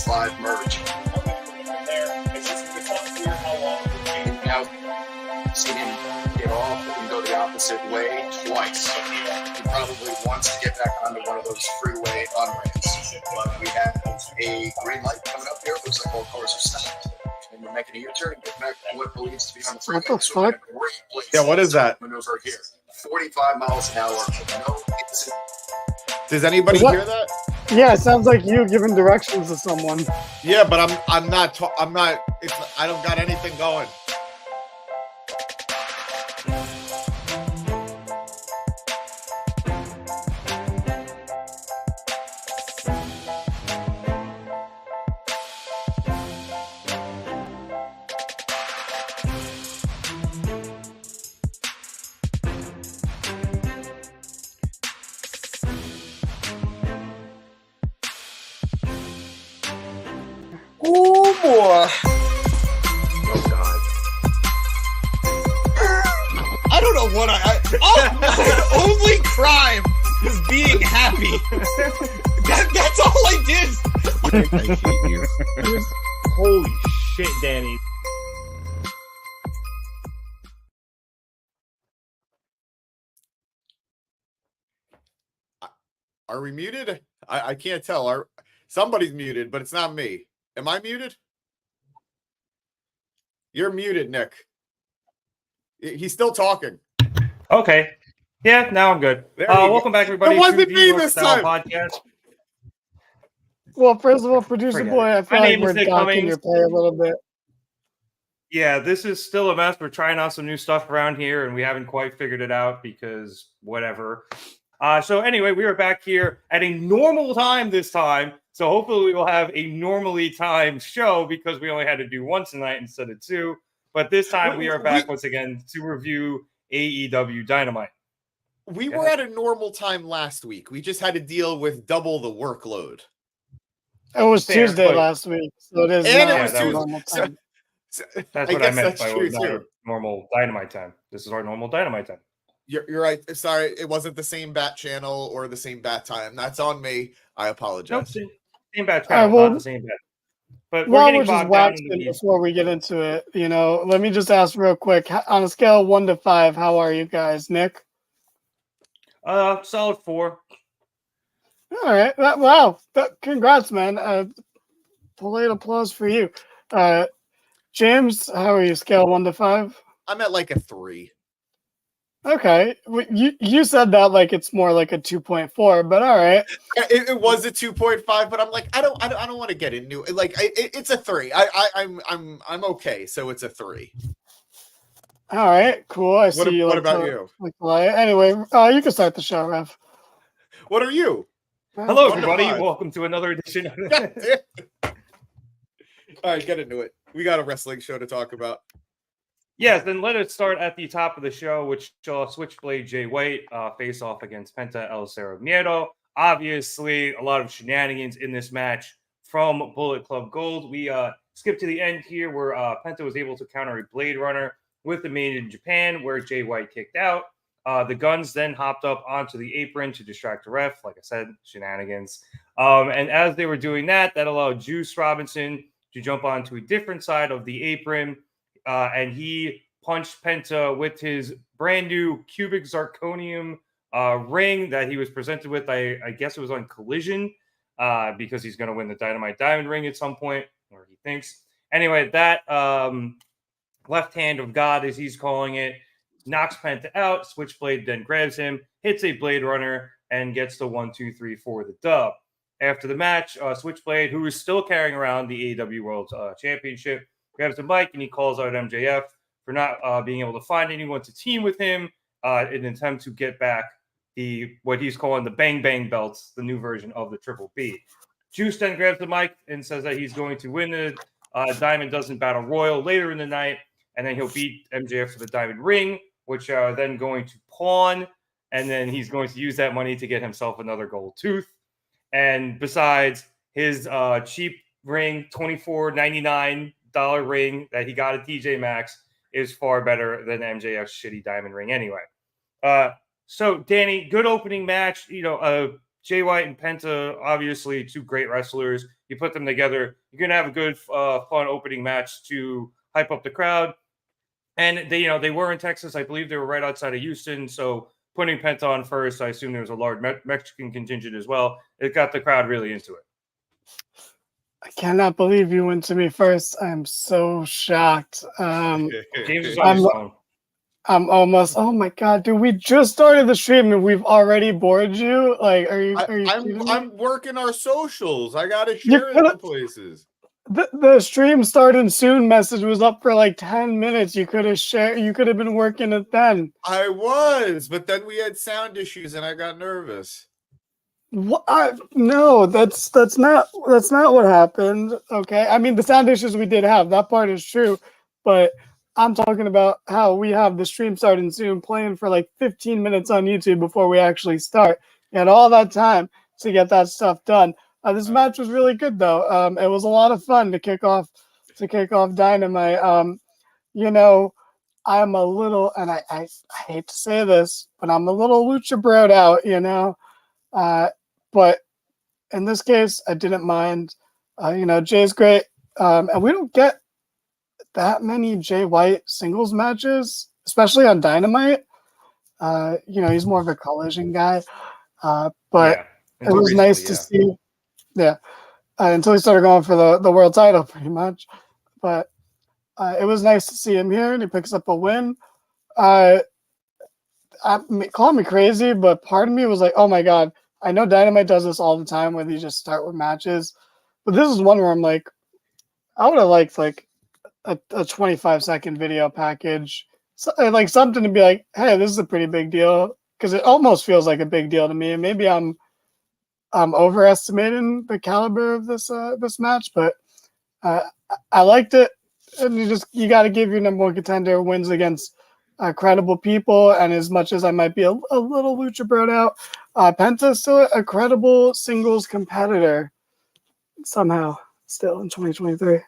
5 merge. Now, seen him get off and go the opposite way twice. He probably wants to get back onto one of those freeway on-ramps. But we have a green light coming up here. Looks like all cars are stopped. And we're making a U-turn and get back to what believes to be on the freeway. What the fuck? Yeah, what is that? Maneuver here. 45 miles an hour. No exit. Does anybody hear that? Yeah, it sounds like you giving directions to someone. Yeah, but I'm not. I don't got anything going. Oh boy. Oh God. I don't know what my only crime is being happy. That's all I did. I hate you. Holy shit, Danny. Are we muted? I can't tell. Somebody's muted, but it's not me. Am I muted? You're muted, Nick. He's still talking. Okay. Yeah, now I'm good. Welcome back, everybody. It wasn't to me the this Style time. Podcast. Well, first of all, producer Forget boy, it. I feel My like name is we're Nick docking Cummings. your pay a little bit. Yeah, this is still a mess. We're trying out some new stuff around here, and we haven't quite figured it out because whatever. So anyway, we are back here at a normal time this time. So hopefully we will have a normally timed show because we only had to do one tonight instead of two. But this time we are back once again to review AEW Dynamite. We were at a normal time last week. We just had to deal with double the workload. It was Fair, Tuesday but- last week, so it is And not it was Tuesday. normal time. That's I what I guess meant that's by true, not too. a normal Dynamite time. This is our normal Dynamite time. You're right. Sorry, it wasn't the same bat channel or the same bat time. That's on me. I apologize. Nope, same bat All right, channel, well, not the same bat. But While we're we're getting just bogged down into waxing these. before we get into it, let me just ask real quick. On a scale of 1 to 5, how are you guys, Nick? Solid 4. All right. Wow. Congrats, man. Polite applause for you. James, how are you? Scale 1 to 5? I'm at like a 3. Okay. You said that like it's more like a 2.4, but all right. It was a 2.5, but I'm like, I don't want to get into it. Like, it's a 3. I'm okay, so it's a 3. All right. Cool. I see you. What about you? Anyway, you can start the show, Rev. What are you? Hello, 1 to everybody. 5. Welcome to another edition of All right, get into it. We got a wrestling show to talk about. Yes, then let us start at the top of the show, which saw Switchblade Jay White face off against Penta El Cero Miedo. Obviously, a lot of shenanigans in this match from Bullet Club Gold. We skip to the end here where Penta was able to counter a Blade Runner with the Made in Japan, where Jay White kicked out. The Guns then hopped up onto the apron to distract the ref. Like I said, shenanigans. And as they were doing that, that allowed Juice Robinson to jump onto a different side of the apron. And he punched Penta with his brand new cubic zirconium ring that he was presented with. I guess it was on Collision because he's going to win the Dynamite Diamond ring at some point, or he thinks. Anyway, that left hand of God, as he's calling it, knocks Penta out. Switchblade then grabs him, hits a Blade Runner, and gets the 1, 2, 3 for the dub. After the match, Switchblade, who is still carrying around the AEW World Championship, grabs the mic and he calls out MJF for not being able to find anyone to team with him in an attempt to get back what he's calling the Bang Bang belts, the new version of the Triple B. Juice then grabs the mic and says that he's going to win the Diamond Dozen Battle Royal later in the night, and then he'll beat MJF for the Diamond Ring, which then going to pawn, and then he's going to use that money to get himself another gold tooth. And besides, his cheap ring, $24.99 ring that he got at TJ Maxx is far better than MJF's shitty diamond ring anyway. So, Danny, good opening match. Jay White and Penta, obviously two great wrestlers. You put them together, you're going to have a good, fun opening match to hype up the crowd. And they were in Texas. I believe they were right outside of Houston. So putting Penta on first, I assume there was a large Mexican contingent as well. It got the crowd really into it. I cannot believe you went to me first. I'm so shocked. James is on his phone. I'm almost. Oh my god, dude! We just started the stream and we've already bored you. Like, are you kidding me? I'm working our socials. I gotta You share it could've- to places. The stream starting soon message was up for like 10 minutes. You could have shared. You could have been working it then. I was, but then we had sound issues and I got nervous. What? No, that's not what happened. Okay, I mean the sound issues we did have, that part is true, but I'm talking about how we have the stream starting soon, playing for like 15 minutes on YouTube before we actually start. And all that time to get that stuff done. This match was really good though. It was a lot of fun to kick off Dynamite. You know, I'm a little, and I hate to say this, but I'm a little lucha broed out. You know. But in this case, I didn't mind. Jay's great, and we don't get that many Jay White singles matches, especially on Dynamite. He's more of a collision guy, but it was nice to see. Yeah, until he started going for the world title, pretty much. But it was nice to see him here, and he picks up a win. Call me crazy, but part of me was like, oh my god. I know Dynamite does this all the time where they just start with matches, but this is one where I'm like, I would have liked like a 25-second video package, like something to be like, hey, this is a pretty big deal, because it almost feels like a big deal to me. And maybe I'm overestimating the caliber of this match, but I liked it. And you got to give your number one contender wins against credible people. And as much as I might be a little lucha burned out, Penta is still a credible singles competitor somehow still in 2023.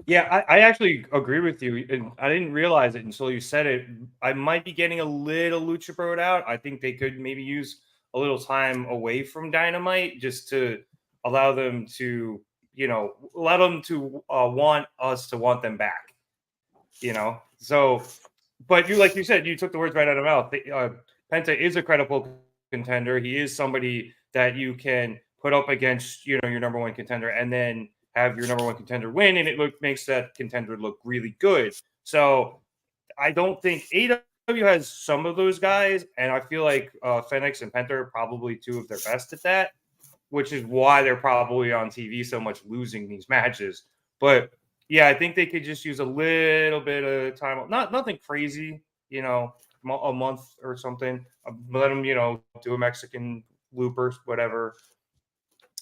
Yeah, I actually agree with you, and I didn't realize it until you said it. I might be getting a little lucha broed out. I think they could maybe use a little time away from Dynamite just to allow them to, want us to want them back. So, but like you said, you took the words right out of mouth. Penta is a credible contender. He is somebody that you can put up against, your number one contender, and then have your number one contender win, and it makes that contender look really good. So I don't think AEW has some of those guys, and I feel like Fenix and Penta are probably two of their best at that, which is why they're probably on TV so much losing these matches. But yeah, I think they could just use a little bit of time. Nothing crazy, a month or something. Let them, do a Mexican loop or whatever.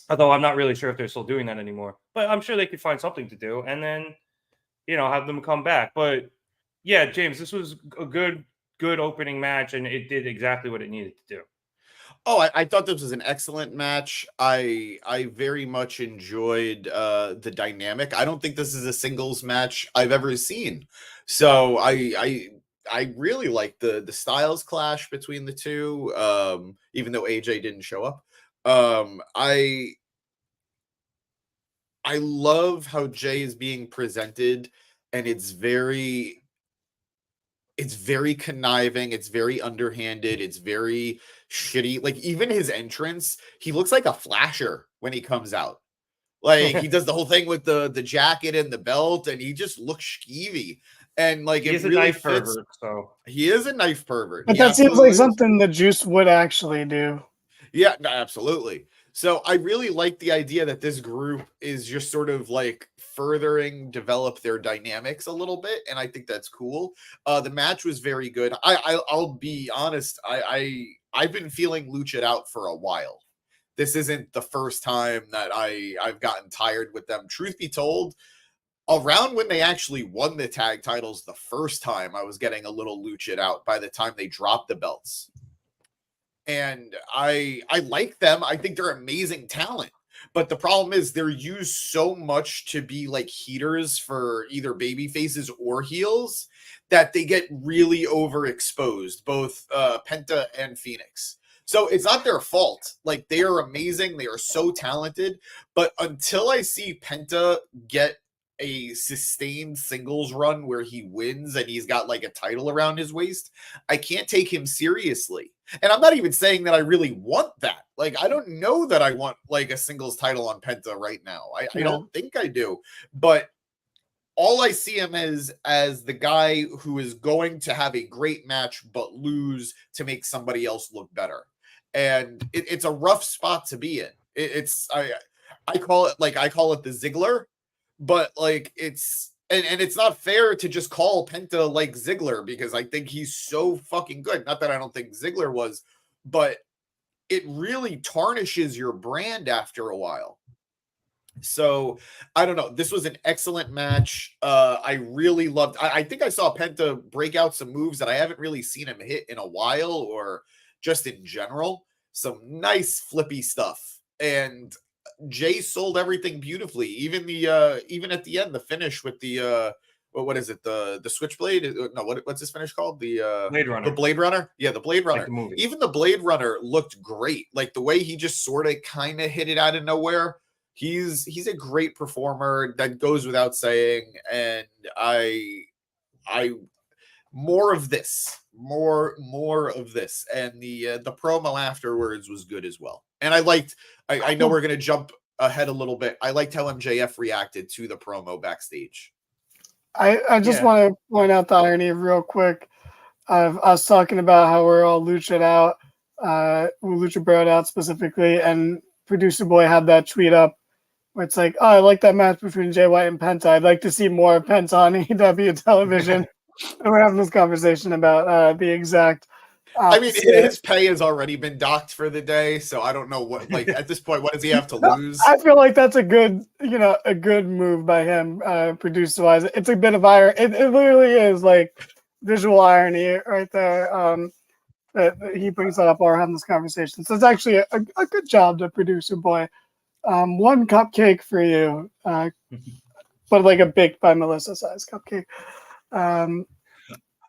Although I'm not really sure if they're still doing that anymore. But I'm sure they could find something to do and then, have them come back. But yeah, James, this was a good opening match, and it did exactly what it needed to do. Oh, I thought this was an excellent match. I very much enjoyed the dynamic. I don't think this is a singles match I've ever seen. So I really like the styles clash between the two, even though AJ didn't show up. I love how Jay is being presented, and it's very conniving, it's very underhanded, it's very shitty. Like, even his entrance, he looks like a flasher when he comes out. Like, he does the whole thing with the jacket and the belt, and he just looks skeevy. And like, he's it a really knife fits. pervert, so he is a knife pervert. But that seems like something the Juice would actually do. Yeah, no, absolutely. So I really like the idea that this group is just sort of like develop their dynamics a little bit, and I think that's cool. The match was very good. I'll be honest, I've been feeling lucha'd out for a while. This isn't the first time that I've gotten tired with them. Truth be told, around when they actually won the tag titles the first time, I was getting a little lucha'd out by the time they dropped the belts. And I like them. I think they're amazing talent. But the problem is they're used so much to be like heaters for either baby faces or heels that they get really overexposed, both Penta and Phoenix. So it's not their fault. Like, they are amazing. They are so talented. But until I see Penta get a sustained singles run where he wins and he's got like a title around his waist, I can't take him seriously. And I'm not even saying that I really want that. Like, I don't know that I want like a singles title on Penta right now. I don't think I do. But all I see him as the guy who is going to have a great match but lose to make somebody else look better. And it's a rough spot to be in. I call it the Ziggler, but like it's and it's not fair to just call Penta like Ziggler because I think he's so fucking good. Not that I don't think Ziggler was, but it really tarnishes your brand after a while. So I don't know. This was an excellent match. I really loved. I think I saw Penta break out some moves that I haven't really seen him hit in a while, or just in general. Some nice flippy stuff, and Jay sold everything beautifully. Even at the end, the finish with the what is it? The switchblade? No, what's this finish called? The Blade Runner. The Blade Runner. Yeah, the Blade Runner. Like the movie. Even the Blade Runner looked great. Like the way he just sort of kind of hit it out of nowhere. He's a great performer. That goes without saying. And I more of this. More of this. And the promo afterwards was good as well. And I know we're gonna jump ahead a little bit. I liked how MJF reacted to the promo backstage. I just want to point out the irony real quick. I was talking about how we're all lucha'd out, lucha bro'd out specifically, and Producer Boy had that tweet up where it's like, oh, I like that match between Jay White and Penta. I'd like to see more of Penta on AEW television. And we're having this conversation about the exact I mean, his pay has already been docked for the day, so I don't know what, like, at this point, what does he have to lose? I feel like that's a good move by him, producer-wise. It's a bit of irony. It literally is like visual irony right there. That he brings that up while we're having this conversation. So it's actually a good job to Producer Boy. One cupcake for you, but like a baked by Melissa size cupcake.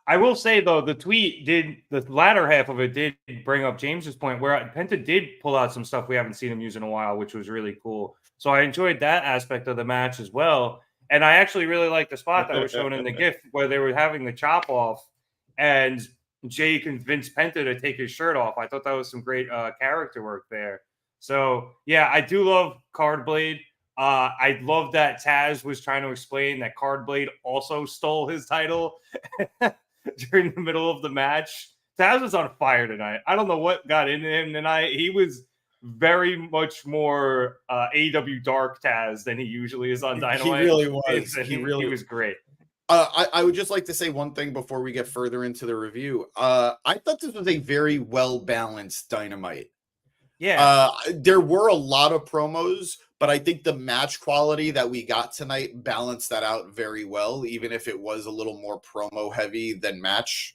I will say though, the latter half of it did bring up James's point where Penta did pull out some stuff we haven't seen him use in a while, which was really cool. So I enjoyed that aspect of the match as well. And I actually really liked the spot that was shown in the GIF where they were having the chop off and Jay convinced Penta to take his shirt off. I thought that was some great character work there. So yeah, I do love Cardblade. I love that Taz was trying to explain that Cardblade also stole his title during the middle of the match. Taz was on fire tonight. I don't know what got into him tonight. He was very much more AEW Dark Taz than he usually is on Dynamite. He really was. He was great. I would just like to say one thing before we get further into the review. I thought this was a very well-balanced Dynamite. Yeah. There were a lot of promos, but I think the match quality that we got tonight balanced that out very well, even if it was a little more promo heavy than match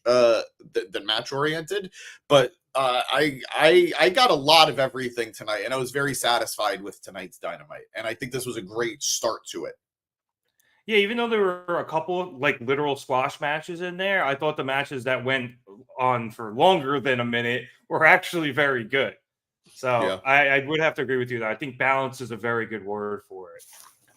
oriented. But I got a lot of everything tonight, and I was very satisfied with tonight's Dynamite. And I think this was a great start to it. Yeah, even though there were a couple of like literal squash matches in there, I thought the matches that went on for longer than a minute were actually very good. So yeah. I would have to agree with you that I think balance is a very good word for it.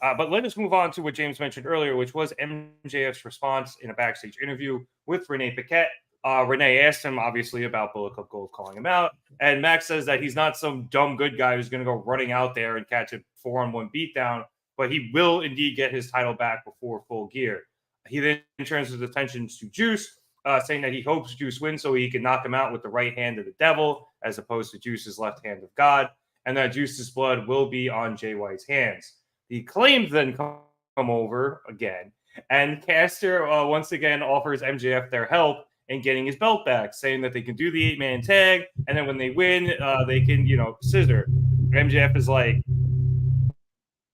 But let us move on to what James mentioned earlier, which was MJF's response in a backstage interview with Renee Paquette. Renee asked him, obviously, about Bullet Club Gold calling him out. And Max says that he's not some dumb good guy who's going to go running out there and catch a 4-on-1 beatdown, but he will indeed get his title back before Full Gear. He then turns his attention to Juice, saying that he hopes Juice wins so he can knock him out with the right hand of the devil, as opposed to Juice's left hand of God, and that Juice's blood will be on Jay White's hands. The Claims then come over again, and Caster once again offers MJF their help in getting his belt back, saying that they can do the 8-man tag, and then when they win, they can, scissor. MJF is like,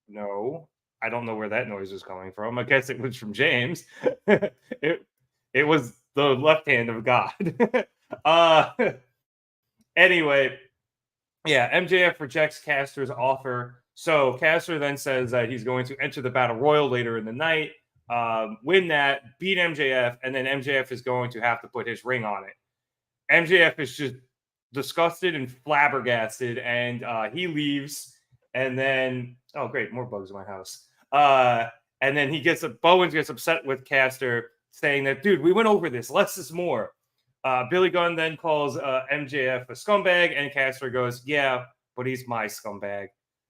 no, I don't know where that noise was coming from. I guess it was from James. It was the left hand of God. Anyway, yeah, MJF rejects Caster's offer. So Caster then says that he's going to enter the Battle Royal later in the night, win that, beat MJF, and then MJF is going to have to put his ring on it. MJF is just disgusted and flabbergasted, and he leaves. And then, oh great, more bugs in my house. And then Bowens gets upset with Caster, saying that, dude, we went over this, less is more. Billy Gunn then calls MJF a scumbag, and Caster goes, yeah, but he's my scumbag.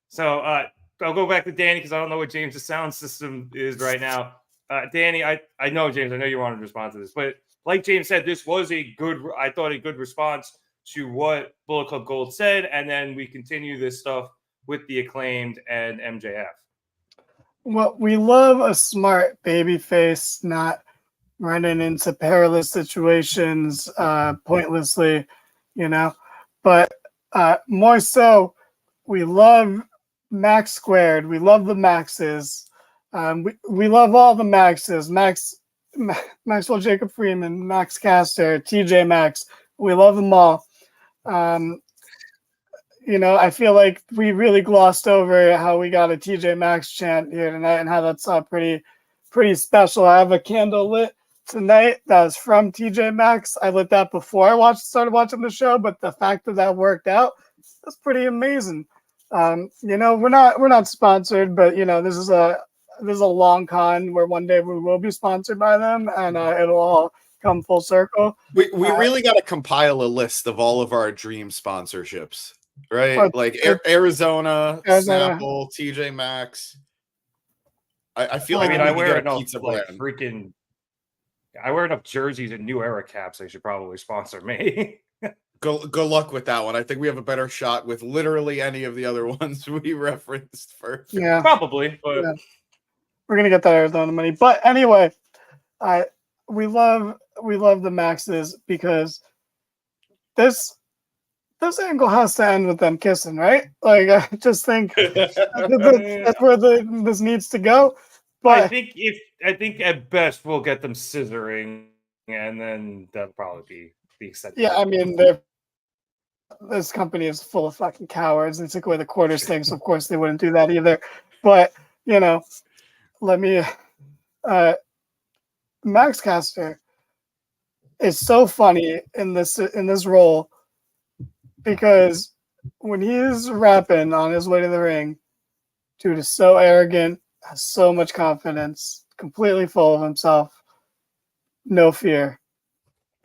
So I'll go back to Danny because I don't know what James' sound system is right now. Danny, I know, James, I know you wanted to respond to this, but like James said, this was a good response to what Bullet Club Gold said, and then we continue this stuff with the Acclaimed and MJF. Well, we love a smart babyface, not running into perilous situations pointlessly, But more so, we love Max Squared. We love the Maxes. We love all the Maxes. Maxwell Jacob Freeman, Max Caster, TJ Maxx. We love them all. I feel like we really glossed over how we got a TJ Maxx chant here tonight and how that's pretty special. I have a candle lit tonight that's from TJ Maxx. I lit that before I started watching the show, but the fact that worked out, that's pretty amazing. We're not sponsored, but this is a long con where one day we will be sponsored by them, and it'll all come full circle. We really got to compile a list of all of our dream sponsorships, right? Like Arizona, Snapple, TJ Maxx. I feel like I wear enough I wear enough jerseys and New Era caps. They should probably sponsor me. Good luck with that one. I think we have a better shot with literally any of the other ones we referenced first. Yeah, probably, but we're gonna get that Arizona money. But anyway, we love the Maxes because this angle has to end with them kissing, right? Like, I just think that's where this needs to go. But I think at best we'll get them scissoring, and then that'll probably be the extent. Yeah, I mean, this company is full of fucking cowards. They took away the quarters thing, so of course they wouldn't do that either. But let me. Max Caster is so funny in this role because when he's rapping on his way to the ring, dude is so arrogant, has so much confidence, completely full of himself, no fear.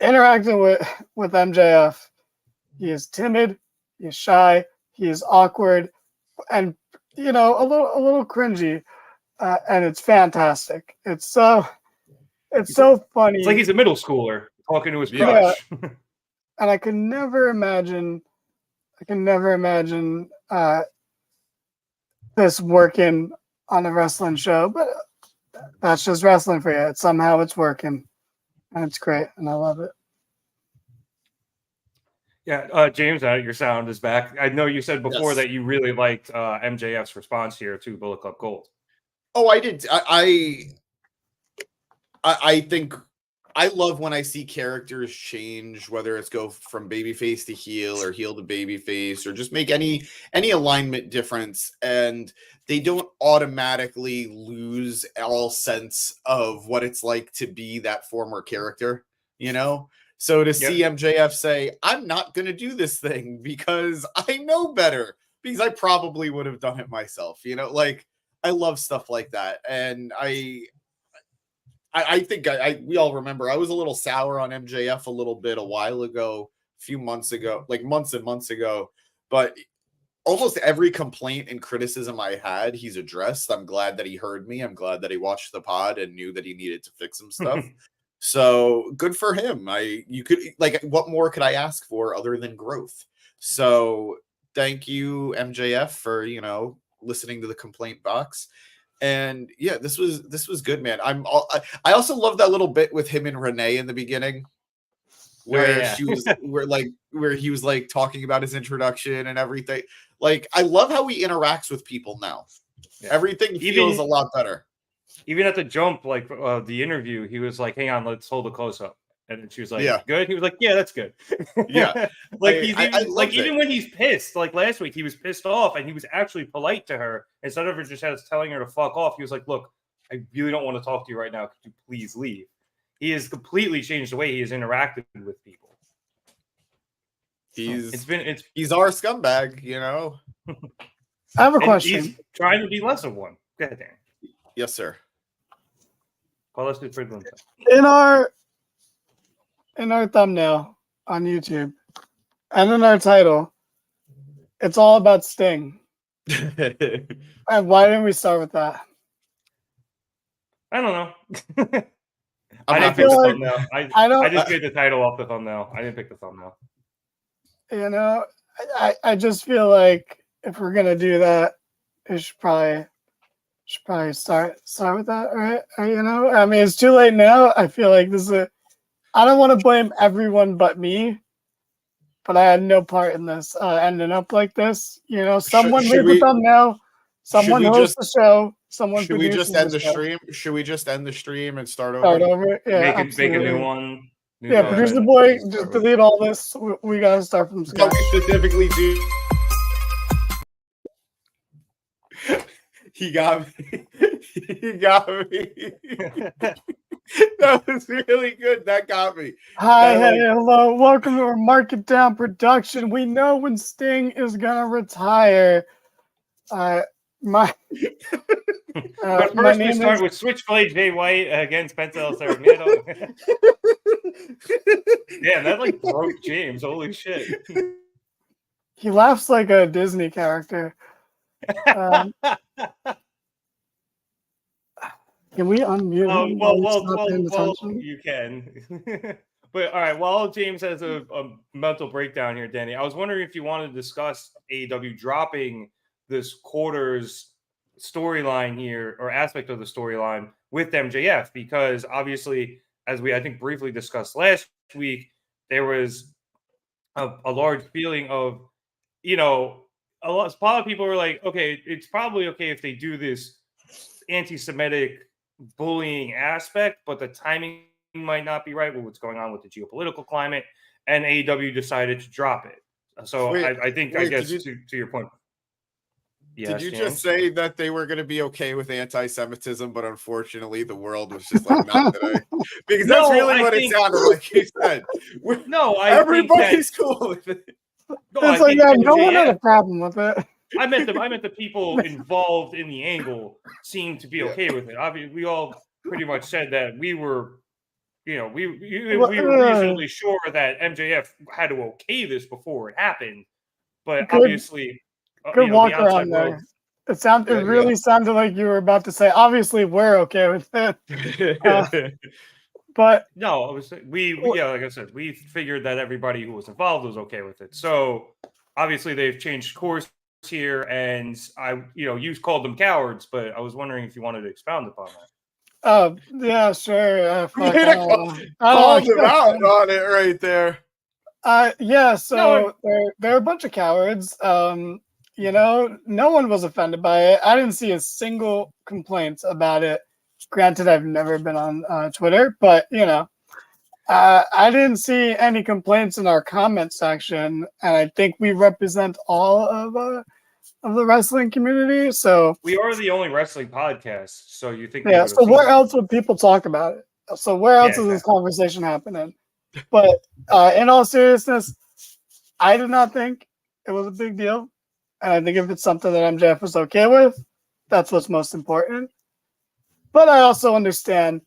Interacting with MJF, he is timid, he is shy, he is awkward, and a little cringy, and it's fantastic. It's so funny. It's like he's a middle schooler talking to his crush. Yeah. And I can never imagine this working on a wrestling show, but that's just wrestling for you. Somehow it's working, and it's great, and I love it. Yeah, James, your sound is back. I know you said before that you really liked MJF's response here to Bullet Club Gold. Oh, I did. I think I love when I see characters change, whether it's go from babyface to heel or heel to babyface, or just make any alignment difference, and they don't automatically lose all sense of what it's like to be that former character, So to see MJF say, I'm not going to do this thing because I know better, because I probably would have done it myself, like I love stuff like that. And I think we all remember I was a little sour on MJF a little bit a while ago, a few months ago, like months and months ago, but almost every complaint and criticism I had, he's addressed. I'm glad that he heard me. I'm glad that he watched the pod and knew that he needed to fix some stuff. So good for him. What more could I ask for other than growth? So thank you, MJF, for, listening to the complaint box. And yeah, this was good, man. I also love that little bit with him and Renee in the beginning, where where he was like talking about his introduction and everything. Like, I love how he interacts with people now. Yeah. Everything feels a lot better. Even at the jump, like the interview, he was like, "Hang on, let's hold a close up." And then she was like, "Yeah, good." He was like, "Yeah, that's good." Yeah, even when he's pissed, like last week, he was pissed off, and he was actually polite to her instead of just telling her to fuck off. He was like, "Look, I really don't want to talk to you right now. Could you please leave?" He has completely changed the way he has interacted with people. He's our scumbag, I have a question. He's trying to be less of one. Go ahead, Dan. Yes, sir. Well, let's do Fridland. In our thumbnail on YouTube and in our title, it's all about Sting. And why didn't we start with that? I don't know. I'm I didn't happy pick the like- thumbnail. I don't. I just made the title off the thumbnail. I didn't pick the thumbnail. You know, I just feel like if we're gonna do that, it should probably start with that, right? You know, I mean, it's too late now. I feel like this is I don't want to blame everyone but me, but I had no part in this ending up like this. You know, someone should made the we- thumbnail, someone we hosts just- the show, someone Should we just produces end the show. stream? Should we just end the stream and start Start over? over. Yeah, Make a absolutely. new one. New Yeah, content. producer boy, just delete all this. We gotta start from Can scratch. we specifically do? He got me. He got me. That was really good. That got me. Hi, That, hey, hello. Welcome to our Market Down production. We know when Sting is gonna retire. My But my first, we name start is with Switchblade Jay White against Penta El Sarmiento. Yeah, that like broke James. Holy shit. he laughs like a Disney character. Can we unmute him? while he's not paying attention? You can. But all right, while James has a mental breakdown here, Danny, I was wondering if you wanted to discuss AEW dropping this quarter's storyline here or aspect of the storyline with MJF, because obviously, as we I think briefly discussed last week, there was a large feeling of, you know, a lot of people were like, okay, it's probably okay if they do this anti-Semitic bullying aspect, but the timing might not be right with what's going on with the geopolitical climate, and AEW decided to drop it. So I guess to your point. Yes, Did you James? just say that they were going to be okay with anti-Semitism, but unfortunately the world was just like not today? Because that's really what it sounded like. He said, everybody's cool with it. It's like, yeah, no one had a problem with it. I meant the people involved in the angle seemed to be okay with it. Obviously, we all pretty much said that we were, we were reasonably sure that MJF had to okay this before it happened, but obviously, good walk around there. It really sounded like you were about to say, obviously, we're okay with it. But no, like I said, we figured that everybody who was involved was okay with it. So obviously, they've changed course here, and you called them cowards, but I was wondering if you wanted to expound upon that. Yeah, sure. Called him out on it right there. Yeah, so they're a bunch of cowards. No one was offended by it. I didn't see a single complaint about it. Granted, I've never been on Twitter, but I didn't see any complaints in our comment section, and I think we represent all of the wrestling community. So we are the only wrestling podcast. So you think? Yeah. So where else would people talk about it? So where else is this conversation happening? But in all seriousness, I did not think it was a big deal, and I think if it's something that MJF was okay with, that's what's most important. But I also understand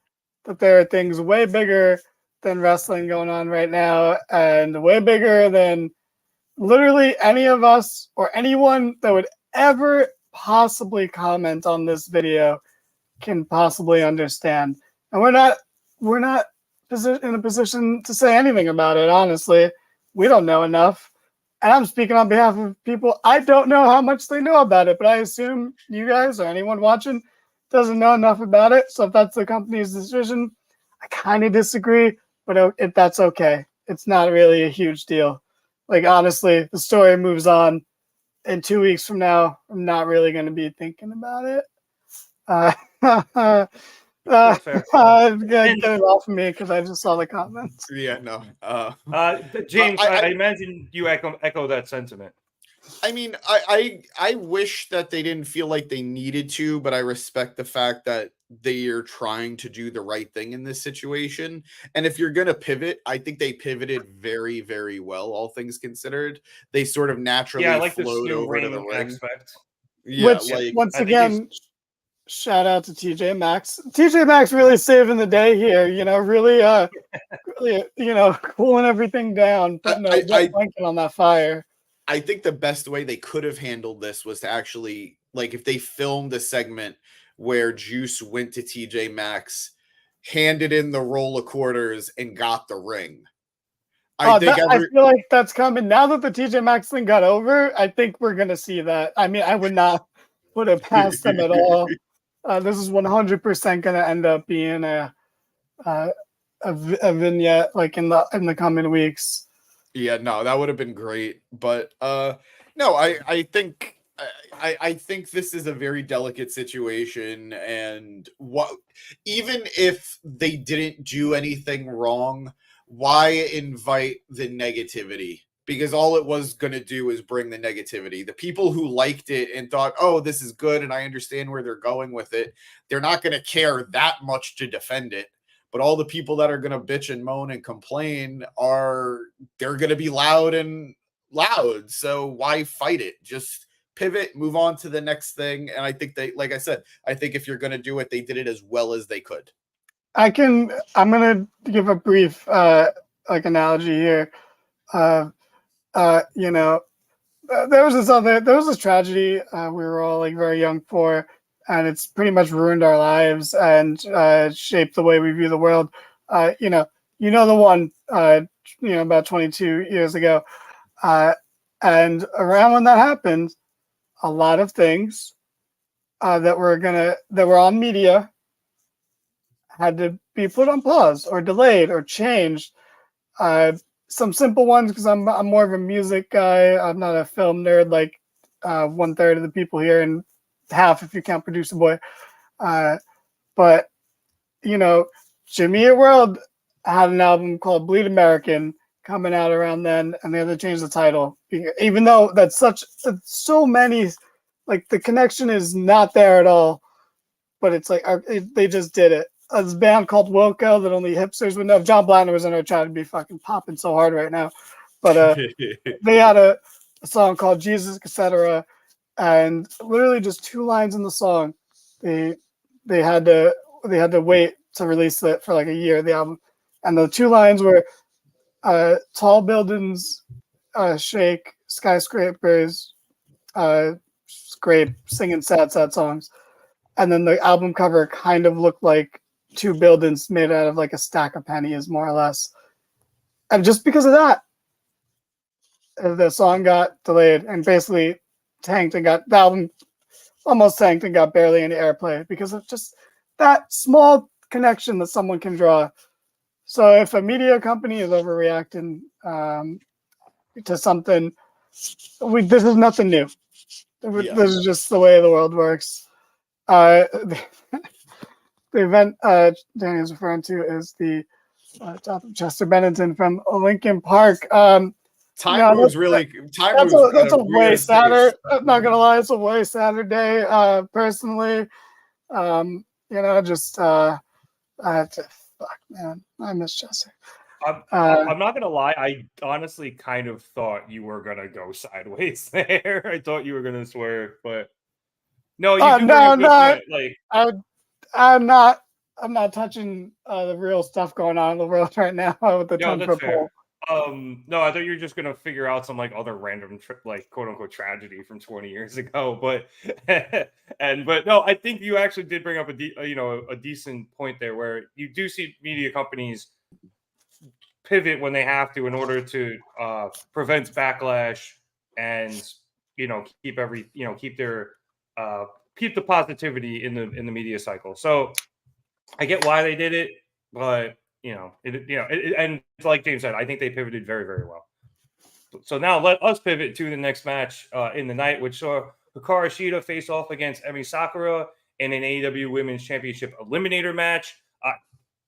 that there are things way bigger than wrestling going on right now, and way bigger than literally any of us or anyone that would ever possibly comment on this video can possibly understand. And we're not in a position to say anything about it, honestly. We don't know enough. And I'm speaking on behalf of people. I don't know how much they know about it, but I assume you guys or anyone watching doesn't know enough about it. So if that's the company's decision, I kind of disagree, but if that's okay. It's not really a huge deal. Like, honestly, the story moves on. In 2 weeks from now, I'm not really going to be thinking about it. Get it off of me because I just saw the comments. Yeah, no. James, I imagine you echo that sentiment. I mean, I wish that they didn't feel like they needed to, but I respect the fact that they are trying to do the right thing in this situation. And if you're going to pivot, I think they pivoted very, very well, all things considered. They sort of naturally flowed over to the ring. Aspect. Yeah, which, once again, shout out to TJ Maxx. TJ Maxx really saving the day here, really, cooling everything down, putting a blanket on that fire. I think the best way they could have handled this was to actually, like, if they filmed a segment where Juice went to TJ Maxx, handed in the roll of quarters, and got the ring. I feel like that's coming now that the TJ Maxx thing got over. I think we're gonna see that. I mean, I would not put it past them at all. This is 100% gonna end up being a vignette like in the coming weeks. Yeah, no, that would have been great, but no, I think this is a very delicate situation, and even if they didn't do anything wrong, why invite the negativity? Because all it was going to do is bring the negativity. The people who liked it and thought, oh, this is good and I understand where they're going with it, they're not going to care that much to defend it. But all the people that are going to bitch and moan and complain they're going to be loud. So why fight it? Just pivot, move on to the next thing. And I think like I said, I think if you're going to do it, they did it as well as they could. I'm going to give a brief analogy here. There was this tragedy we were all like very young for, and it's pretty much ruined our lives and shaped the way we view the world. The one about 22 years ago, and around when that happened, a lot of things that were on media had to be put on pause or delayed or changed. Some simple ones, because I'm more of a music guy. I'm not a film nerd like 1/3 of the people here, and half if you count Producer Boy. But Jimmy Eat World had an album called Bleed American coming out around then, and they had to change the title, even though that's so many, like the connection is not there at all. But it's like they just did it. This band called Wilco that only hipsters would know. If John Blatner was in our chat, would be fucking popping so hard right now. But they had a song called Jesus, etc. And literally just 2 lines in the song. They had to wait to release it for like a year, the album. And the 2 lines were tall buildings shake, skyscrapers scrape, singing sad songs. And then the album cover kind of looked like 2 buildings made out of like a stack of pennies, more or less. And just because of that, the song got delayed and basically tanked, and the album almost tanked and got barely any airplay because of just that small connection that someone can draw. So if a media company is overreacting to something, this is nothing new. Yeah. This is just the way the world works. The event Danny's referring to is the death of Chester Bennington from Lincoln Park. Time was that's a way sadder. I'm not gonna lie, it's a way sadder day. Personally, fuck, man, I miss Chester. I'm not gonna lie. I honestly kind of thought you were gonna go sideways there. I thought you were gonna swear, but no, I'm not touching the real stuff going on in the world right now with the Trump poll. No, I thought you were just gonna figure out some like other random quote unquote tragedy from 20 years ago, but no, I think you actually did bring up a decent point there, where you do see media companies pivot when they have to in order to prevent backlash and keep the positivity in the media cycle. So I get why they did it, but and like James said, I think they pivoted very, very well. So now let us pivot to the next match in the night, which saw Hikaru Shida face off against Emi Sakura in an AEW Women's Championship Eliminator match.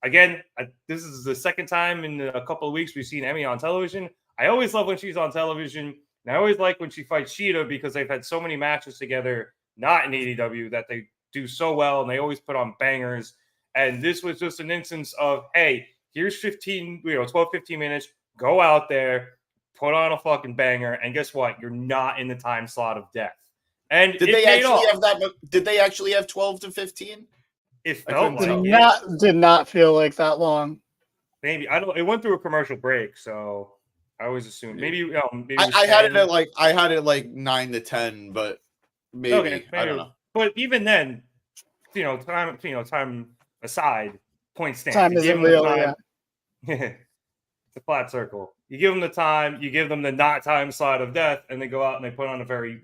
Again, this is the second time in a couple of weeks we've seen Emi on television. I always love when she's on television, and I always like when she fights Shida because they've had so many matches together, not in AEW, that they do so well, and they always put on bangers. And this was just an instance of, hey, here's 12, 15 minutes. Go out there, put on a fucking banger, and guess what? You're not in the time slot of death. And did they actually have that? Did they actually have 12 to 15? It felt like did not feel like that long. Maybe it went through a commercial break, so I always assumed maybe. I had it like 9 to 10, but maybe I don't know. But even then, time aside, point stance. Time You give isn't them the real, time. It's a flat circle. You give them the time, you give them the not time slot of death, and they go out and they put on a very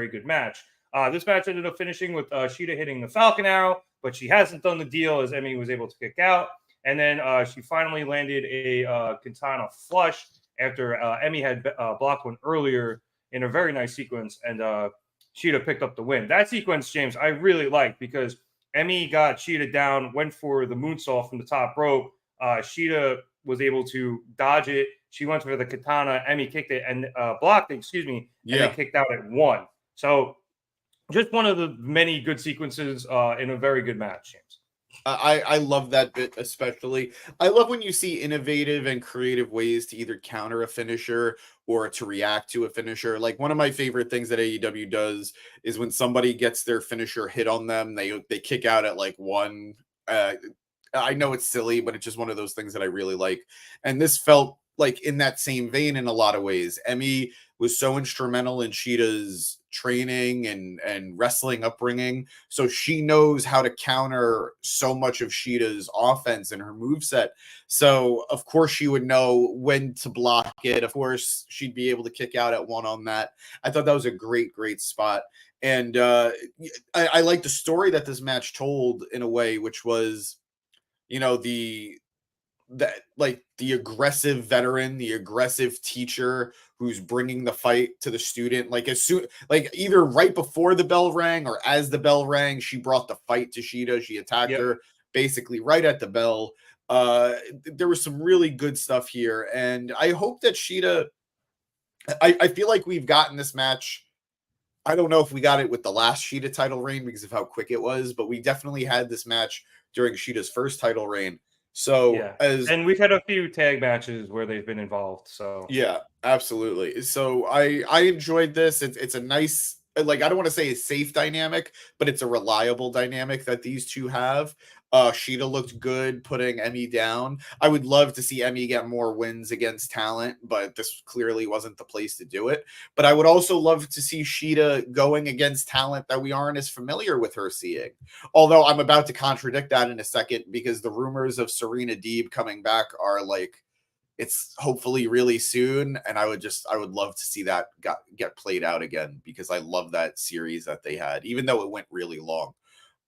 good match. This match ended up finishing with Shida hitting the Falcon Arrow, but she hasn't done the deal as Emmy was able to kick out. And then she finally landed a Katana flush after Emmy had blocked one earlier in a very nice sequence, and Shida picked up the win. That sequence, James, I really liked because Emmy got Shida down, went for the moonsault from the top rope. Shida was able to dodge it. She went for the Katana. Emmy kicked it and blocked it, and then kicked out at 1. So just one of the many good sequences in a very good match, James. I love that bit especially. I love when you see innovative and creative ways to either counter a finisher or to react to a finisher. Like one of my favorite things that AEW does is when somebody gets their finisher hit on them, they kick out at like 1. I know it's silly, but it's just one of those things that I really like. And this felt like in that same vein in a lot of ways. Emmy was so instrumental in Shida's training and wrestling upbringing. So she knows how to counter so much of Shida's offense and her moveset. So of course she would know when to block it. Of course she'd be able to kick out at 1 on that. I thought that was a great spot. And I like the story that this match told in a way, which was, the aggressive veteran, the aggressive teacher who's bringing the fight to the student. Like as soon, like either right before the bell rang or as the bell rang, she brought the fight to Shida. She attacked her basically right at the bell. There was some really good stuff here. And I hope that Shida, I feel like we've gotten this match. I don't know if we got it with the last Shida title reign because of how quick it was, but we definitely had this match during Shida's first title reign. So and we've had a few tag matches where they've been involved. So yeah, absolutely. So I enjoyed this. It's a nice, like, I don't want to say a safe dynamic, but it's a reliable dynamic that these two have. Shida looked good putting Emmy down. I would love to see Emmy get more wins against talent, but this clearly wasn't the place to do it. But I would also love to see Shida going against talent that we aren't as familiar with her seeing. Although I'm about to contradict that in a second because the rumors of Serena Deeb coming back are like, it's hopefully really soon. And I would love to see that get played out again because I love that series that they had, even though it went really long.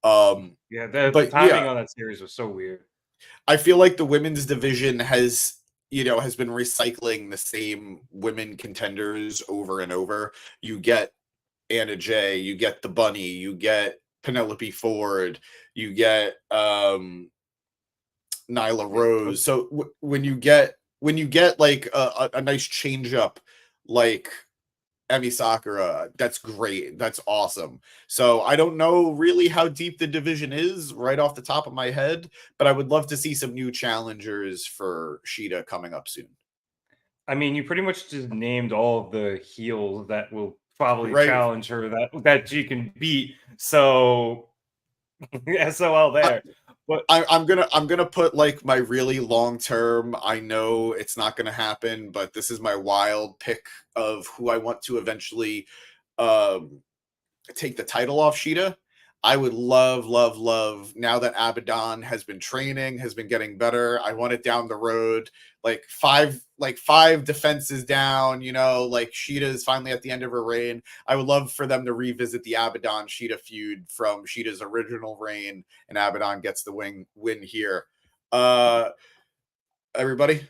The timing on that series was so weird. I feel like the women's division has been recycling the same women contenders over and over. You get Anna Jay, you get the Bunny, you get Penelope Ford, you get Nyla Rose. So when you get like a nice change up, like Emi Sakura, that's great. That's awesome. So I don't know really how deep the division is right off the top of my head, but I would love to see some new challengers for Shida coming up soon. I mean, you pretty much just named all of the heels that will probably challenge her that she can beat. So SOL there. But I'm gonna put like my really long term. I know it's not gonna happen, but this is my wild pick of who I want to eventually take the title off Shida. I would love now that Abaddon has been training, has been getting better. I want it down the road, like five defenses down, like Shida is finally at the end of her reign. I would love for them to revisit the Abaddon Shida feud from Shida's original reign, and Abaddon gets the win here. Everybody?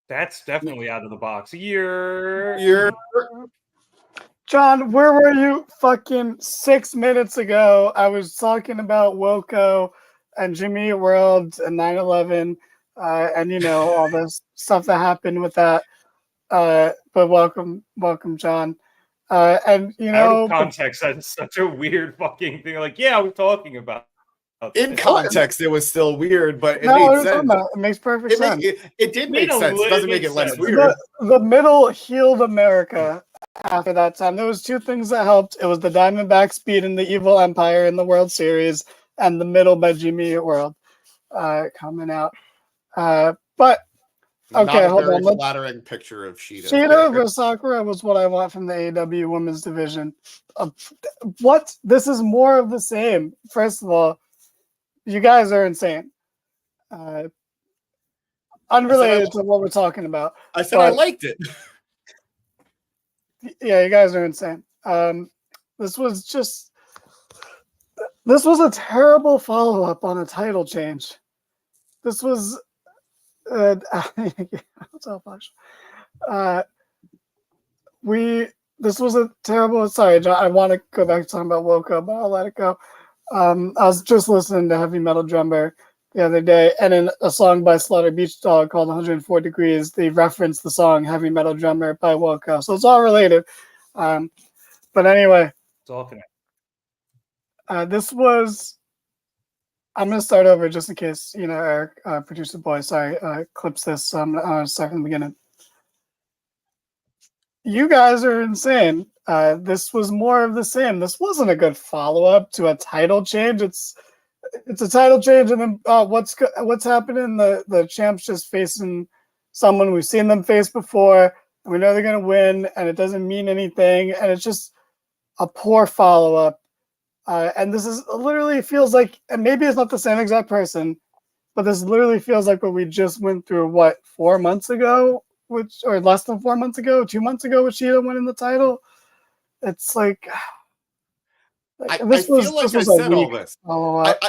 That's definitely out of the box. You're John, where were you fucking 6 minutes ago? I was talking about Wilco and Jimmy World and 9/11 and all this stuff that happened with that. But welcome, John. And out of context, that's such a weird fucking thing. Like, yeah, we're talking about. In context, it was still weird, but it made sense. It makes perfect sense. It did make sense. It doesn't make it less weird. The middle healed America after that time. There was two things that helped. It was the Diamondbacks beating the Evil Empire in the World Series, and the middle by Jimmy World coming out. But okay, hold on. Flattering picture of Shida. Shida versus Sakura was what I want from the AEW Women's Division. What? This is more of the same. First of all, you guys are insane. Unrelated to what we're talking about. I said I liked it. Yeah, you guys are insane. This was a terrible follow-up on a title change. This was this was a terrible. Sorry, John, I want to go back to talking about Woka, but I'll let it go. I was just listening to Heavy Metal Drummer the other day, and in a song by Slaughter Beach Dog called 104 Degrees, they referenced the song Heavy Metal Drummer by Woka. So it's all related. But anyway, It's all connected. this was. I'm going to start over just in case, Eric, producer boy, clips this. So I'm going to start from the beginning. You guys are insane. This was more of the same. This wasn't a good follow-up to a title change. It's a title change, and then what's happening? The champ's just facing someone we've seen them face before, and we know they're going to win, and it doesn't mean anything, and it's just a poor follow-up. And this is literally feels like, and maybe it's not the same exact person, but this literally feels like what we just went through, 4 months ago, or less than 4 months ago, 2 months ago, with Shida winning the title. It's like I feel like I said all this. Follow-up.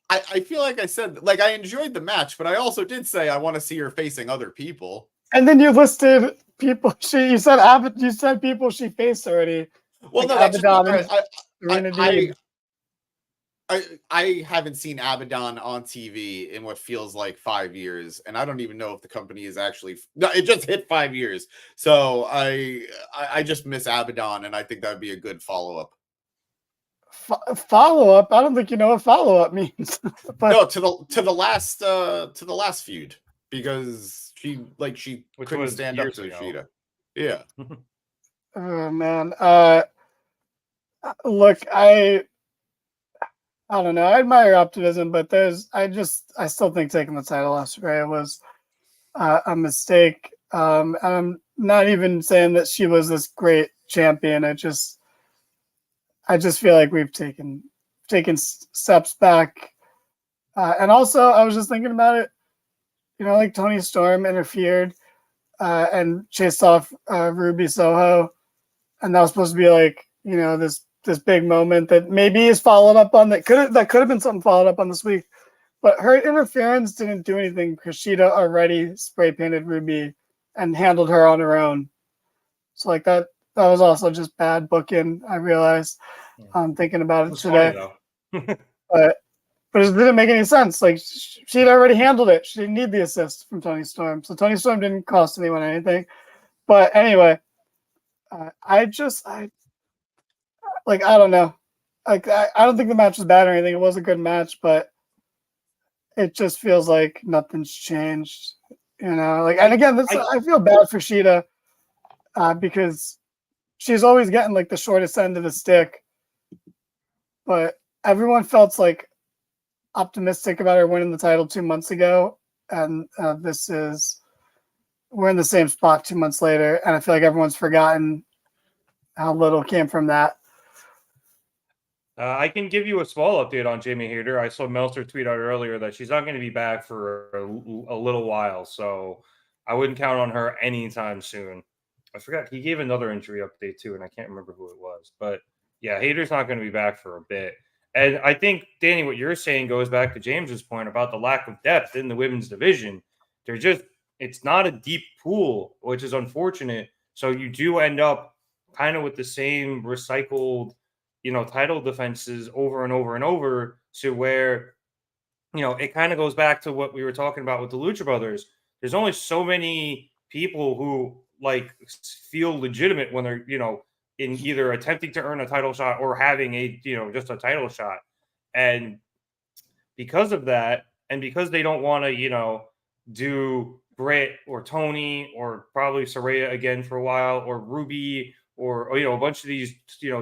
I feel like I said, I enjoyed the match, but I also did say I want to see her facing other people. And then you listed people you said people she faced already. Well, like no, Abaddon, I haven't seen Abaddon on TV in what feels like 5 years, and I don't even know if the company is actually. No, it just hit 5 years, so I just miss Abaddon, and I think that would be a good follow-up. Follow-up? I don't think you know what follow-up means. But no, to the last feud, because she couldn't stand up to Shida. Yeah. Oh man. Look, I don't know. I admire optimism, but I still think taking the title off Saraya was a mistake. And I'm not even saying that she was this great champion. I just feel like we've taken steps back. And also, I was just thinking about it. Like Toni Storm interfered and chased off Ruby Soho, and that was supposed to be this big moment that maybe is followed up on that could have been something followed up on this week, but her interference didn't do anything because Shida already spray painted Ruby and handled her on her own. So that was also just bad booking. I realized. I'm thinking about it today, but it didn't make any sense. She'd already handled it. She didn't need the assist from Toni Storm, so Toni Storm didn't cost anyone anything. But anyway, I don't know. I don't think the match was bad or anything. It was a good match, but it just feels like nothing's changed. And again, I feel bad for Shida because she's always getting the shortest end of the stick. But everyone felt optimistic about her winning the title 2 months ago, and we're in the same spot 2 months later, and I feel like everyone's forgotten how little came from that. I can give you a small update on Jamie Hayter. I saw Meltzer tweet out earlier that she's not going to be back for a little while, so I wouldn't count on her anytime soon. I forgot he gave another injury update too, and I can't remember who it was, but yeah, Hayter's not going to be back for a bit. And I think, Danny, what you're saying goes back to James's point about the lack of depth in the women's division. It's not a deep pool, which is unfortunate. So you do end up kind of with the same recycled, title defenses over and over and over, to where, it kind of goes back to what we were talking about with the Lucha Brothers. There's only so many people who feel legitimate when they're, in either attempting to earn a title shot or having just a title shot. And because of that, and because they don't want to, do Britt or Tony or probably Saraya again for a while, or Ruby or a bunch of these,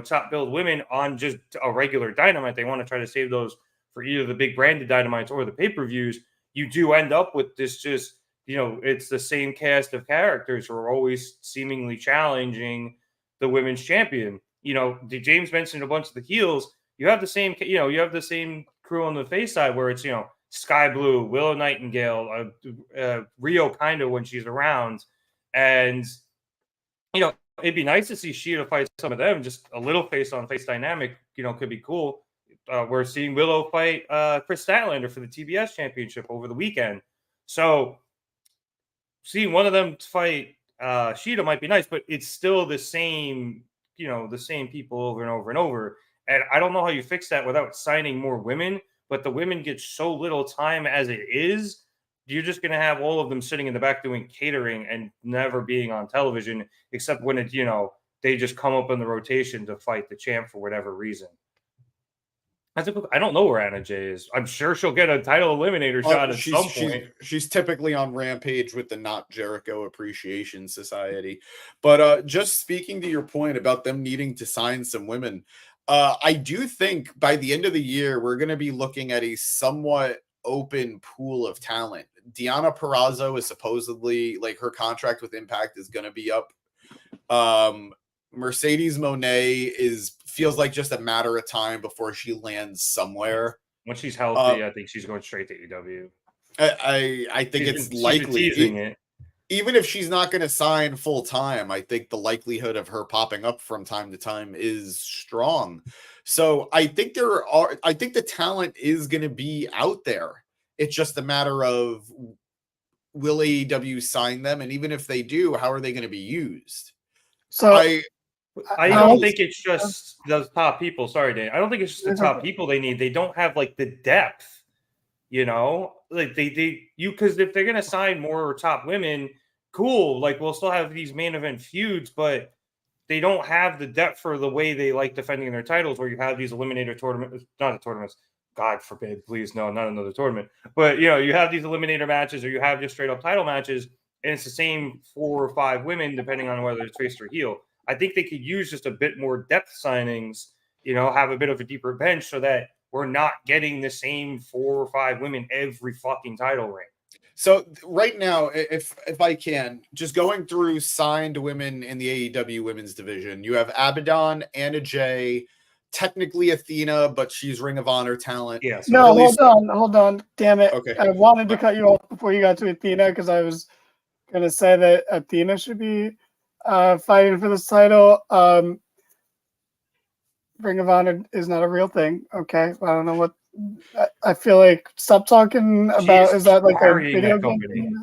top billed women on just a regular Dynamite, they want to try to save those for either the big branded Dynamites or the pay-per-views. You do end up with this just, it's the same cast of characters who are always seemingly challenging the women's champion. James mentioned a bunch of the heels. You have the same, crew on the face side where it's, Sky Blue, Willow Nightingale, Rio kind of when she's around. And, it'd be nice to see Shida fight some of them. Just a little face-on-face dynamic, could be cool. We're seeing Willow fight Chris Statlander for the TBS championship over the weekend. So seeing one of them fight Shida might be nice, but it's still the same, the same people over and over and over. And I don't know how you fix that without signing more women, but the women get so little time as it is. You're just going to have all of them sitting in the back doing catering and never being on television, except when it, they just come up in the rotation to fight the champ for whatever reason. I don't know where Anna Jay is. I'm sure she'll get a title eliminator shot at some point. She's typically on Rampage with the Not Jericho Appreciation Society. But just speaking to your point about them needing to sign some women, I do think by the end of the year, we're going to be looking at a somewhat open pool of talent. Deonna Purrazzo is supposedly, like, her contract with Impact is going to be up. Mercedes Moné feels like just a matter of time before she lands somewhere. When she's healthy, I think she's going straight to AEW. I think it's likely. Even if she's not going to sign full time, I think the likelihood of her popping up from time to time is strong. So I think the talent is going to be out there. It's just a matter of, will AEW sign them? And even if they do, how are they going to be used? So I don't think it's just those top people. Sorry, Dave. I don't think it's just the top people they need. They don't have like the depth, like because if they're going to sign more top women, cool. Like, we'll still have these main event feuds, but they don't have the depth for the way they like defending their titles, where you have these eliminator tournaments, not tournaments. God forbid, please, no, not another tournament. But, you have these eliminator matches, or you have just straight up title matches, and it's the same 4 or 5 women, depending on whether it's face or heel. I think they could use just a bit more depth signings, have a bit of a deeper bench so that we're not getting the same 4 or 5 women every fucking title reign. So right now, if I can, just going through signed women in the AEW women's division, you have Abaddon, Anna Jay, technically Athena, but she's Ring of Honor talent. Yes. No, hold on. Damn it. Okay. I wanted to cut you off before you got to Athena because I was going to say that Athena should be fighting for this title. Ring of Honor is not a real thing. Okay. I don't know what. I feel like stop talking about. Is that like a video game?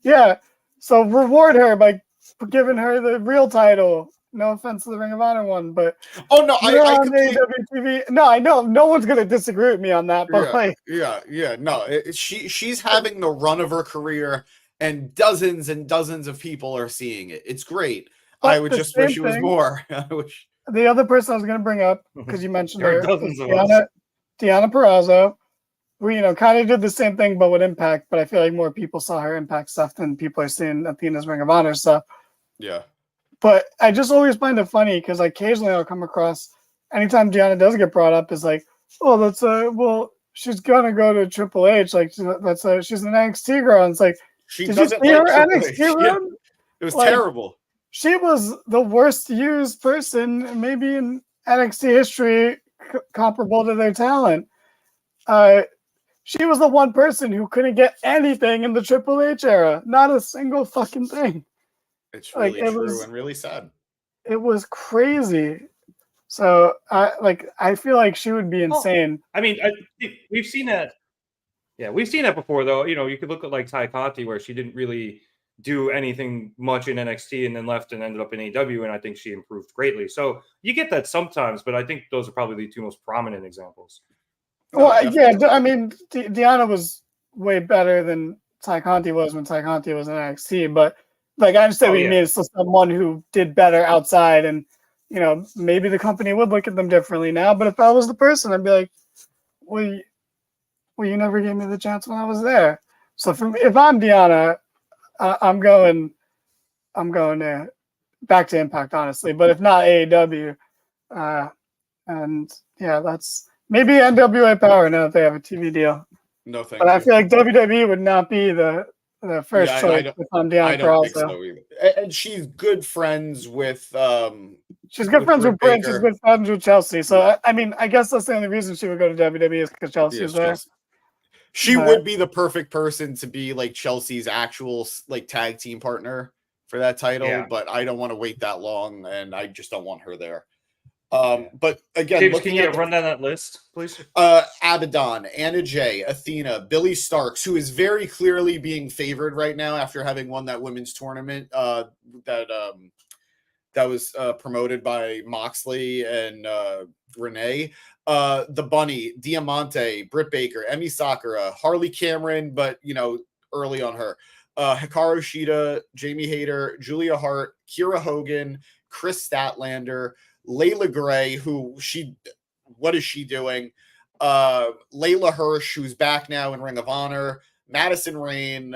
Yeah. So reward her by giving her the real title. No offense to the Ring of Honor one, but no, I completely... No, I know no one's gonna disagree with me on that. But no, she's having the run of her career, and dozens of people are seeing it. It's great. I would just wish it was more. I wish. The other person I was gonna bring up, because you mentioned her, Deonna Purrazzo, who kind of did the same thing but with Impact, but I feel like more people saw her Impact stuff than people are seeing Athena's Ring of Honor stuff. Yeah. But I just always find it funny because occasionally I'll come across, anytime Deonna does get brought up, is like, oh, that's she's gonna go to Triple H, like she's an NXT girl, and it's like, did you see her NXT run? It was terrible. She was the worst used person maybe in NXT history, comparable to their talent. She was the one person who couldn't get anything in the Triple H era, not a single fucking thing. It's really true and really sad. It was crazy. So I feel like she would be insane. I mean, we've seen that. Yeah, we've seen that before, though. You could look at like Ty Conti, where she didn't really do anything much in NXT and then left and ended up in AEW, and I think she improved greatly. So you get that sometimes, but I think those are probably the 2 most prominent examples. Well, yeah, I mean, Deonna was way better than Ty Conti was when Ty Conti was in NXT, but like, I understand what you mean. It's just someone who did better outside, and maybe the company would look at them differently now. But if I was the person, I'd be like, well, you never gave me the chance when I was there. So if I'm Deonna, I'm going to back to Impact, honestly. But if not AEW, and yeah, that's maybe NWA Power now that they have a TV deal. No, thank but you. I feel like WWE would not be the first choice if I'm Deonna Purrazzo. I don't think so either. And she's good friends with She's good with friends with Britt Britt. She's Baker. good friends with Chelsea. So I mean, I guess that's the only reason she would go to WWE is because Chelsea Yes, is there. Chelsea. She But- would be the perfect person to be like Chelsea's actual like tag team partner for that title, Yeah. but I don't want to wait that long, and I just don't want her there. Yeah. But again, James, looking can you at run down that list, please? Abaddon, Anna Jay, Athena, Billy Starks, who is very clearly being favored right now after having won that women's tournament that was promoted by Moxley and Renee. The Bunny, Diamante, Britt Baker, Emi Sakura, Harley Cameron, but early on her. Hikaru Shida, Jamie Hayter, Julia Hart, Kira Hogan, Chris Statlander, Layla Gray, what is she doing? Layla Hirsch, who's back now in Ring of Honor, Madison Rain.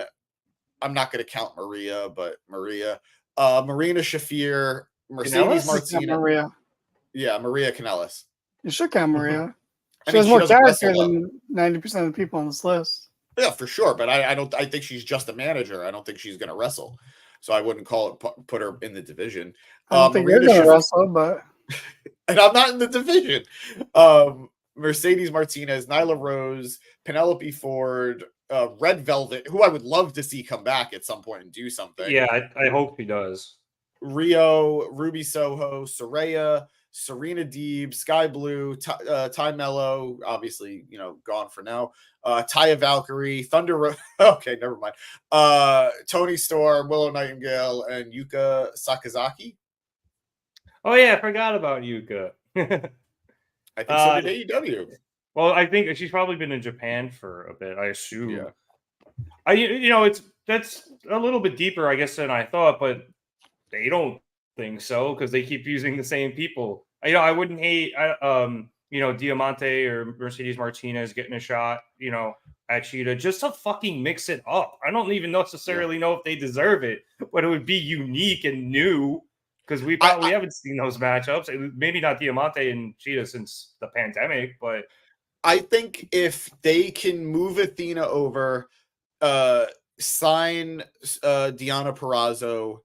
I'm not going to count Maria, but Maria, Marina Shafir, Mercedes Martinez. Maria. Yeah, Maria Kanellis. You should count Maria. I She mean, has she more doesn't character wrestle than 90% of the people on this list. Yeah, for sure. But I think she's just a manager. I don't think she's going to wrestle. So I wouldn't put her in the division. I don't think you're going to wrestle, but. And I'm not in the division. Mercedes Martinez, Nyla Rose, Penelope Ford, Red Velvet, who I would love to see come back at some point and do something. Yeah, I hope he does. Rio, Ruby Soho, Soraya, Serena Deeb, Sky Blue, Ty Mello, obviously, gone for now. Taya Valkyrie, Thunder. Okay, never mind. Tony Storm, Willow Nightingale, and Yuka Sakazaki. Oh yeah, I forgot about Yuka. I think so did AEW. Well, I think she's probably been in Japan for a bit. I assume. Yeah. That's a little bit deeper, I guess, than I thought, but they don't think so because they keep using the same people. I wouldn't hate, Diamante or Mercedes Martinez getting a shot, at Cheetah just to fucking mix it up. I don't even necessarily know if they deserve it, but it would be unique and new because we haven't seen those matchups. Maybe not Diamante and Cheetah since the pandemic, but I think if they can move Athena over, sign Deonna Purrazzo,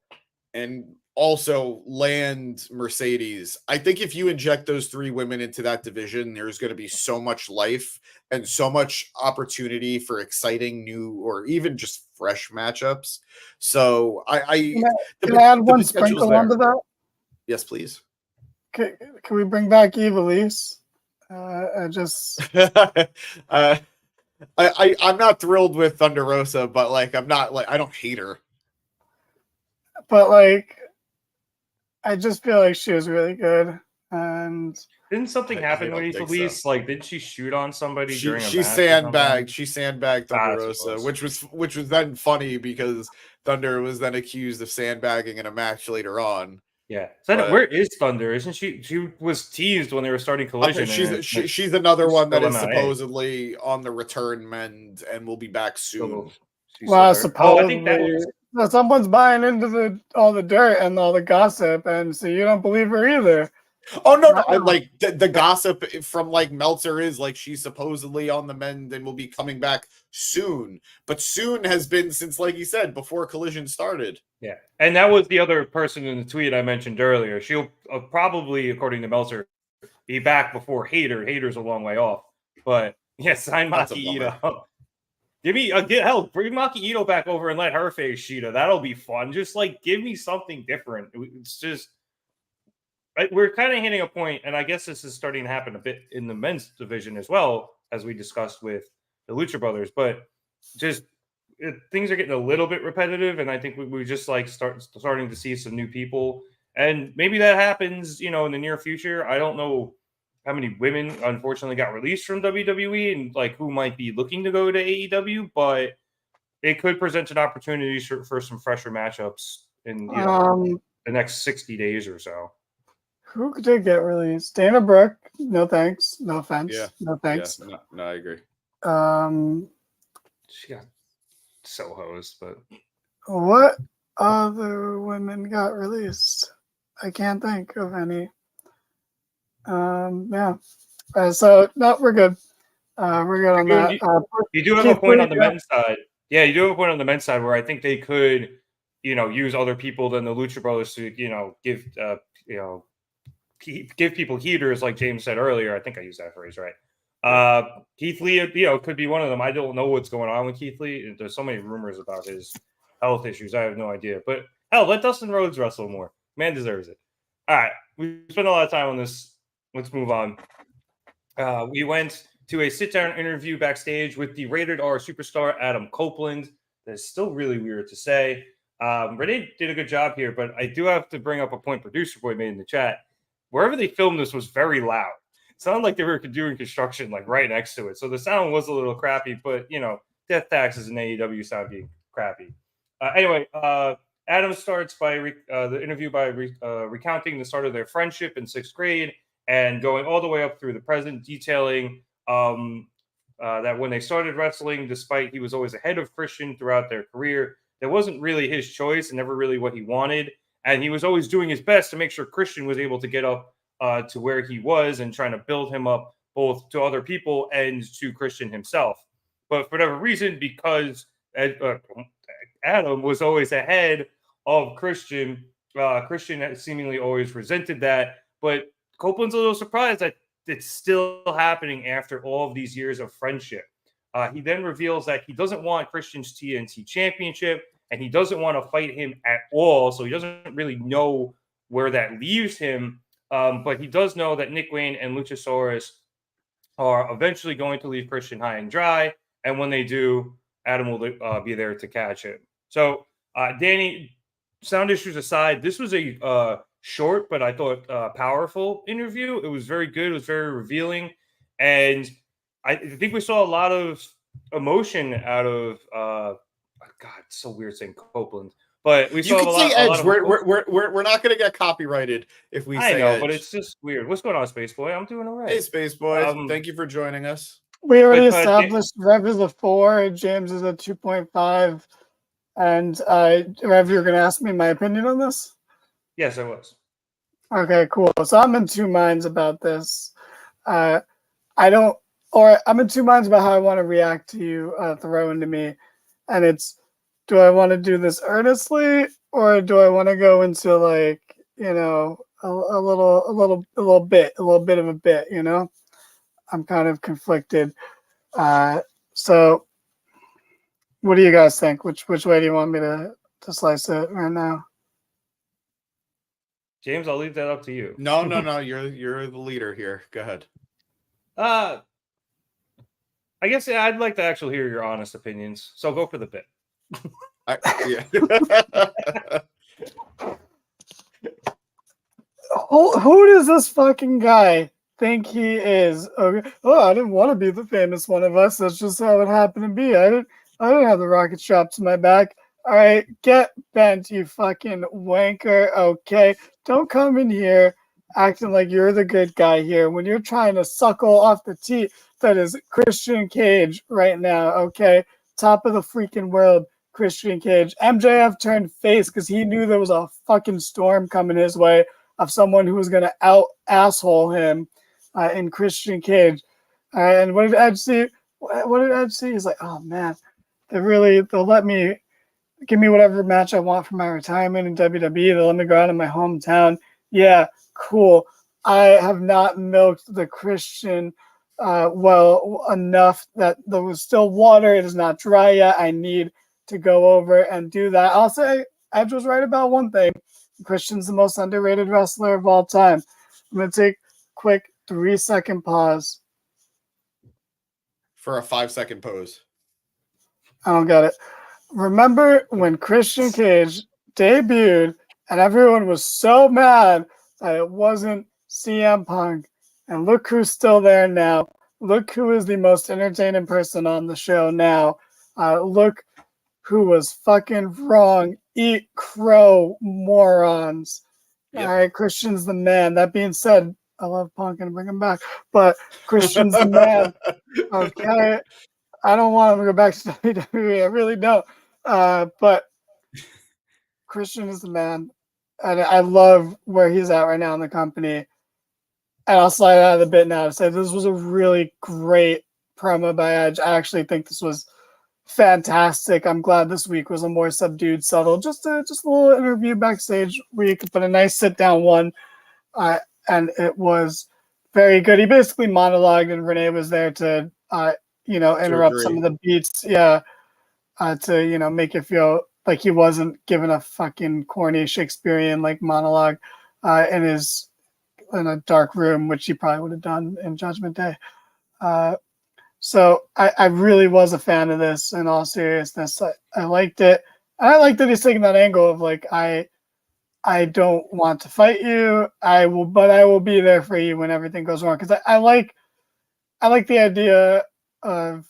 and also land Mercedes, I think if you inject those three women into that division, there's going to be so much life and so much opportunity for exciting new or even just fresh matchups. So Can I add one sprinkle onto that? Yes, please. Can we bring back Evilise? I'm not thrilled with Thunder Rosa, but I don't hate her. But I just feel like she was really good. And didn't something happen with Evilise? So. Did she shoot on somebody during a match? She sandbagged Thunder Rosa, which was then funny because Thunder was then accused of sandbagging in a match later on. Yeah. Where is Thunder? Isn't she? She was teased when they were starting Collision. She's another one that is supposedly on the return mend and will be back soon. Well, supposedly someone's buying into all the dirt and all the gossip, and so you don't believe her either. Oh no! The gossip from Meltzer is she's supposedly on the mend and will be coming back soon. But soon has been since, like you said, before Collision started. Yeah, and that was the other person in the tweet I mentioned earlier. She'll probably, according to Meltzer, be back before Hayter. Hayter's a long way off, but yeah, sign Maki Ito. Bring Maki Ito back over and let her face Shida. That'll be fun. Just give me something different. It's just. We're kind of hitting a point, and I guess this is starting to happen a bit in the men's division as well, as we discussed with the Lucha Brothers. But just things are getting a little bit repetitive, and I think we just starting to see some new people, and maybe that happens, in the near future. I don't know how many women unfortunately got released from WWE, and who might be looking to go to AEW, but it could present an opportunity for some fresher matchups in the next 60 days or so. Who did get released? Dana Brooke. No thanks. No offense. Yeah. No thanks. Yeah. No, I agree. She got Soho's, but what other women got released? I can't think of any. Yeah. So no, we're good. We're good on that. You do have a point on the men's side. Yeah, you do have a point on the men's side where I think they could, use other people than the Lucha Brothers to, give, give people heaters, like James said earlier. I think I used that phrase right. Keith Lee, could be one of them. I don't know what's going on with Keith Lee. There's so many rumors about his health issues. I have no idea. But hell, let Dustin Rhodes wrestle more. Man deserves it. All right, we spent a lot of time on this. Let's move on. We went to a sit-down interview backstage with the Rated R superstar Adam Copeland. That's still really weird to say. Renee did a good job here, but I do have to bring up a point Producer Boy made in the chat. Wherever they filmed this was very loud. It sounded like they were doing construction like right next to it. So the sound was a little crappy, but, death taxes in AEW sound being crappy. Anyway, Adam starts by the interview by recounting the start of their friendship in 6th grade and going all the way up through the present, detailing that when they started wrestling, despite he was always ahead of Christian throughout their career, that wasn't really his choice and never really what he wanted. And he was always doing his best to make sure Christian was able to get up to where he was and trying to build him up both to other people and to Christian himself. But for whatever reason, because Adam was always ahead of Christian, Christian seemingly always resented that. But Copeland's a little surprised that it's still happening after all of these years of friendship. He then reveals that he doesn't want Christian's TNT championship and he doesn't want to fight him at all. So he doesn't really know where that leaves him. But he does know that Nick Wayne and Luchasaurus are eventually going to leave Christian high and dry. And when they do, Adam will be there to catch him. So, Danny, sound issues aside, this was a short, but I thought powerful interview. It was very good. It was very revealing. And I think we saw a lot of emotion out of, God, it's so weird saying Copeland. But we saw you can say Edge. We're not going to get copyrighted if we say Edge. But it's just weird. What's going on, Space Boy? I'm doing all right. Hey, Space Boy. Thank you for joining us. We already established Rev is a 4, James is a 2.5, and Rev, you're going to ask me my opinion on this? Yes, I was. Okay, cool. So I'm in two minds about this. I'm in two minds about how I want to react to you throwing to me, and it's, do I want to do this earnestly or do I want to go into a little bit of a bit, I'm kind of conflicted. So what do you guys think? Which way do you want me to slice it right now? James, I'll leave that up to you. No. You're the leader here. Go ahead. I guess I'd like to actually hear your honest opinions. So go for the bit. Who does this fucking guy think he is? Okay. Oh, I didn't want to be the famous one of us. That's just how it happened to be. I didn't have the rocket strapped to my back. All right, get bent, you fucking wanker. Okay, don't come in here acting like you're the good guy here when you're trying to suckle off the teat that is Christian Cage right now. Okay, top of the freaking world. Christian Cage. MJF turned face because he knew there was a fucking storm coming his way of someone who was going to out asshole him in Christian Cage. And what did Edge see? He's like, oh man, they'll let me give me whatever match I want for my retirement in WWE. They'll let me go out in my hometown. Yeah, cool. I have not milked the Christian well enough that there was still water. It is not dry yet. I need to go over and do that. I'll say Edge was right about one thing. Christian's the most underrated wrestler of all time. I'm going to take a quick 3-second pause. For a 5-second pose. I don't get it. Remember when Christian Cage debuted and everyone was so mad that it wasn't CM Punk? And look who's still there now. Look who is the most entertaining person on the show now. Look who was fucking wrong. Eat crow, morons. Yep. All right, Christian's the man. That being said, I love Punk and bring him back, but Christian's the man. Okay, I don't want him to go back to WWE. I really don't. But Christian is the man, and I love where he's at right now in the company. And I'll slide out of the bit now to say this was a really great promo by Edge. I actually think this was fantastic. I'm glad this week was a more subdued, subtle, just a little interview backstage where you could put a nice sit down one. and it was very good. He basically monologued, and Renee was there to interrupt some of the beats. Yeah, to make it feel like he wasn't giving a fucking corny Shakespearean like monologue in a dark room, which he probably would have done in Judgment Day. So I really was a fan of this. In all seriousness, I liked it. And I like that he's taking that angle of like I don't want to fight you. I will be there for you when everything goes wrong. Because I like the idea of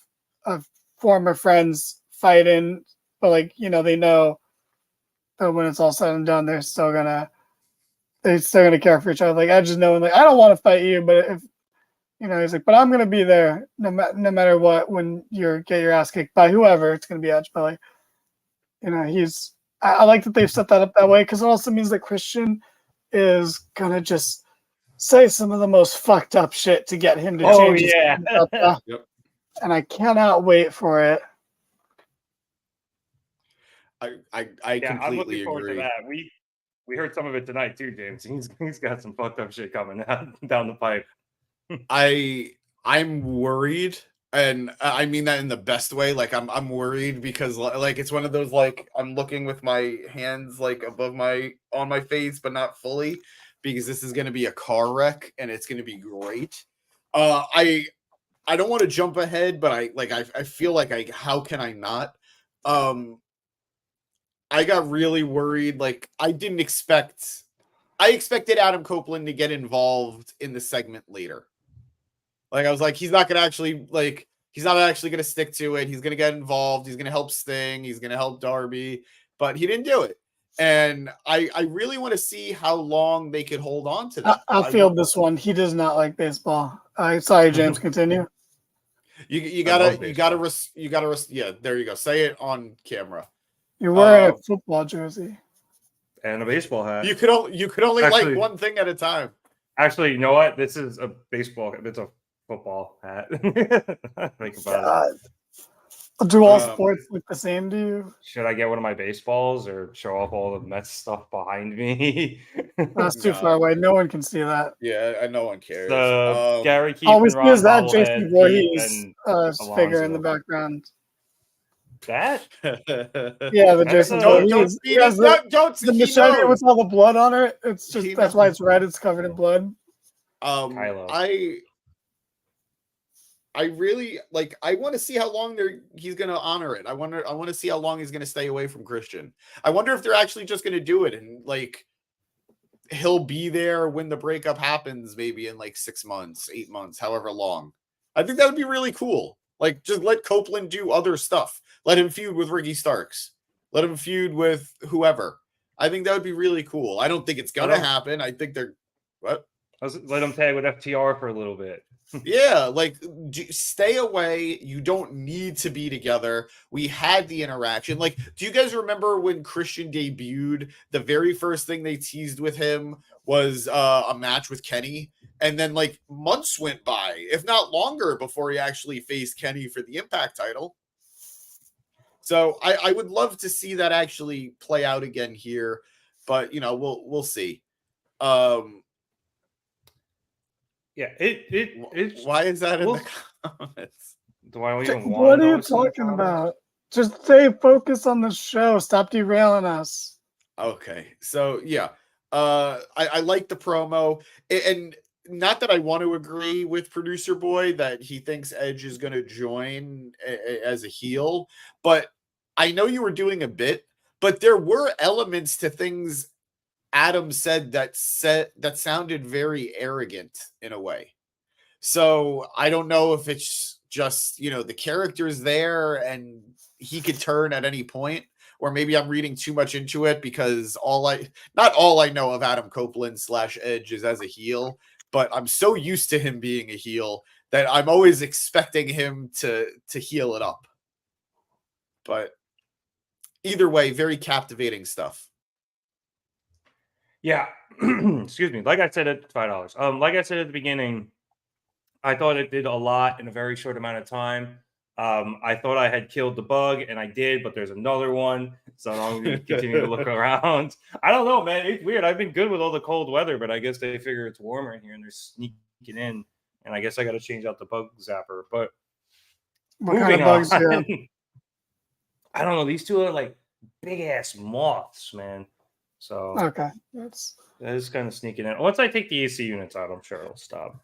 former friends fighting, but they know that when it's all said and done, they're still gonna care for each other. Like I just know, like I don't want to fight you, but if he's like, but I'm gonna be there no matter what when you get your ass kicked by whoever. It's gonna be Edge, but I like that they've set that up that way because it also means that Christian is gonna just say some of the most fucked up shit to get him to change. Yep. And I cannot wait for it. I completely I'm looking forward agree. to that. We heard some of it tonight too, James. He's got some fucked up shit coming down the pipe. I'm worried, and I mean that in the best way. Like I'm worried because like it's one of those like I'm looking with my hands like above on my face, but not fully, because this is going to be a car wreck and it's going to be great. I don't want to jump ahead, but I feel like how can I not? I got really worried. Like I expected Adam Copeland to get involved in the segment later. Like I was like, he's not actually going to stick to it. He's going to get involved. He's going to help Sting. He's going to help Darby, but he didn't do it. And I really want to see how long they could hold on to that. I feel this one. He does not like baseball. Sorry, James, continue. You gotta, yeah, there you go. Say it on camera. You're wearing a football jersey. And a baseball hat. You could only like one thing at a time. Actually, you know what? This is a baseball. It's a football hat. Think about it. Do all sports look the same to you? Should I get one of my baseballs or show off all the Mets stuff behind me? That's too far away. No one can see that. Yeah, no one cares. Gary Keith all we see is that Bobblehead, Jason Voorhees figure in the background. That? Yeah, the Jason Voorhees. Don't the machete with all the blood on it. It's just that's why it's red. It's covered in blood. I really like. I want to see how long he's going to honor it. I want to see how long he's going to stay away from Christian. I wonder if they're actually just going to do it and like he'll be there when the breakup happens, maybe in like 6 months, 8 months, however long. I think that would be really cool. Like just let Copeland do other stuff. Let him feud with Ricky Starks. Let him feud with whoever. I think that would be really cool. I don't think it's going to happen. I think they're what? Let him tag with FTR for a little bit. Yeah, like stay away. You don't need to be together. We had the interaction. Like, do you guys remember when Christian debuted? The very first thing they teased with him was a match with Kenny, and then like months went by, if not longer, before he actually faced Kenny for the Impact title. So I would love to see that actually play out again here, but we'll see. Yeah, it's why is that in the comments? Do I even want what are you talking about? Just stay focused on the show. Stop derailing us. Okay, so yeah, I like the promo, and not that I want to agree with Producer Boy that he thinks Edge is going to join as a heel, but I know you were doing a bit, but there were elements to things Adam said that sounded very arrogant in a way. So I don't know if it's just, the character's there and he could turn at any point, or maybe I'm reading too much into it because not all I know of Adam Copeland / Edge is as a heel, but I'm so used to him being a heel that I'm always expecting him to heel it up. But either way, very captivating stuff. Yeah, excuse me. Like I said at $5. Like I said at the beginning, I thought it did a lot in a very short amount of time. I thought I had killed the bug, and I did, but there's another one. So I'm going to continue to look around. I don't know, man. It's weird. I've been good with all the cold weather, but I guess they figure it's warmer in here and they're sneaking in. And I guess I got to change out the bug zapper. But What kind of bugs do you have? I don't know. These two are like big ass moths, man. So Okay. that is kind of sneaking in. Once I take the AC units out, I'm sure it'll stop.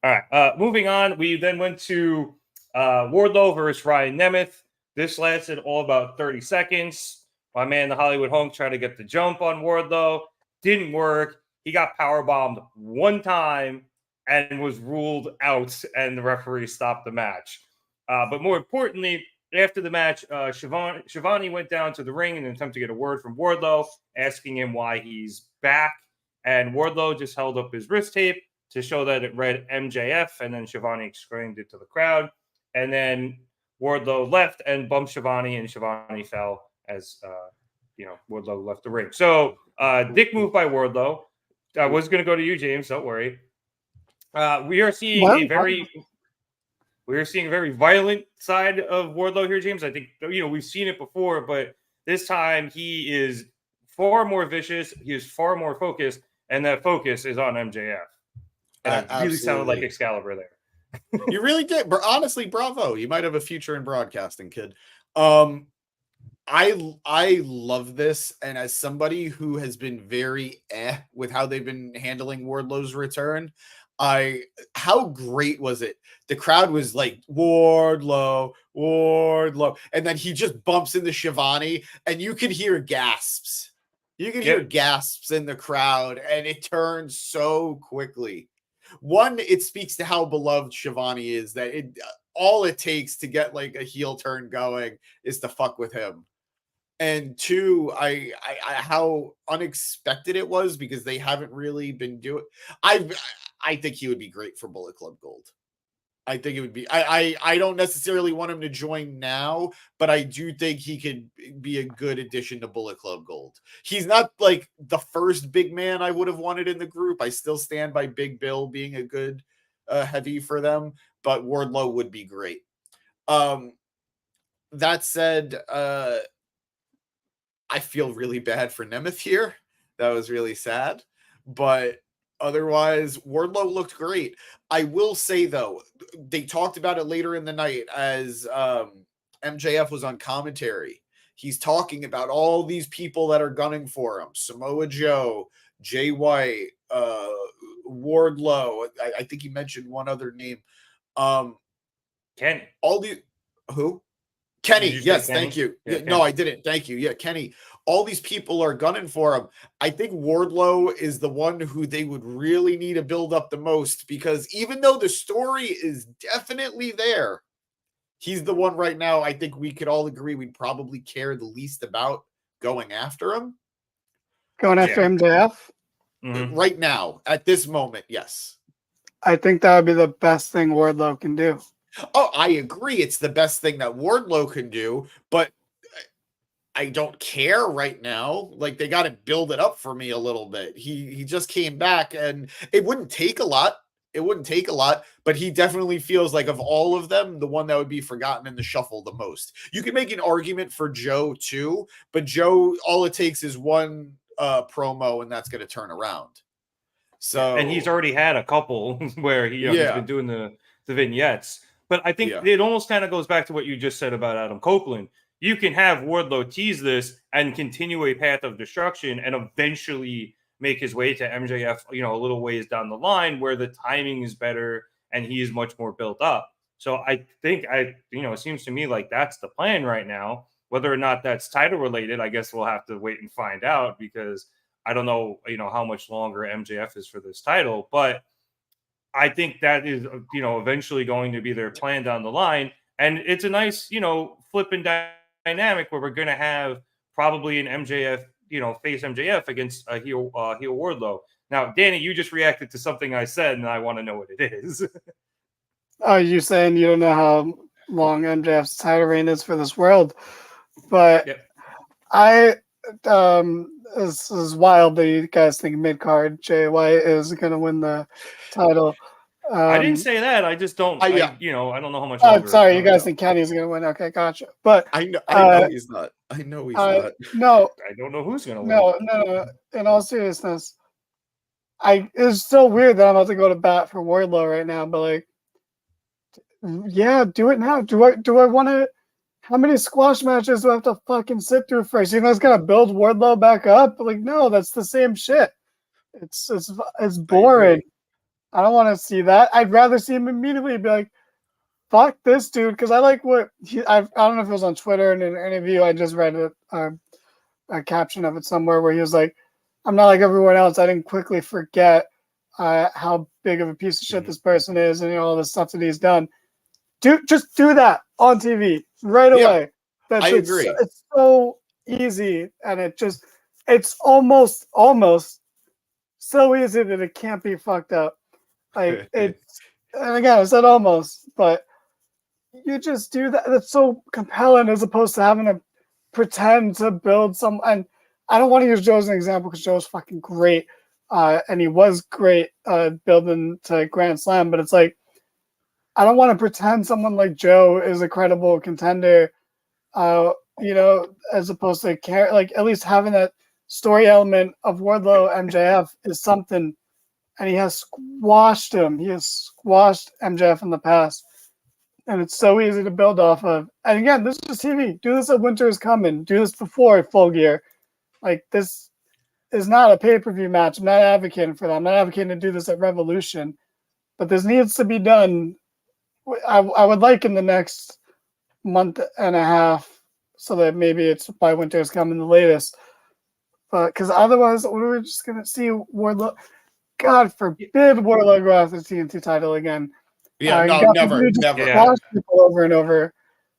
All right. Moving on. We then went to Wardlow versus Ryan Nemeth. This lasted all about 30 seconds. My man, the Hollywood Hunk, tried to get the jump on Wardlow. Didn't work. He got powerbombed one time and was ruled out, and the referee stopped the match. But more importantly, after the match, Shivani went down to the ring in an attempt to get a word from Wardlow, asking him why he's back. And Wardlow just held up his wrist tape to show that it read MJF, and then Shivani exclaimed it to the crowd. And then Wardlow left and bumped Shivani, and Shivani fell as Wardlow left the ring. So dick move by Wardlow. I was going to go to you, James. Don't worry. We are seeing a very violent side of Wardlow here, James. I think we've seen it before, but this time he is far more vicious. He is far more focused, and that focus is on MJF. And I really sounded like Excalibur there. You really did. But honestly, bravo. You might have a future in broadcasting, kid. I love this, and as somebody who has been very with how they've been handling Wardlow's return, how great was it? The crowd was like, Wardlow, and then he just bumps into Shivani, and you can hear gasps. You can hear gasps in the crowd, and it turns so quickly. One, it speaks to how beloved Shivani is, that all it takes to get like a heel turn going is to fuck with him. And two, I how unexpected it was, because they haven't really been doing. I think he would be great for Bullet Club Gold. I think it would be. I don't necessarily want him to join now, but I do think he could be a good addition to Bullet Club Gold. He's not like the first big man I would have wanted in the group. I still stand by Big Bill being a good heavy for them, but Wardlow would be great. That said, I feel really bad for Nemeth here. That was really sad, but otherwise, Wardlow looked great. I will say, though, they talked about it later in the night as MJF was on commentary. He's talking about all these people that are gunning for him. Samoa Joe, Jay White, Wardlow. I think he mentioned one other name. Kenny. Who? Kenny. Yes, Kenny? thank you. Yeah, no, I didn't. Thank you. Yeah, Kenny. All these people are gunning for him. I think Wardlow is the one who they would really need to build up the most, because even though the story is definitely there, he's the one right now I think we could all agree we'd probably care the least about going after him. Going after MJF? Mm-hmm. Right now, at this moment, yes. I think that would be the best thing Wardlow can do. Oh, I agree. It's the best thing that Wardlow can do, but I don't care right now. Like, they got to build it up for me a little bit. He just came back, and it wouldn't take a lot. But he definitely feels like, of all of them, the one that would be forgotten in the shuffle the most. You can make an argument for Joe too, but Joe, all it takes is one promo, and that's going to turn around. So, and he's already had a couple where he's been doing the vignettes. But I think it almost kind of goes back to what you just said about Adam Copeland. You can have Wardlow tease this and continue a path of destruction and eventually make his way to MJF, a little ways down the line where the timing is better and he is much more built up. So I think it seems to me like that's the plan right now. Whether or not that's title related, I guess we'll have to wait and find out, because I don't know, how much longer MJF is for this title, but I think that is, eventually going to be their plan down the line. And it's a nice, flipping dynamic where we're going to have probably an MJF, face MJF against a heel Wardlow. Now, Danny, you just reacted to something I said, and I want to know what it is. Oh, you saying you don't know how long MJF's title reign is for this world? But this is wild that you guys think mid-card Jay White is going to win the title. I didn't say that. I just don't. I don't know how much. Oh, sorry, you guys think Kenny's going to win? Okay, gotcha. But I know he's not. I know he's not. No, I don't know who's gonna win. no. In all seriousness, it's so weird that I'm about to go to bat for Wardlow right now, but like, yeah, do it now. Do I want to? How many squash matches do I have to fucking sit through first? You know, it's gonna build Wardlow back up. Like, no, that's the same shit. It's boring. I don't want to see that. I'd rather see him immediately be like, fuck this dude, because I like what I don't know if it was on Twitter in an interview. I just read a caption of it somewhere where he was like, I'm not like everyone else. I didn't quickly forget how big of a piece of shit this person is and all the stuff that he's done. Just do that on TV right away. I agree. It's so easy, and it's almost so easy that it can't be fucked up. Like it's, and again, I said almost, but you just do that. That's so compelling as opposed to having to pretend to build some. And I don't want to use Joe as an example because Joe's fucking great, and he was great building to Grand Slam. But it's like I don't want to pretend someone like Joe is a credible contender, as opposed to like at least having that story element of Wardlow MJF is something. And he has squashed him. He has squashed MJF in the past. And it's so easy to build off of. And again, this is TV. Do this at Winter is Coming. Do this before Full Gear. Like, this is not a pay-per-view match. I'm not advocating for that. I'm not advocating to do this at Revolution. But this needs to be done. I would like in the next month and a half so that maybe it's by Winter is Coming the latest. But because otherwise, we're just going to see Wardlow. God forbid Wardlow go after the TNT title again. Yeah, never. Watch people over and over.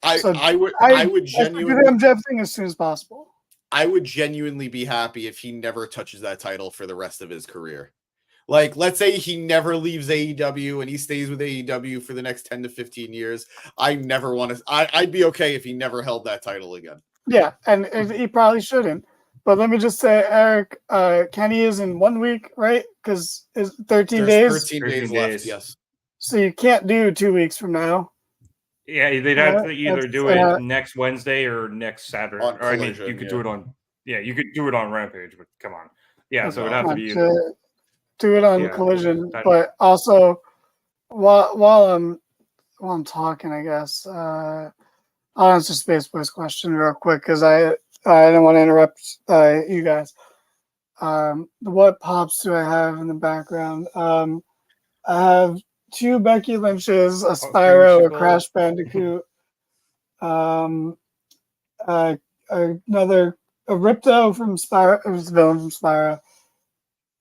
I would genuinely do the MJF thing as soon as possible. I would genuinely be happy if he never touches that title for the rest of his career. Like, let's say he never leaves AEW and he stays with AEW for the next 10 to 15 years. I'd be okay if he never held that title again. Yeah, and he probably shouldn't. But let me just say, Eric, Kenny is in 1 week, right? Because it's 13 days. 13 days left, yes. So you can't do 2 weeks from now. Yeah, they'd have to either do it next Wednesday or next Saturday. On you could do it on. Yeah, you could do it on Rampage, but come on. Yeah, so it'd have to be. Do it on Collision, but also while I'm talking, I guess I'll answer Space Boy's question real quick because I don't want to interrupt you guys. What pops do I have in the background? I have 2 Becky Lynches, a Spyro, a Crash Bandicoot, another a Ripto from Spyro. It was the villain from Spyro,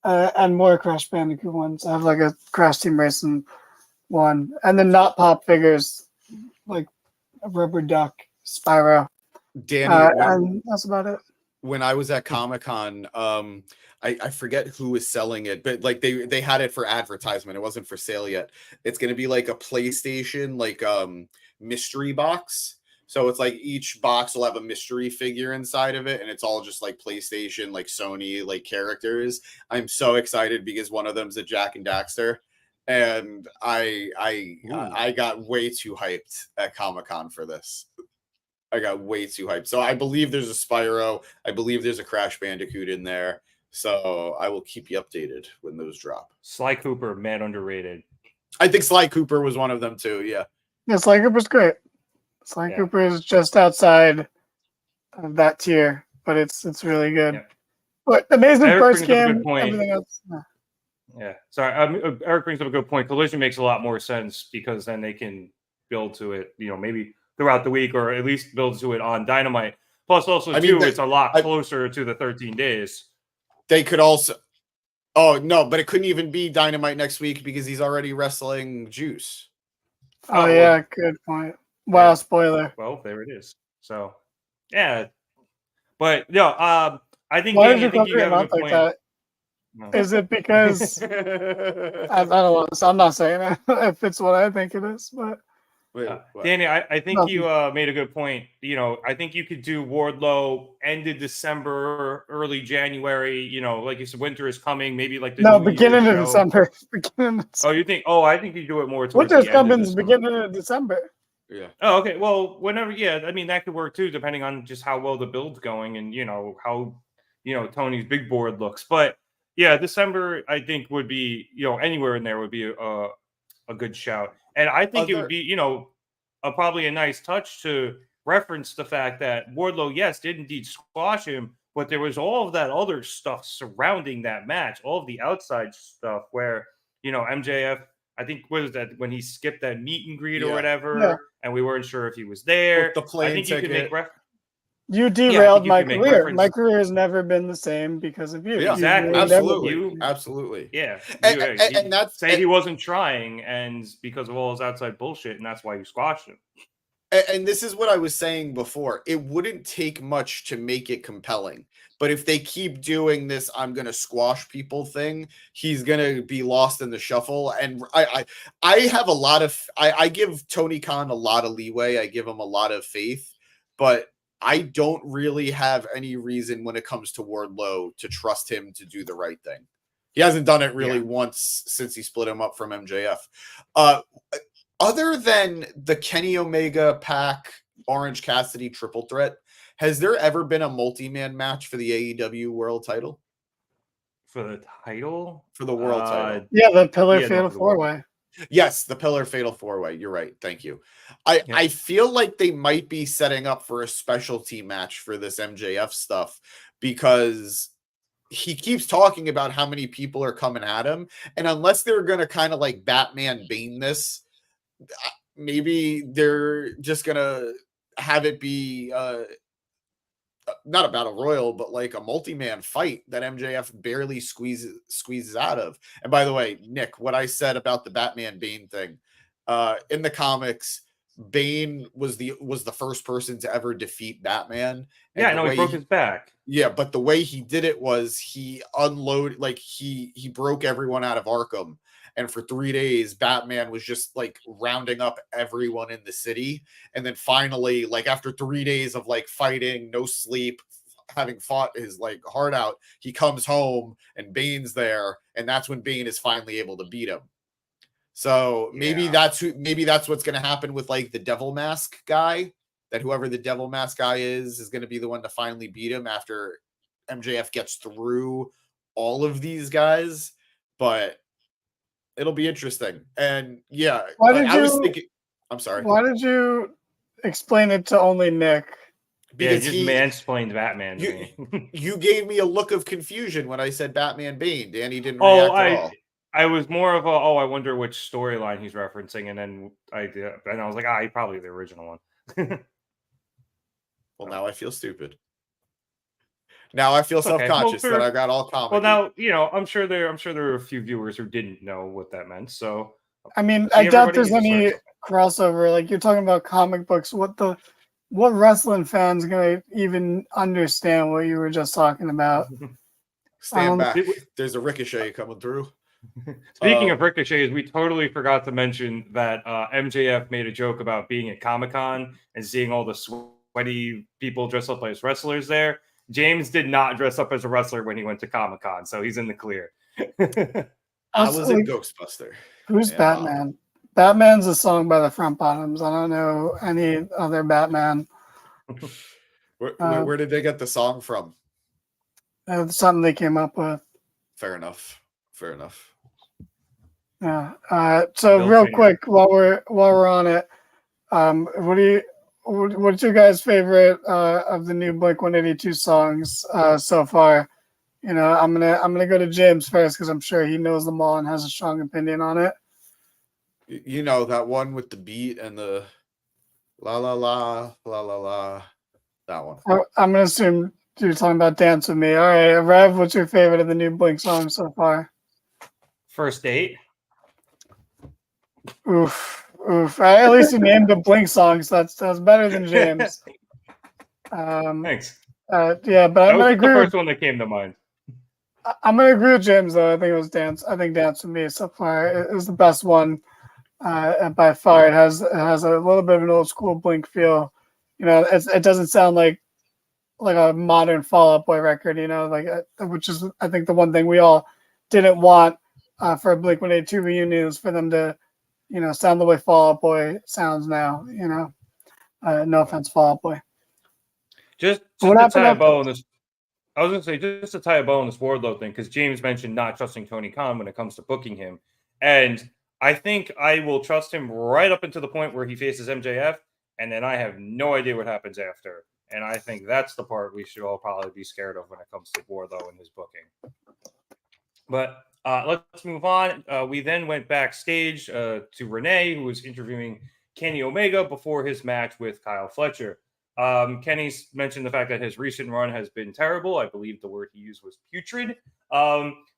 and more Crash Bandicoot ones. I have like a Crash Team Racing one, and then not pop figures like a Rubber Duck, Spyro. Danny, and that's about it. When I was at Comic-Con, I forget who was selling it, but like they had it for advertisement. It wasn't for sale yet. It's going to be like a PlayStation mystery box. So it's like each box will have a mystery figure inside of it, and it's all just like PlayStation, like Sony, like characters. I'm so excited because one of them's a Jack and Daxter, and I got way too hyped at Comic-Con for this. I got way too hyped. So I believe there's a Spyro. I believe there's a Crash Bandicoot in there. So I will keep you updated when those drop. Sly Cooper, man, underrated. I think Sly Cooper was one of them too. Yeah. Yeah, Sly Cooper's great. Sly Cooper is just outside of that tier, but it's really good. Yeah. But amazing first game. Everything else. Yeah. Sorry. Eric brings up a good point. Collision makes a lot more sense because then they can build to it, maybe throughout the week, or at least build to it on Dynamite. Plus, also, it's a lot closer to the 13 days. They could also... Oh, no, but it couldn't even be Dynamite next week because he's already wrestling Juice. Oh, yeah, good point. Wow, yeah. Spoiler. Well, there it is. So, yeah. But, I think, why Danny, did you have a good point. That? No. Is it because... I don't know. I'm not saying it if it's what I think it is, but... Danny, I think you made a good point. I think you could do Wardlow end of December, early January. Like you said, winter is coming. Maybe like the beginning of December. Oh, you think? Oh, I think you do it more towards winter's coming beginning of December. Yeah. Oh, okay. Well, whenever, yeah, I mean that could work too, depending on just how well the build's going and how Tony's big board looks. But yeah, December I think would be anywhere in there would be a good shout, and I think it would be probably a nice touch to reference the fact that Wardlow, yes, did indeed squash him, but there was all of that other stuff surrounding that match, all of the outside stuff where MJF. I think what was that when he skipped that meet and greet or whatever, and we weren't sure if he was there. The plane I think ticket. you could make You derailed my career. My career has never been the same because of you. Yeah, exactly. Absolutely. Yeah. And that's he wasn't trying, and because of all his outside bullshit, and that's why you squashed him. And this is what I was saying before. It wouldn't take much to make it compelling. But if they keep doing this, I'm going to squash people thing, he's going to be lost in the shuffle. And I have a lot of, I give Tony Khan a lot of leeway. I give him a lot of faith, but I don't really have any reason when it comes to Wardlow to trust him to do the right thing. He hasn't done it really once since he split him up from MJF. Other than the Kenny Omega Pac Orange Cassidy triple threat, has there ever been a multi-man match for the AEW world title? For the title? For the world title. Yeah, the Pillar Fatal 4-Way. Yes, the Pillar Fatal 4-Way. You're right. Thank you. I feel like they might be setting up for a specialty match for this MJF stuff because he keeps talking about how many people are coming at him. And unless they're going to kind of like Batman Bane this, maybe they're just gonna have it be not a battle royal, but like a multi-man fight that MJF barely squeezes out of. And by the way, Nick, what I said about the Batman Bane thing, in the comics, Bane was the first person to ever defeat Batman. And I know he broke his back. Yeah, but the way he did it was he unloaded, like he broke everyone out of Arkham. And for 3 days, Batman was just like rounding up everyone in the city. And then finally, like after 3 days of like fighting, no sleep, having fought his like heart out, he comes home and Bane's there. And that's when Bane is finally able to beat him. So maybe that's what's going to happen with like the Devil Mask guy, that whoever the Devil Mask guy is going to be the one to finally beat him after MJF gets through all of these guys. But it'll be interesting. And yeah, I was thinking, I'm sorry. Why did you explain it to only Nick? Because you just mansplained Batman. You gave me a look of confusion when I said Batman Bane. Danny didn't react at all. I was more of I wonder which storyline he's referencing, and then I was like, he probably the original one. Well, now I feel stupid. Now I feel self-conscious that I got all comedy. Well, now I'm sure there are a few viewers who didn't know what that meant. So, I mean, I doubt there's any crossover. Like you're talking about comic books. What wrestling fans gonna even understand what you were just talking about? Stand back. There's a Ricochet coming through. Speaking of ricochets, we totally forgot to mention that MJF made a joke about being at Comic-Con and seeing all the sweaty people dressed up as wrestlers there. James did not dress up as a wrestler when he went to Comic-Con, so he's in the clear. I was a Ghostbuster. Who's Batman? Batman's a song by the Front Bottoms. I don't know any other Batman. Where did they get the song from? Something they came up with. Fair enough. Yeah. So real quick, while we're on it, what's your guys' favorite of the new Blink-182 songs so far? I'm gonna go to James first because I'm sure he knows them all and has a strong opinion on it. That one with the beat and the la la la la la la. That one. I'm gonna assume you're talking about "Dance with Me." All right, Rev, what's your favorite of the new Blink songs so far? First Date. Oof. At least you named the Blink songs. That's better than James. Thanks. Yeah, but I'm gonna agree. The first one that came to mind. I'm gonna agree with James though. I think it was Dance. I think Dance with Me so far is the best one by far. It has a little bit of an old school Blink feel. It doesn't sound like a modern Fall Out Boy record. Which is I think the one thing we all didn't want for a Blink-182 reunion is for them to sound the way Fall Out Boy sounds now. No offense, Fall Out Boy. Just What to happened tie a after- bow on this, I was going to say, just to tie a bow on this Wardlow thing, because James mentioned not trusting Tony Khan when it comes to booking him. And I think I will trust him right up until the point where he faces MJF, and then I have no idea what happens after. And I think that's the part we should all probably be scared of when it comes to Wardlow and his booking. But let's move on. We then went backstage to Renee, who was interviewing Kenny Omega before his match with Kyle Fletcher. Kenny's mentioned the fact that his recent run has been terrible. I believe the word he used was putrid.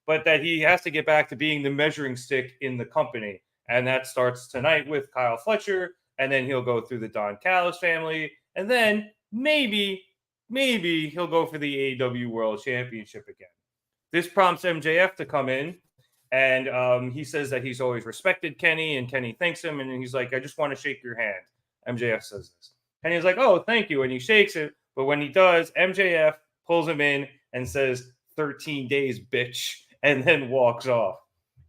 But that he has to get back to being the measuring stick in the company. And that starts tonight with Kyle Fletcher. And then he'll go through the Don Callis family. And then maybe he'll go for the AEW World Championship again. This prompts MJF to come in. And he says that he's always respected Kenny. And Kenny thanks him. And he's like, I just want to shake your hand. MJF says this. And he's like, oh, thank you. And he shakes it. But when he does, MJF pulls him in and says, 13 days, bitch, and then walks off.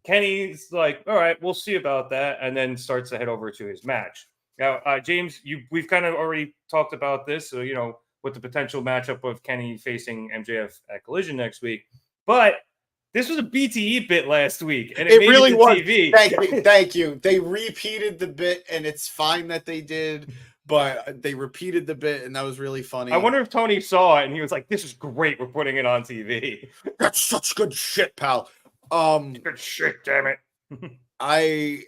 Kenny's like, all right, we'll see about that, and then starts to head over to his match. Now, James, we've kind of already talked about this, so, with the potential matchup of Kenny facing MJF at Collision next week. But this was a BTE bit last week, and it made really it to was. TV. Thank you. They repeated the bit, and it's fine that they did, but they repeated the bit, and that was really funny. I wonder if Tony saw it, and he was like, this is great. We're putting it on TV. That's such good shit, pal. Good shit, damn it. I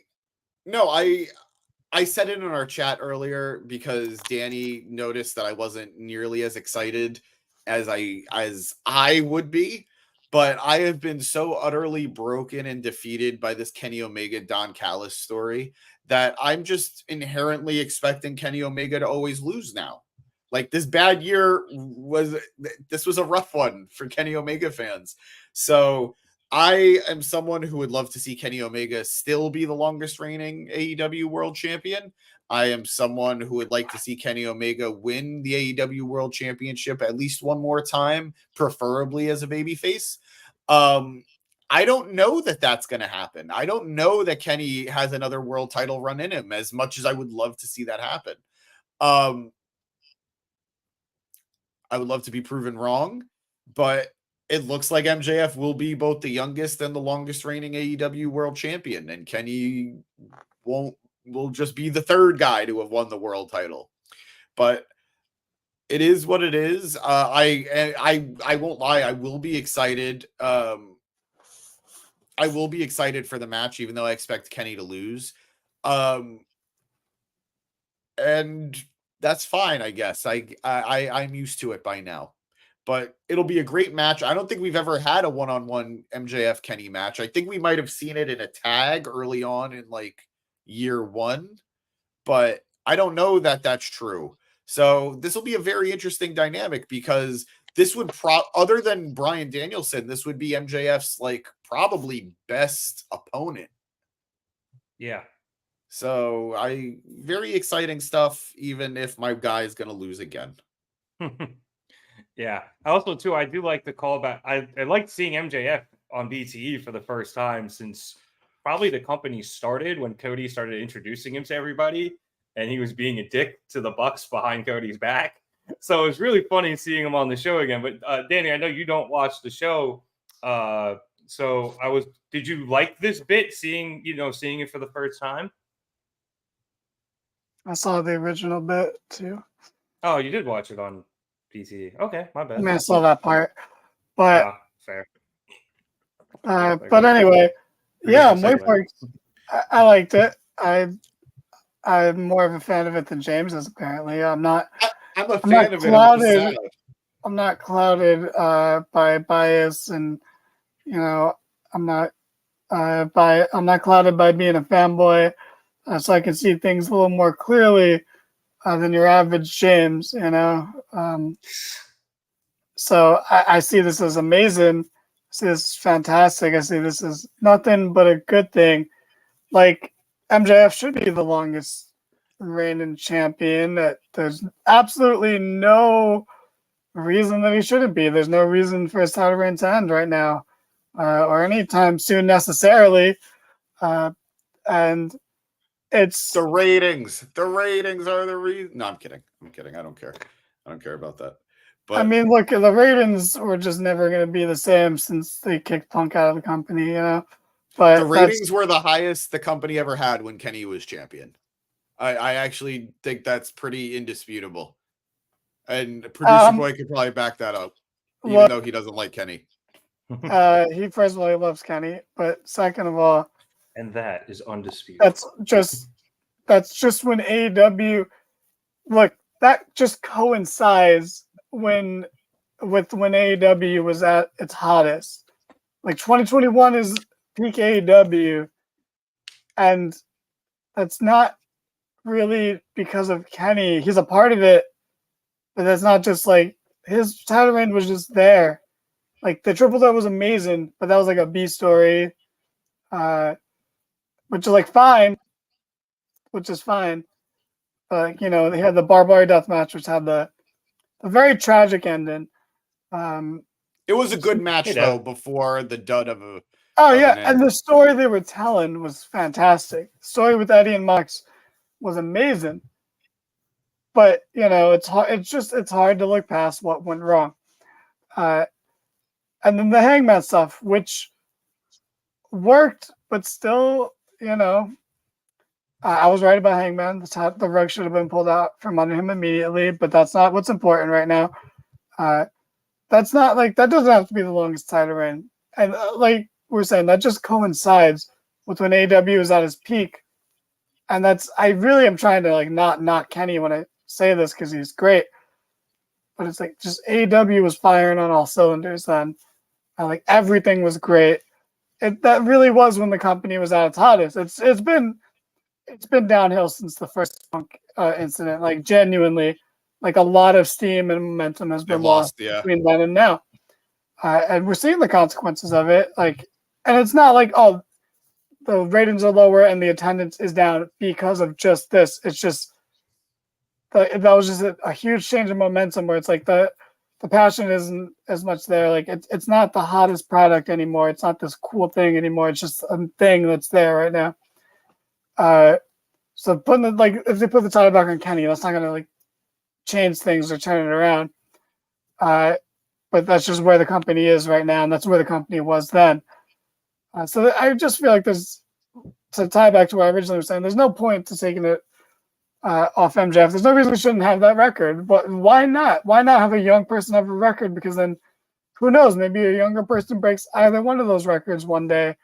said it in our chat earlier because Danny noticed that I wasn't nearly as excited as I would be. But I have been so utterly broken and defeated by this Kenny Omega Don Callis story that I'm just inherently expecting Kenny Omega to always lose now. Like, this bad year was a rough one for Kenny Omega fans. So I am someone who would love to see Kenny Omega still be the longest reigning AEW World Champion. I am someone who would like to see Kenny Omega win the AEW World Championship at least one more time, preferably as a babyface. I don't know that that's going to happen. I don't know that Kenny has another world title run in him, as much as I would love to see that happen. I would love to be proven wrong, but it looks like MJF will be both the youngest and the longest reigning AEW World Champion, and Kenny will just be the third guy to have won the world title. But it is what it is. I won't lie. I will be excited. I will be excited for the match, even though I expect Kenny to lose. And that's fine, I guess. I'm used to it by now. But it'll be a great match. I don't think we've ever had a one-on-one MJF Kenny match. I think we might have seen it in a tag early on in like year one, but I don't know that that's true. So this will be a very interesting dynamic because this would other than Bryan Danielson, this would be MJF's like probably best opponent. Yeah. So very exciting stuff, even if my guy is going to lose again. Yeah. Also, too, I do like the callback. I liked seeing MJF on BTE for the first time since probably the company started, when Cody started introducing him to everybody, and he was being a dick to the Bucks behind Cody's back. So it was really funny seeing him on the show again. But Danny, I know you don't watch the show. Did you like this bit, seeing it for the first time? I saw the original bit too. Oh, you did watch it on BTE. Okay, my bad. I mean, I saw that part, but fair. But anyway, yeah, I liked it. I'm more of a fan of it than James is, apparently. I'm not clouded. I'm not clouded by bias, and I'm not clouded by being a fanboy, so I can see things a little more clearly than your average James. So I see this as amazing. I see this as fantastic. I see this as nothing but a good thing. Like, MJF should be the longest reigning champion. That there's absolutely no reason that he shouldn't be. There's no reason for his title reign to end right now, or anytime soon necessarily. And it's The ratings. The ratings are the reason. No, I'm kidding. I'm kidding. I don't care. I don't care about that. But I mean, look, the ratings were just never going to be the same since they kicked Punk out of the company, But the ratings were the highest the company ever had when Kenny was champion. I actually think that's pretty indisputable. And producer boy could probably back that up, even though he doesn't like Kenny. He first of all, he loves Kenny, but second of all, and that is undisputed. That's just when AEW look, that just coincides with when AEW was at its hottest. Like 2021 is peak AEW, and that's not really because of Kenny. He's a part of it, but that's not just like his title reign was just there. Like the Triple Threat was amazing, but that was like a B story, which is like fine, which is fine. They had the barbed wire death match, which had a very tragic ending. It was a good match though before the dud of a. Oh yeah, and the story they were telling was fantastic. The story with Eddie and Mox was amazing. But it's hard. It's hard to look past what went wrong. And then the Hangman stuff, which worked, but still, I was right about Hangman. The rug should have been pulled out from under him immediately, but that's not what's important right now. That's not that doesn't have to be the longest title reign. And like we're saying, that just coincides with when AEW is at his peak. And I really am trying to not knock Kenny when I say this because he's great. But it's just AEW was firing on all cylinders then. Everything was great. That really was when the company was at its hottest. It's been downhill since the first Punk incident. Genuinely, a lot of steam and momentum has been lost between then and now, and we're seeing the consequences of it. And it's not the ratings are lower and the attendance is down because of just this. It's just that was just a huge change in momentum where it's the passion isn't as much there. It's not the hottest product anymore. It's not this cool thing anymore. It's just a thing that's there right now. So putting if they put the title back on Kenny, that's not gonna change things or turn it around. But that's just where the company is right now, and that's where the company was then. So I just feel there's, to tie back to what I originally was saying, there's no point to taking it off MJF. There's no reason we shouldn't have that record. But why not? Why not have a young person have a record? Because then, who knows? Maybe a younger person breaks either one of those records one day.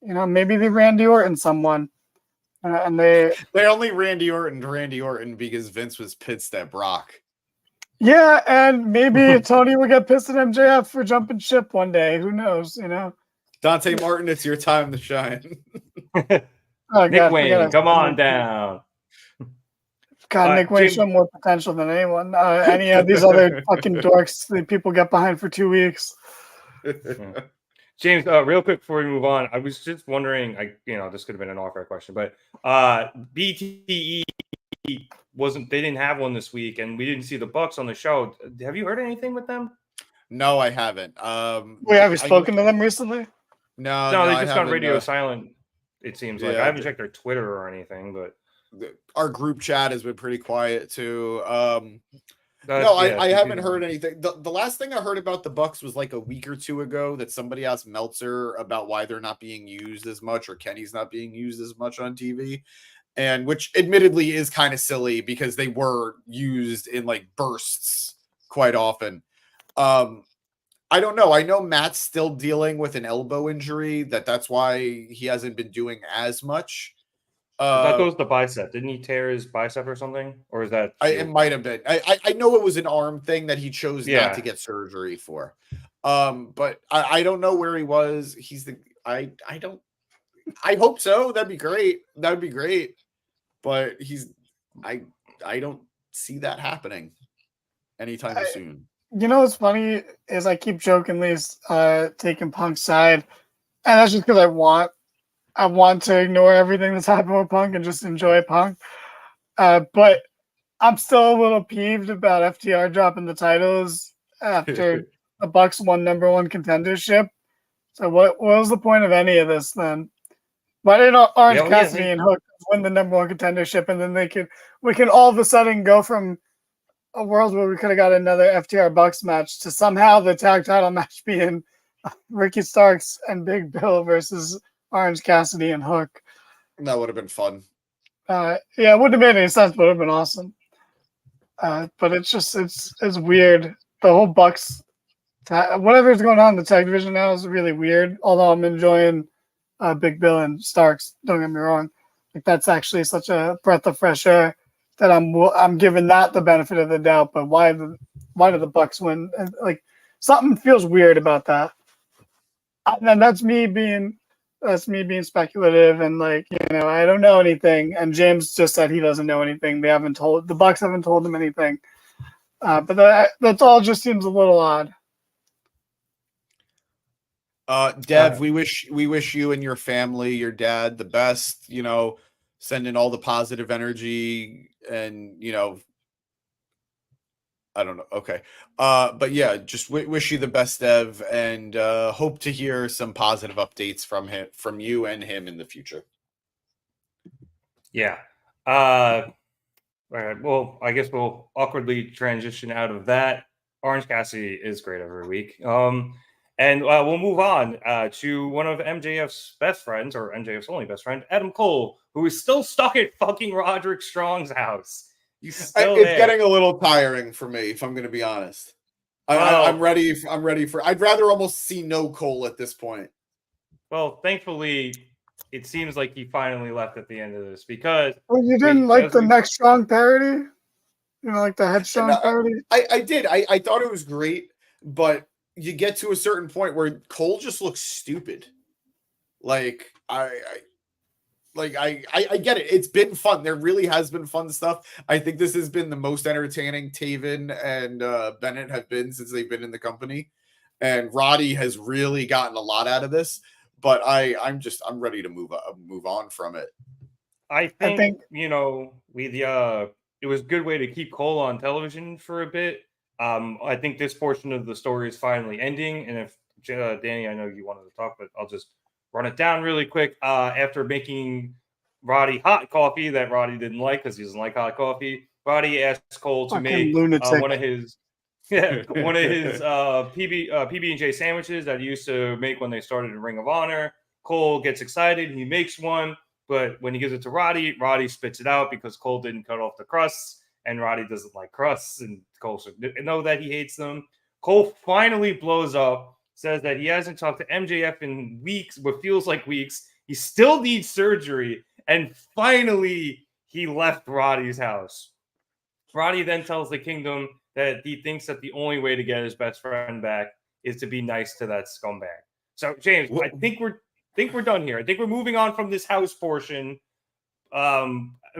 Maybe they Randy Orton someone. And they only Randy Orton because Vince was pissed at Brock. Yeah, and maybe Tony will get pissed at MJF for jumping ship one day. Who knows? Dante Martin, it's your time to shine. Nick Wayne, come on down. God, Nick Wayne showed more potential than anyone. Any of these other fucking dorks that people get behind for 2 weeks. James, real quick before we move on, I was just wondering, this could have been an off-air question, but BTE they didn't have one this week, and we didn't see the Bucks on the show. Have you heard anything with them? No, I haven't. Wait, have you spoken to them recently? No, they just gone radio silent. It seems like I haven't checked their Twitter or anything, but our group chat has been pretty quiet too. I haven't heard anything. The last thing I heard about the Bucks was a week or two ago that somebody asked Meltzer about why they're not being used as much, or Kenny's not being used as much on TV, and which admittedly is kind of silly because they were used in bursts quite often. I don't know. I know Matt's still dealing with an elbow injury. That's why he hasn't been doing as much. That goes to bicep. Didn't he tear his bicep or something? Or is that? It might have been. I know it was an arm thing that he chose not to get surgery for. But I don't know where he was. I hope so. That'd be great. That would be great. But I don't see that happening anytime soon. What's funny is I keep jokingly taking Punk's side, and that's just because I want to ignore everything that's happened with Punk and just enjoy Punk. But I'm still a little peeved about FTR dropping the titles after the Bucks won #1 contendership. So what was the point of any of this then? Why didn't Orange Yeah, Cassidy and Hook win the #1 contendership, and then we can all of a sudden go from a world where we could have got another FTR Bucks match to somehow the tag title match being Ricky Starks and Big Bill versus Orange Cassidy and Hook. That would have been fun. Yeah, it wouldn't have made any sense, but it would have been awesome. But it's just it's weird. The whole Bucks, whatever's going on in the tag division now is really weird. Although I'm enjoying Big Bill and Starks. Don't get me wrong. Like that's actually such a breath of fresh air that I'm giving that the benefit of the doubt. But why did the Bucks win? And, like something feels weird about that. And that's me being speculative and like, you know, I don't know anything. And James just said he doesn't know anything. The Bucks haven't told him anything. But that's all just seems a little odd. Dev, we wish you and your family, your dad, the best, you know, sending all the positive energy and, you know, I don't know. Okay. But yeah, just wish you the best, Dev, and hope to hear some positive updates from you and him in the future. Yeah. All right. Well, I guess we'll awkwardly transition out of that. Orange Cassidy is great every week. And we'll move on to one of MJF's best friends, or MJF's only best friend, Adam Cole, who is still stuck at fucking Roderick Strong's house. He's still It's there. getting a little tiring for me, if I'm going to be honest. I'm ready for. I'd rather almost see no Cole at this point. Well, thankfully, it seems like he finally left at the end of this because. Well, you didn't like the Next Strong parody? You know, like the Headstrong parody? I did. I thought it was great, but you get to a certain point where Cole just looks stupid. Like I get it. It's been fun. There really has been fun stuff. I think this has been the most entertaining Taven and Bennett have been since they've been in the company. And Roddy has really gotten a lot out of this, but I'm ready to move on from it. I think you know, it was a good way to keep Cole on television for a bit. I think this portion of the story is finally ending. And if Danny, I know you wanted to talk, but I'll just run it down really quick. After making Roddy hot coffee that Roddy didn't like because he doesn't like hot coffee, Roddy asked Cole to make one of his PB&J sandwiches that he used to make when they started in Ring of Honor. Cole gets excited. He makes one, but when he gives it to Roddy, Roddy spits it out because Cole didn't cut off the crusts, and Roddy doesn't like crusts, and Cole should know that he hates them. Cole finally blows up, says that he hasn't talked to MJF in weeks, what feels like weeks. He still needs surgery, and finally he left Roddy's house. Roddy then tells the Kingdom that he thinks that the only way to get his best friend back is to be nice to that scumbag. So, James, I think we're done here. I think we're moving on from this house portion.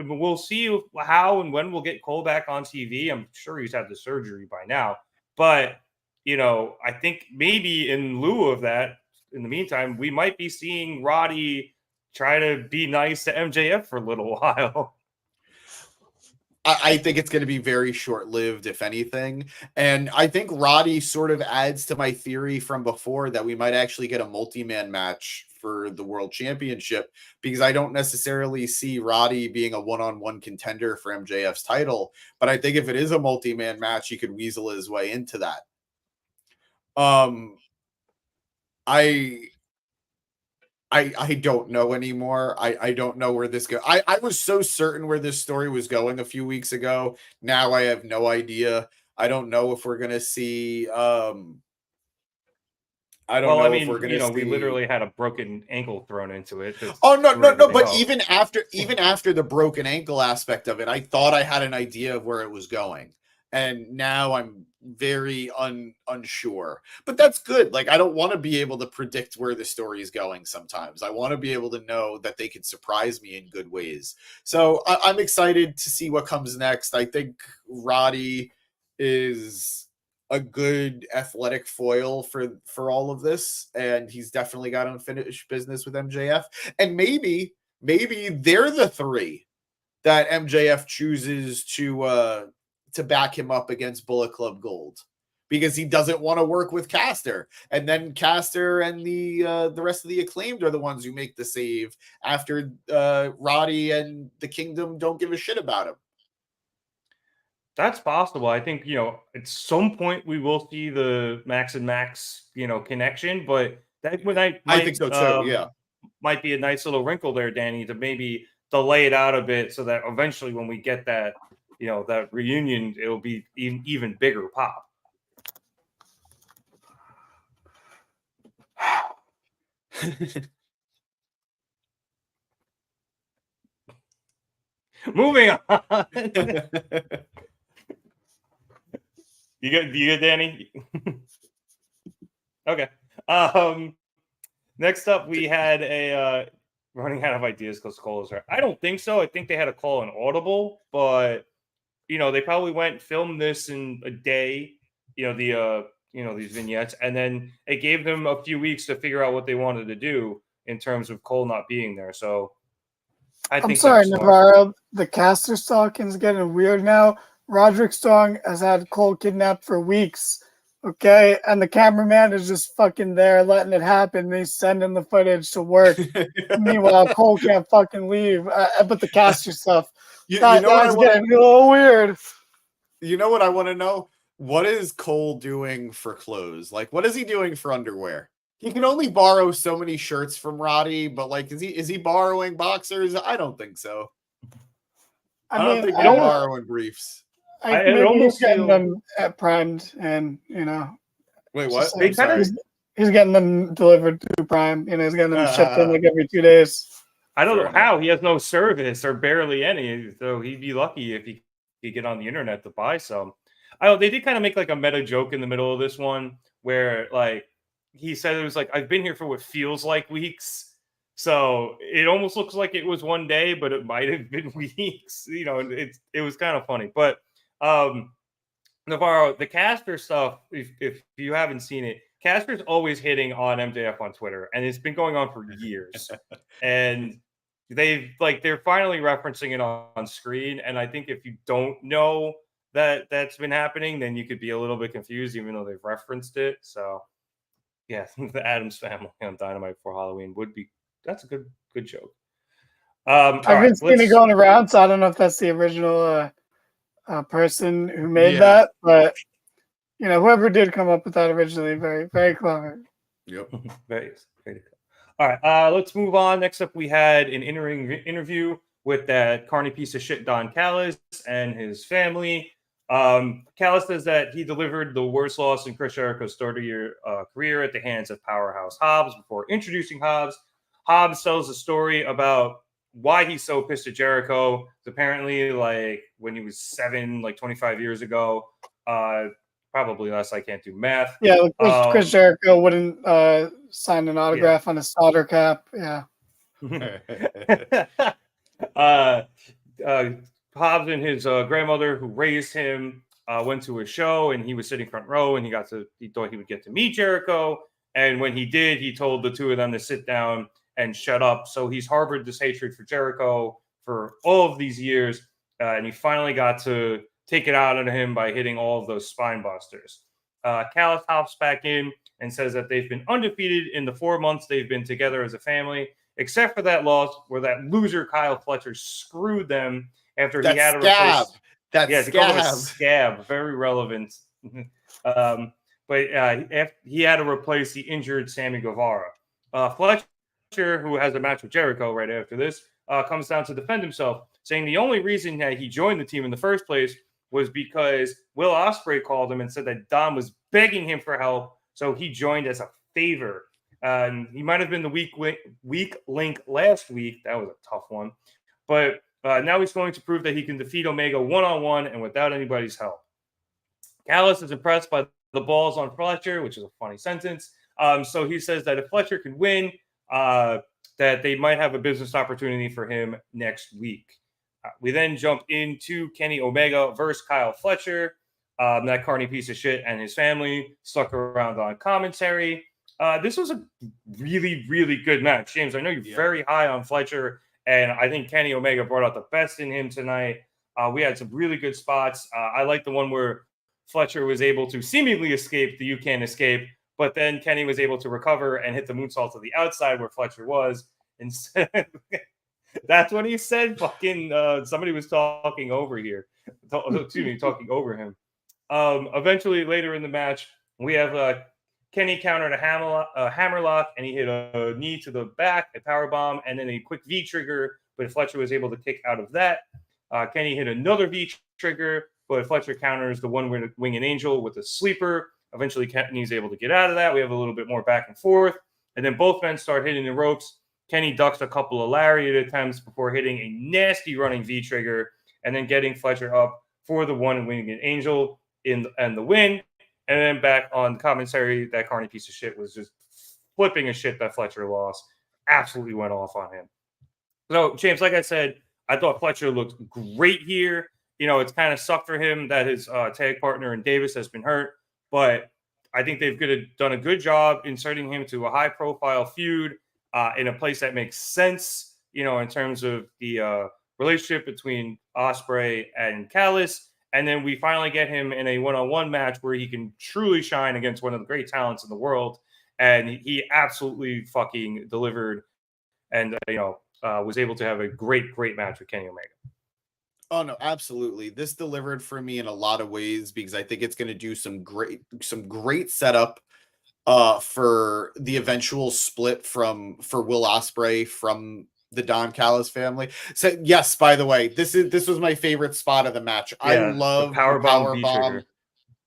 We'll see how and when we'll get Cole back on TV. I'm sure he's had the surgery by now. But, you know, I think maybe in lieu of that, in the meantime, we might be seeing Roddy try to be nice to MJF for a little while. I think it's going to be very short-lived, if anything. And I think Roddy sort of adds to my theory from before that we might actually get a multi-man match for the World Championship, because I don't necessarily see Roddy being a one-on-one contender for MJF's title. But I think if it is a multi-man match, he could weasel his way into that. I don't know anymore. I don't know where this goes. I was so certain where this story was going a few weeks ago. Now I have no idea. I don't know if we're gonna see. I don't know if we're gonna see. We literally had a broken ankle thrown into it. Oh no! But even after the broken ankle aspect of it, I thought I had an idea of where it was going, and now I'm very unsure. But that's good. Like, I don't want to be able to predict where the story is going. Sometimes I want to be able to know that they could surprise me in good ways. So I'm excited to see what comes next. I think Roddy is a good athletic foil for all of this, and he's definitely got unfinished business with MJF. And maybe they're the three that MJF chooses to back him up against Bullet Club Gold. because he doesn't want to work with Caster. And then Caster and the rest of the Acclaimed are the ones who make the save after Roddy and the Kingdom don't give a shit about him. That's possible. I think, at some point we will see the Max and Max, connection, but that might I think so too, yeah. Might be a nice little wrinkle there, Danny, to maybe delay it out a bit so that eventually when we get that, that reunion, it'll be even bigger pop. Moving on. You good, Danny? Okay. Next up, we had a running out of ideas because Cole is right. I don't think so. I think they had a call an Audible, but they probably went and filmed this in a day. These vignettes, and then it gave them a few weeks to figure out what they wanted to do in terms of Cole not being there. So I'm sorry, Navarro. The Caster stalking is getting weird now. Roderick Strong has had Cole kidnapped for weeks, okay? And the cameraman is just fucking there letting it happen. And he's sending the footage to work. Meanwhile, Cole can't fucking leave. But the Caster stuff, that's getting a little weird. You know what I want to know? What is Cole doing for clothes? Like, what is he doing for underwear? He can only borrow so many shirts from Roddy, but like, is he borrowing boxers? I don't think so. I don't think they're borrowing briefs. Maybe he's getting them primed, and Wait, what? He's getting them delivered to Prime. He's getting them shipped in like every 2 days. I don't know how. He has no service or barely any, so he'd be lucky if he could get on the internet to buy some. They did kind of make like a meta joke in the middle of this one where like he said it was like, I've been here for what feels like weeks. So it almost looks like it was one day, but it might have been weeks. It was kind of funny. But Navarro, the Caster stuff, if you haven't seen it, Casper's always hitting on MJF on Twitter, and it's been going on for years. And they're finally referencing it on screen. And I think if you don't know that's been happening, then you could be a little bit confused, even though they've referenced it. So yeah, the Addams Family on Dynamite for Halloween that's a good joke. I've been seeing it going around, so I don't know if that's the original person who made that, but whoever did come up with that originally, very, very clever. Yep. Very, very cool. All right, let's move on. Next up, we had an interview with that carny piece of shit Don Callis and his family. Callis says that he delivered the worst loss in Chris Jericho's 30-year career at the hands of Powerhouse Hobbs. Before introducing Hobbs, Hobbs tells a story about why he's so pissed at Jericho. It's apparently like when he was 7, like 25 years ago, probably less. I can't do math. Yeah, Chris Jericho wouldn't sign an autograph on a solder cap. Yeah. Hobbs and his grandmother, who raised him, went to a show, and he was sitting front row, and he thought he would get to meet Jericho. And when he did, he told the two of them to sit down and shut up. So he's harbored this hatred for Jericho for all of these years, and he finally got to take it out on him by hitting all of those spine busters. Callis hops back in and says that they've been undefeated in the 4 months they've been together as a family, except for that loss where that loser Kyle Fletcher screwed them after he had to replace a scab. Very relevant. But he had to replace the injured Sammy Guevara. Fletcher, who has a match with Jericho right after this, comes down to defend himself, saying the only reason that he joined the team in the first place was because Will Ospreay called him and said that Dom was begging him for help, so he joined as a favor. He might have been the weak link last week. That was a tough one. But now he's going to prove that he can defeat Omega one-on-one and without anybody's help. Callis is impressed by the balls on Fletcher, which is a funny sentence. So he says that if Fletcher can win, that they might have a business opportunity for him next week. We then jump into Kenny Omega versus Kyle Fletcher. That carny piece of shit and his family stuck around on commentary. This was a really, really good match. James, I know you're very high on Fletcher, and I think Kenny Omega brought out the best in him tonight. We had some really good spots. I like the one where Fletcher was able to seemingly escape the "you can't escape," but then Kenny was able to recover and hit the moonsault to the outside where Fletcher was. Instead, that's when he said, "Fucking somebody was talking over here." Excuse me, talking over him. Eventually, later in the match, we have Kenny countered a hammerlock, and he hit a knee to the back, a power bomb, and then a quick V trigger. But Fletcher was able to kick out of that. Kenny hit another V trigger, but Fletcher counters the one winged angel with a sleeper. Eventually, Kenny's able to get out of that. We have a little bit more back and forth, and then both men start hitting the ropes. Kenny ducks a couple of lariat attempts before hitting a nasty running V trigger, and then getting Fletcher up for the one winged angel and the win. And then back on commentary, that Carney piece of shit was just flipping a shit that Fletcher lost. Absolutely went off on him. So, James, like I said, I thought Fletcher looked great here. It's kind of sucked for him that his tag partner in Davis has been hurt, but I think they've done a good job inserting him to a high-profile feud in a place that makes sense, in terms of the relationship between Ospreay and Callis. And then we finally get him in a one-on-one match where he can truly shine against one of the great talents in the world. And he absolutely fucking delivered and, was able to have a great, great match with Kenny Omega. Oh no, absolutely. This delivered for me in a lot of ways because I think it's going to do some great setup for the eventual split for Will Ospreay from the Don Callis family. So yes, by the way, this was my favorite spot of the match. Yeah, I love the power bomb.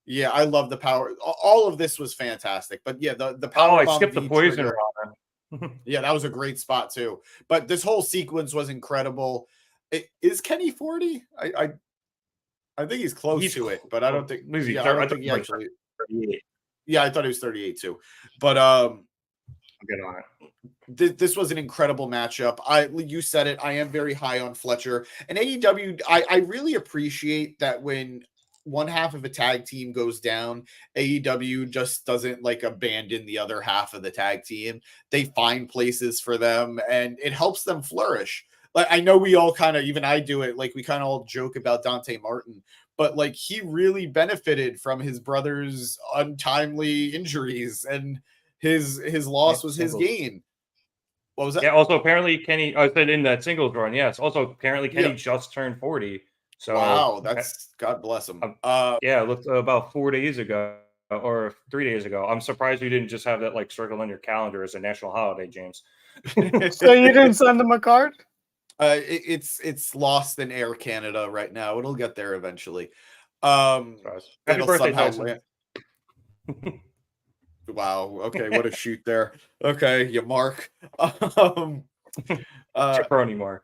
Yeah, I love the power. All of this was fantastic. But yeah, the power bomb. I skipped the poison. Yeah, that was a great spot too. But this whole sequence was incredible. Is Kenny 40? I think he's close to it, but I don't think. Yeah, I think he actually. 38. Yeah, I thought he was 38 too. But I'll get on it. This was an incredible matchup. You said it. I am very high on Fletcher. And AEW, I really appreciate that when one half of a tag team goes down, AEW just doesn't abandon the other half of the tag team. They find places for them, and it helps them flourish. I know we all kind of, even I do it, we kind of all joke about Dante Martin, but he really benefited from his brother's untimely injuries, and his loss was his gain. What was that? Yeah, also apparently Kenny, I said in that singles run, yes. Also apparently Kenny just turned 40. So wow, that's God bless him. Yeah, it looked about 4 days ago or 3 days ago. I'm surprised you didn't just have that circled on your calendar as a national holiday, James. So you didn't send him a card? It's lost in Air Canada right now. It'll get there eventually. Happy birthday, Tyson. Wow. Okay, what a shoot there. Okay, you Mark. Jabroni Mark.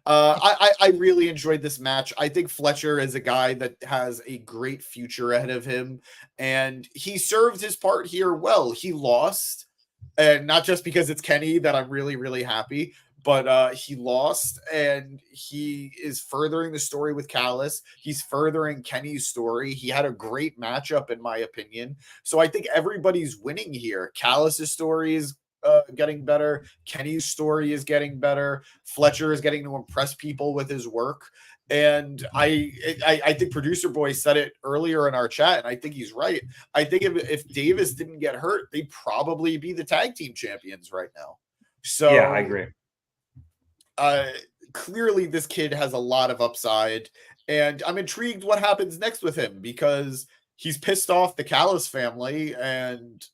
I really enjoyed this match. I think Fletcher is a guy that has a great future ahead of him, and he served his part here well. He lost, and not just because it's Kenny that I'm really, really happy, but he lost, and he is furthering the story with Callis. He's furthering Kenny's story. He had a great matchup, in my opinion. So I think everybody's winning here. Callis's story is getting better. Kenny's story is getting better. Fletcher is getting to impress people with his work. And I think Producer Boy said it earlier in our chat, and I think he's right. I think if Davis didn't get hurt, they'd probably be the tag team champions right now. So yeah, I agree. Clearly this kid has a lot of upside, and I'm intrigued what happens next with him because he's pissed off the Callis family, and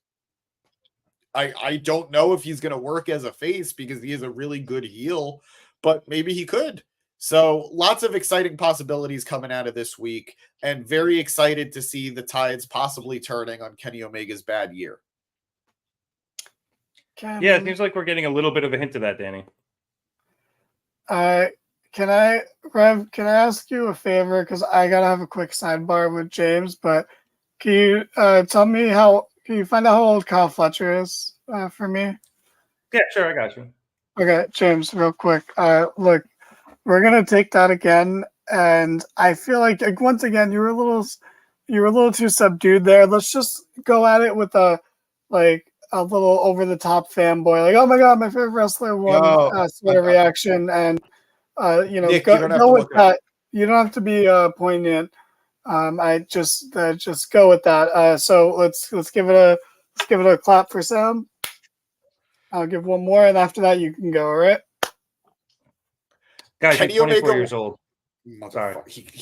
I don't know if he's going to work as a face because he is a really good heel, but maybe he could. So lots of exciting possibilities coming out of this week, and very excited to see the tides possibly turning on Kenny Omega's bad year. Yeah, it seems like we're getting a little bit of a hint of that, Danny. Can I ask you a favor? Because I gotta have a quick sidebar with James, but can you can you find out how old Kyle Fletcher is for me? Yeah, sure, I got you. Okay, James, real quick. Look, we're gonna take that again, and I feel like once again you were a little too subdued there. Let's just go at it with a little over the top fanboy, oh my god, my favorite wrestler won sort of reaction, and Nick, go with that. You don't have to be poignant. I just go with that. So let's give it a clap for Sam. I'll give one more, and after that you can go. All right. Guys, Kenny you're 24 Omega- years old. Sorry.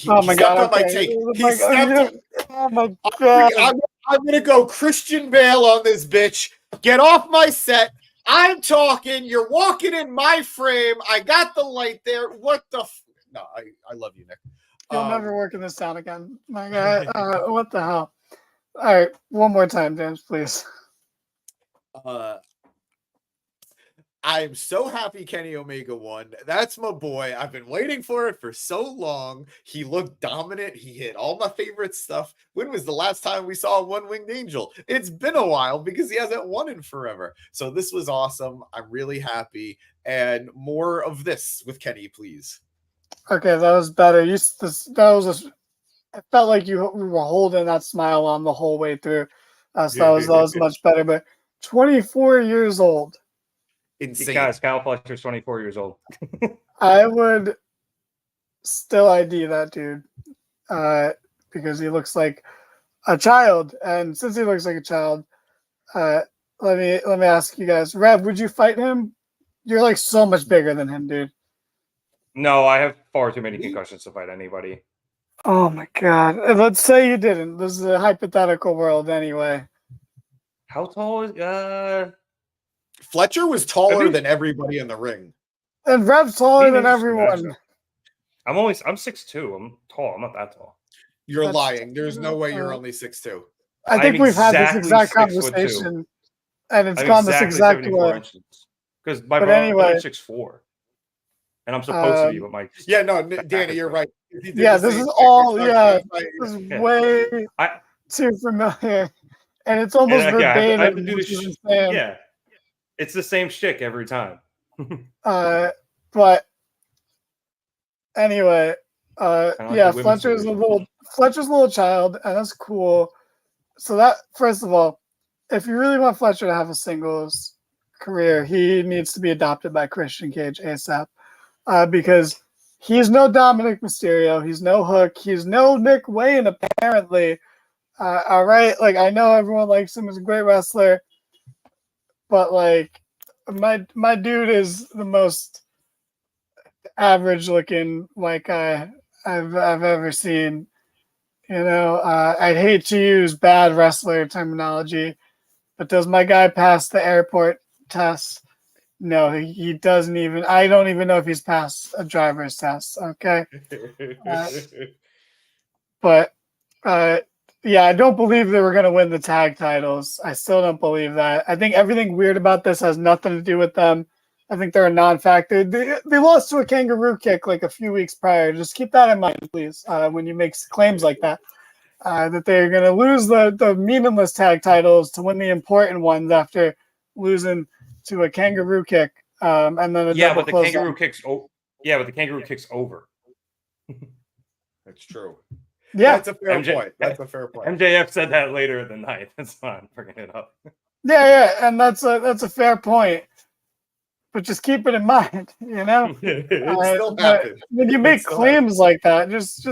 Oh my stepped god! on my Okay. take. Oh He my god! stepped. Oh my god! I'm gonna go Christian Bale on this bitch. Get off my set. I'm talking. You're walking in my frame. I got the light there. What the? No, I love you, Nick. You'll never work in this town again, my guy. What the hell? All right, one more time, James, please. I'm so happy Kenny Omega won. That's my boy. I've been waiting for it for so long. He looked dominant. He hit all my favorite stuff. When was the last time we saw a one-winged angel? It's been a while because he hasn't won in forever. So this was awesome. I'm really happy. And more of this with Kenny, please. Okay, that was better. It felt like you were holding that smile on the whole way through. So that was much better. But 24 years old. Insane. Guys, Kyle Fletcher's 24 years old. I would still ID that dude because he looks like a child. And since he looks like a child, let me ask you guys, Rev, would you fight him? You're like so much bigger than him, dude. No, I have far too many concussions to fight anybody. Oh my god. Let's say you didn't. This is a hypothetical world anyway. How tall is Fletcher was taller than everybody in the ring. And Rev's taller than everyone. I'm 6'2". I'm tall. I'm not that tall. You're lying. There's no way you're only 6'2". I think we've had this exact 6'2". conversation, and it's gone this exact way. Because my brother's 6'4", and I'm supposed to be, but my Danny, you're right. Yeah, this is all. Yeah, this is way too familiar, and it's almost verbatim. I have to do this. Yeah, it's the same shtick every time. But anyway, Fletcher's a little child, and that's cool. So that, first of all, if you really want Fletcher to have a singles career, he needs to be adopted by Christian Cage ASAP, because he's no Dominic Mysterio, he's no Hook, he's no Nick Wayne apparently. All right, like I know everyone likes him as a great wrestler, but like my dude is the most average looking white guy I've ever seen. You know, I'd hate to use bad wrestler terminology, but does my guy pass the airport test? No, he doesn't even. I don't even know if he's passed a driver's test. Okay, but yeah, I don't believe they were going to win the tag titles. I still don't believe that. I think everything weird about this has nothing to do with them. I think they're a non-factor. They lost to a kangaroo kick like a few weeks prior. Just keep that in mind, please, when you make claims like that. That they're going to lose the meaningless tag titles to win the important ones after losing to a kangaroo kick. And then but the kangaroo kick's over. That's true. Yeah, that's a fair point. That's a fair point. MJF said that later in the night. That's fine. Bringing it up. Yeah, and that's a fair point. But just keep it in mind, you know. When you make claims like that, just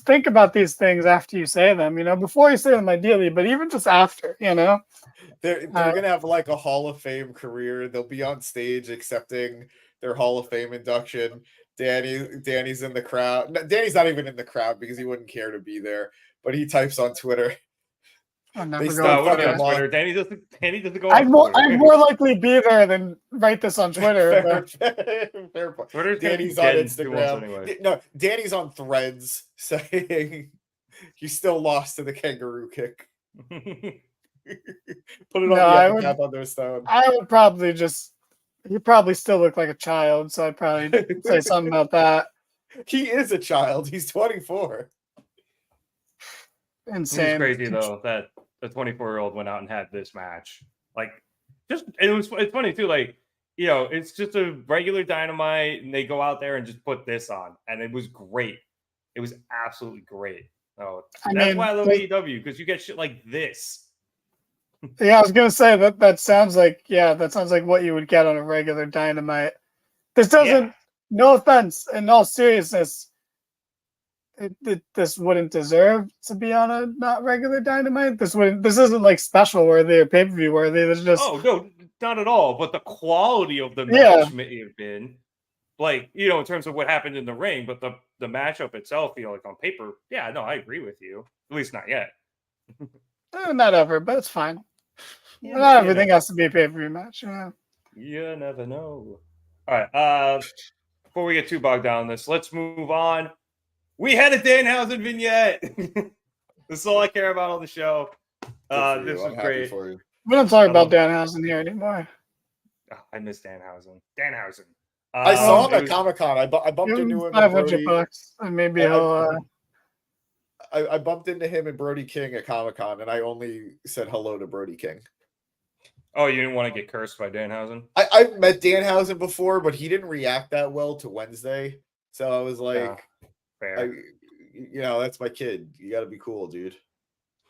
think about these things after you say them. You know, before you say them, ideally, but even just after, you know. They're gonna have like a Hall of Fame career. They'll be on stage accepting their Hall of Fame induction. Danny's in the crowd. Danny's not even in the crowd because he wouldn't care to be there. But he types on Twitter. I'm never going on Twitter. Danny doesn't go. I'd more likely be there than write this on Twitter. Fair point. Danny's on Instagram. Anyway. No, Danny's on Threads saying you still lost to the kangaroo kick. Put it on the on their stone. I would probably he probably still look like a child, so I'd probably say something about that. He is a child. He's 24. Insane. It's crazy though that the 24-year-old went out and had this match. Like, it's funny too. Like, you know, it's just a regular Dynamite, and they go out there and just put this on, and it was great. It was absolutely great. Oh, that's why I love AEW, because you get shit like this. Yeah, I was gonna say that sounds like what you would get on a regular Dynamite. This doesn't. No offense, in all seriousness, this wouldn't deserve to be on a not regular Dynamite. This isn't like special worthy or pay-per-view worthy. There's just no, not at all. But the quality of the Yeah. match may have been like, you know, in terms of what happened in the ring, but the matchup itself, you know, like on paper, yeah, no, I agree with you. At least not yet. not ever, but it's fine. Yeah, Not you everything know. has to be a pay-per-view match. Yeah. You never know. All right. Before we get too bogged down in this, let's move on. We had a Danhausen vignette. This is all I care about on the show. This was great. For you. We don't talk about Danhausen here anymore. Oh, I miss Danhausen. Danhausen. I saw him at Comic-Con. I bumped Give into him him and Brody. $500, and maybe he'll. I bumped into him and Brody King at Comic-Con, and I only said hello to Brody King. Oh, you didn't want to get cursed by Danhausen? I've met Danhausen before, but he didn't react that well to Wednesday. So I was like, fair. you know, that's my kid. You got to be cool, dude.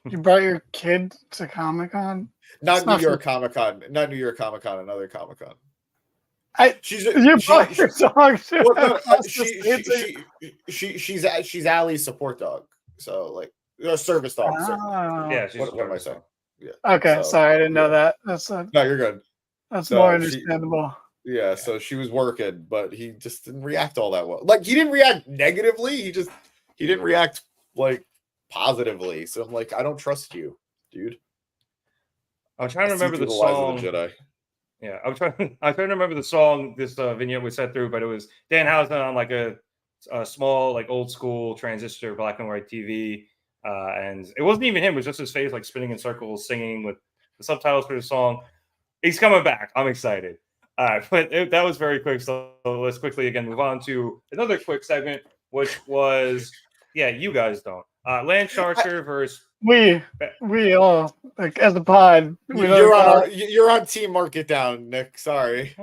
You brought your kid to Comic-Con? Not New York Comic-Con. Not New York Comic-Con. Another Comic-Con. She's Allie's support dog. So like a service dog. Yeah, she's what am I saying? Yeah. Okay, so, sorry, I didn't know that. That's no, you're good. That's more understandable. Yeah, so she was working, but he just didn't react all that well. Like he didn't react negatively. He didn't react like positively. So I'm like, I don't trust you, dude. I'm trying to remember the song. Jedi. Yeah, I'm trying to remember the song this vignette was set through, but it was Danhausen on like a small, like old school transistor black and white TV. And it wasn't even him, it was just his face like spinning in circles, singing with the subtitles for the song. He's coming back. I'm excited. But that was very quick. So let's quickly again move on to another quick segment, which was, you guys don't. Lance Archer versus we all, like as a pod. You're on Team Mark It Down, Nick. Sorry.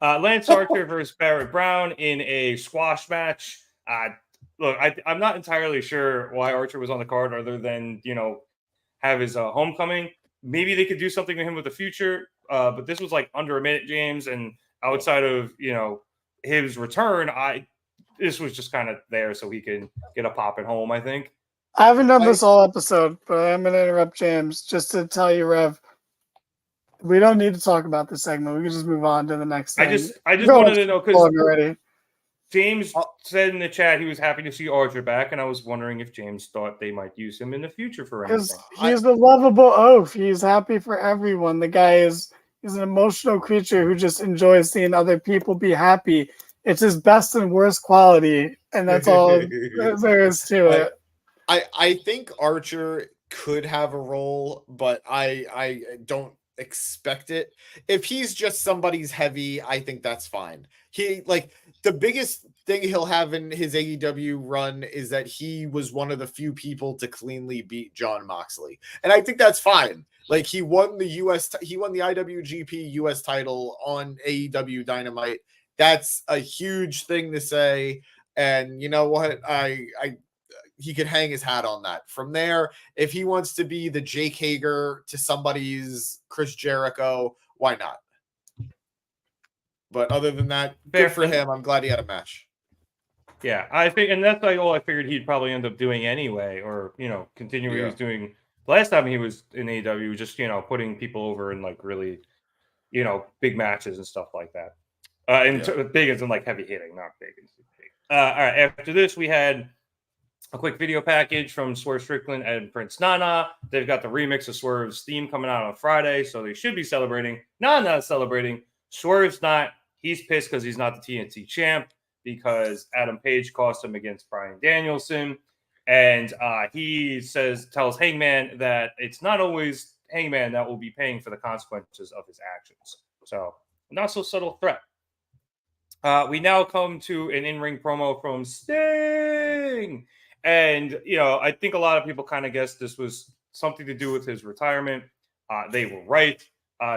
Lance Archer versus Barrett Brown in a squash match. Look, I'm not entirely sure why Archer was on the card other than, you know, have his homecoming. Maybe they could do something to him with the future. But this was like under a minute, James. And outside of, you know, his return, this was just kind of there so he can get a pop at home, I think. I haven't done this all episode, but I'm going to interrupt James just to tell you, Rev, we don't need to talk about this segment. We can just move on to the next thing. I just wanted to know because James said in the chat he was happy to see Archer back, and I was wondering if James thought they might use him in the future for anything. He's a lovable oaf. He's happy for everyone. The guy he's an emotional creature who just enjoys seeing other people be happy. It's his best and worst quality, and that's all there is to it. I think Archer could have a role, but I don't expect it. If he's just somebody's heavy, I think that's fine. He like the biggest thing he'll have in his AEW run is that he was one of the few people to cleanly beat Jon Moxley, and I think that's fine. Like he won the IWGP US title on AEW Dynamite. That's a huge thing to say, and you know what? He could hang his hat on that. From there, if he wants to be the Jake Hager to somebody's Chris Jericho, why not? But other than that, good for him. I'm glad he had a match. Yeah, I think, and that's like all I figured he'd probably end up doing anyway, or you know, continue what he was doing last time he was in AEW, just you know, putting people over in like really, you know, big matches and stuff like that. Big as in like heavy hitting, not big as big. All right, after this we had a quick video package from Swerve Strickland and Prince Nana. They've got the remix of Swerve's theme coming out on Friday, so they should be celebrating. Nana's celebrating. Swerve's not. He's pissed because he's not the TNT champ because Adam Page cost him against Bryan Danielson. And he tells Hangman that it's not always Hangman that will be paying for the consequences of his actions. So, not so subtle threat. We now come to an in-ring promo from Sting. And, you know, I think a lot of people kind of guessed this was something to do with his retirement. They were right.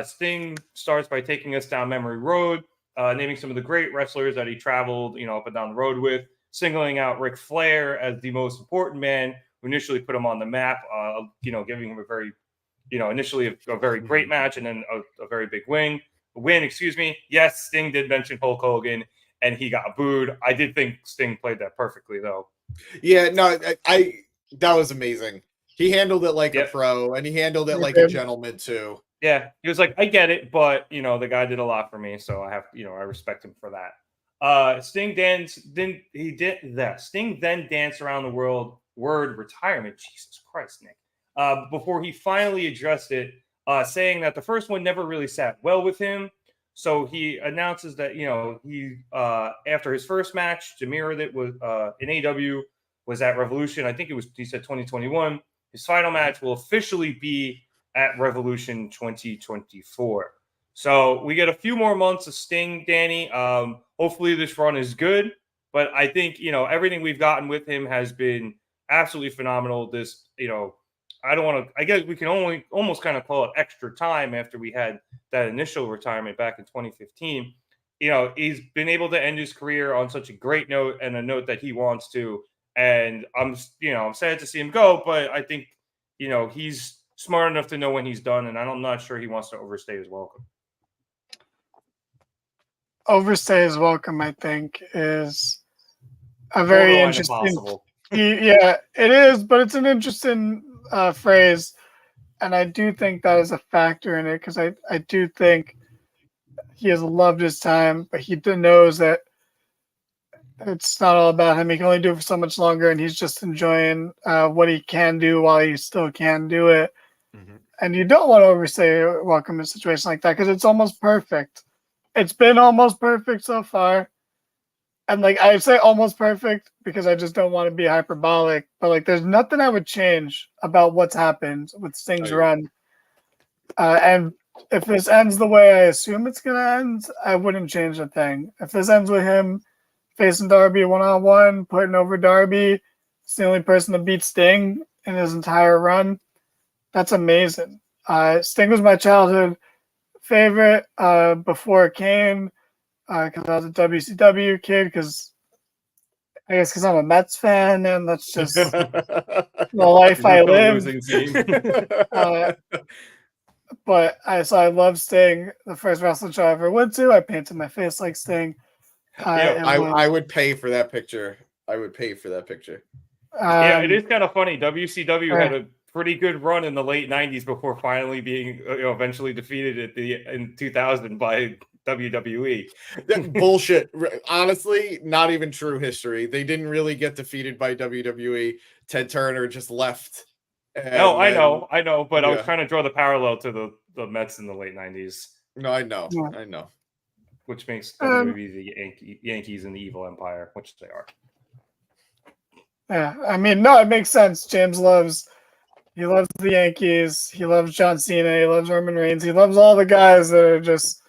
Sting starts by taking us down memory road, naming some of the great wrestlers that he traveled, you know, up and down the road with, singling out Ric Flair as the most important man who initially put him on the map, you know, giving him a very, you know, initially a very great match and then a very big win. Yes, Sting did mention Hulk Hogan and he got booed. I did think Sting played that perfectly, though. Yeah, no, I that was amazing. He handled it like a Yep. pro, and he handled it He like a did. gentleman too. Yeah, he was like, I get it, but the guy did a lot for me, so I have, I respect him for that. Sting then danced around the word retirement. Jesus Christ, Nick. Before he finally addressed it, saying that the first one never really sat well with him. So he announces that he after his first match to mirror that was in AEW was at Revolution. I think he said 2021. His final match will officially be at Revolution 2024. So we get a few more months of Sting, Danny. Hopefully this run is good, but I think everything we've gotten with him has been absolutely phenomenal. This I don't want to. I guess we can only almost kind of call it extra time after we had that initial retirement back in 2015. He's been able to end his career on such a great note and a note that he wants to. And I'm sad to see him go, but I think he's smart enough to know when he's done, and I'm not sure he wants to overstay his welcome. Overstay his welcome, I think, is a very Borderline interesting. impossible. Yeah, it is, but it's an interesting phrase, and I do think that is a factor in it because I do think he has loved his time, but he knows that it's not all about him. He can only do it for so much longer, and he's just enjoying what he can do while he still can do it. Mm-hmm. And you don't want to overstay welcome in a situation like that because it's almost perfect. It's been almost perfect so far. And I say almost perfect because I just don't want to be hyperbolic, but there's nothing I would change about what's happened with Sting's run. And if this ends the way I assume it's going to end, I wouldn't change a thing. If this ends with him facing Darby one-on-one, putting over Darby, it's the only person to beat Sting in his entire run. That's amazing. Sting was my childhood favorite before Kane. Because I was a WCW kid, because I'm a Mets fan, and that's just the life I live. But I love Sting. The first wrestling show I ever went to, I painted my face like Sting. I would pay for that picture. I would pay for that picture. Yeah, it is kind of funny. WCW had a pretty good run in the late '90s before finally being eventually defeated in 2000 by WWE. That bullshit. Honestly, not even true history. They didn't really get defeated by WWE. Ted Turner just left. No, I know, but I was trying to draw the parallel to the Mets in the late '90s. No, I know, I know. Which makes WWE the Yankees and the evil empire, which they are. Yeah, I mean, no, it makes sense. James loves the Yankees. He loves John Cena. He loves Roman Reigns. He loves all the guys that are just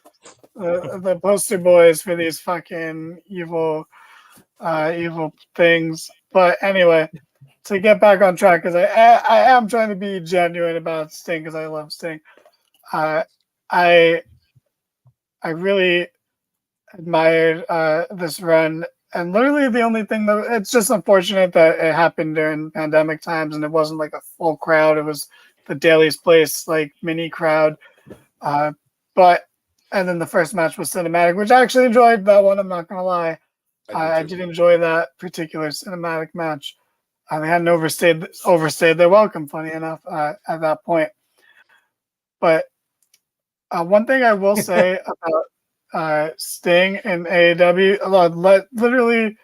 the poster boys for these fucking evil things. But anyway, to get back on track, because I am trying to be genuine about Sting because I love Sting. I really admired this run, and literally the only thing that it's just unfortunate that it happened during pandemic times and it wasn't a full crowd. It was the Daly's Place mini crowd, but. And then the first match was cinematic, which I actually enjoyed that one. I'm not going to lie. I did enjoy that particular cinematic match. They hadn't overstayed their welcome, funny enough, at that point. But one thing I will say about Sting and AEW, literally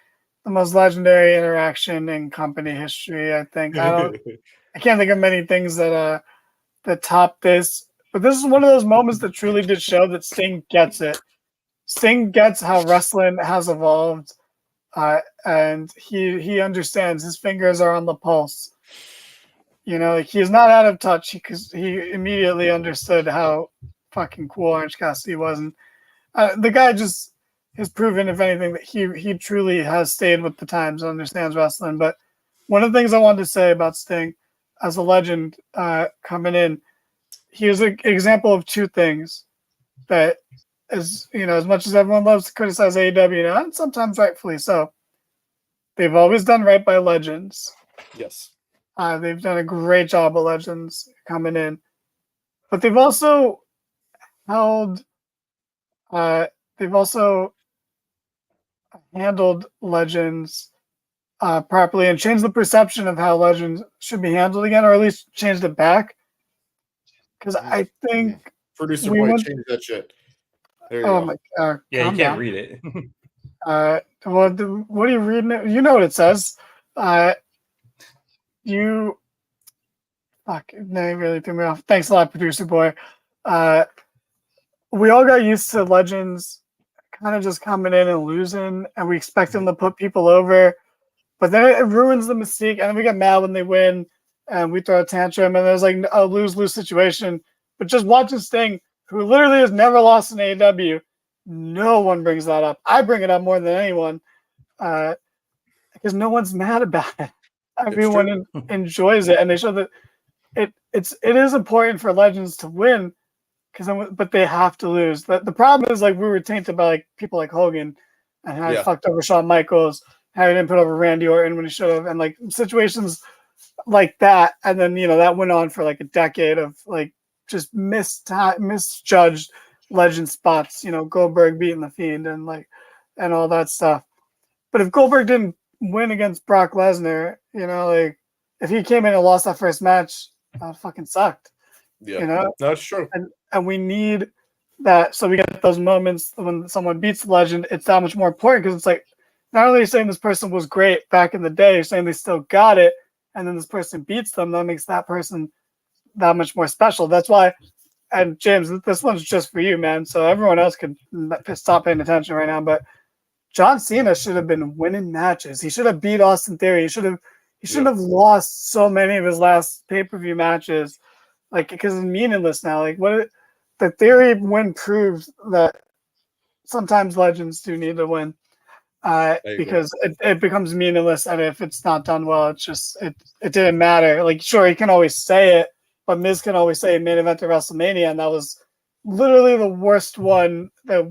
the most legendary interaction in company history, I think. I can't think of many things that top this. But this is one of those moments that truly did show that Sting gets it. Sting gets how wrestling has evolved, and he understands. His fingers are on the pulse. He's not out of touch because he immediately understood how fucking cool Orange Cassidy was. And the guy just has proven, if anything, that he truly has stayed with the times and understands wrestling. But one of the things I wanted to say about Sting as a legend coming in, he was an example of two things that as much as everyone loves to criticize AEW now, and sometimes rightfully so, they've always done right by legends. Yes. They've done a great job of legends coming in. But they've also handled legends properly and change the perception of how Legends should be handled again, or at least change it back. Because I think Producer we boy, went. change that shit. There you Oh go. my god! Yeah, you calm can't down. read it. What are you reading? You know what it says. You. Fuck! No, you really threw me off. Thanks a lot, producer boy. We all got used to Legends kind of just coming in and losing, and we expect them to put people over. But then it ruins the mystique, and we get mad when they win, and we throw a tantrum, and there's like a lose-lose situation. But just watching Sting, who literally has never lost in AEW, no one brings that up. I bring it up more than anyone, because no one's mad about it. Everyone enjoys it, and they show that it is important for Legends to win, but they have to lose. The problem is, like, we were tainted by like people like Hogan, and how he fucked over Shawn Michaels, how he didn't put over Randy Orton when he should have, and like situations like that. And then that went on for like a decade of like just misjudged Legend spots. Goldberg beating the Fiend and all that stuff. But if Goldberg didn't win against Brock Lesnar, like if he came in and lost that first match, that fucking sucked. Yeah, that's true. And we need that, so we get those moments when someone beats the Legend. It's that much more important, because it's like, not only saying this person was great back in the day, you're saying they still got it, and then this person beats them. That makes that person that much more special. That's why, and James, this one's just for you, man. So everyone else can stop paying attention right now. But John Cena should have been winning matches. He should have beat Austin Theory. He shouldn't have lost so many of his last pay-per-view matches, like, because it's meaningless now. Like, the Theory win proves that sometimes Legends do need to win. Because it becomes meaningless, and if it's not done well, it's just it didn't matter. Like, sure, he can always say it, but Miz can always say main event of WrestleMania, and that was literally the worst one that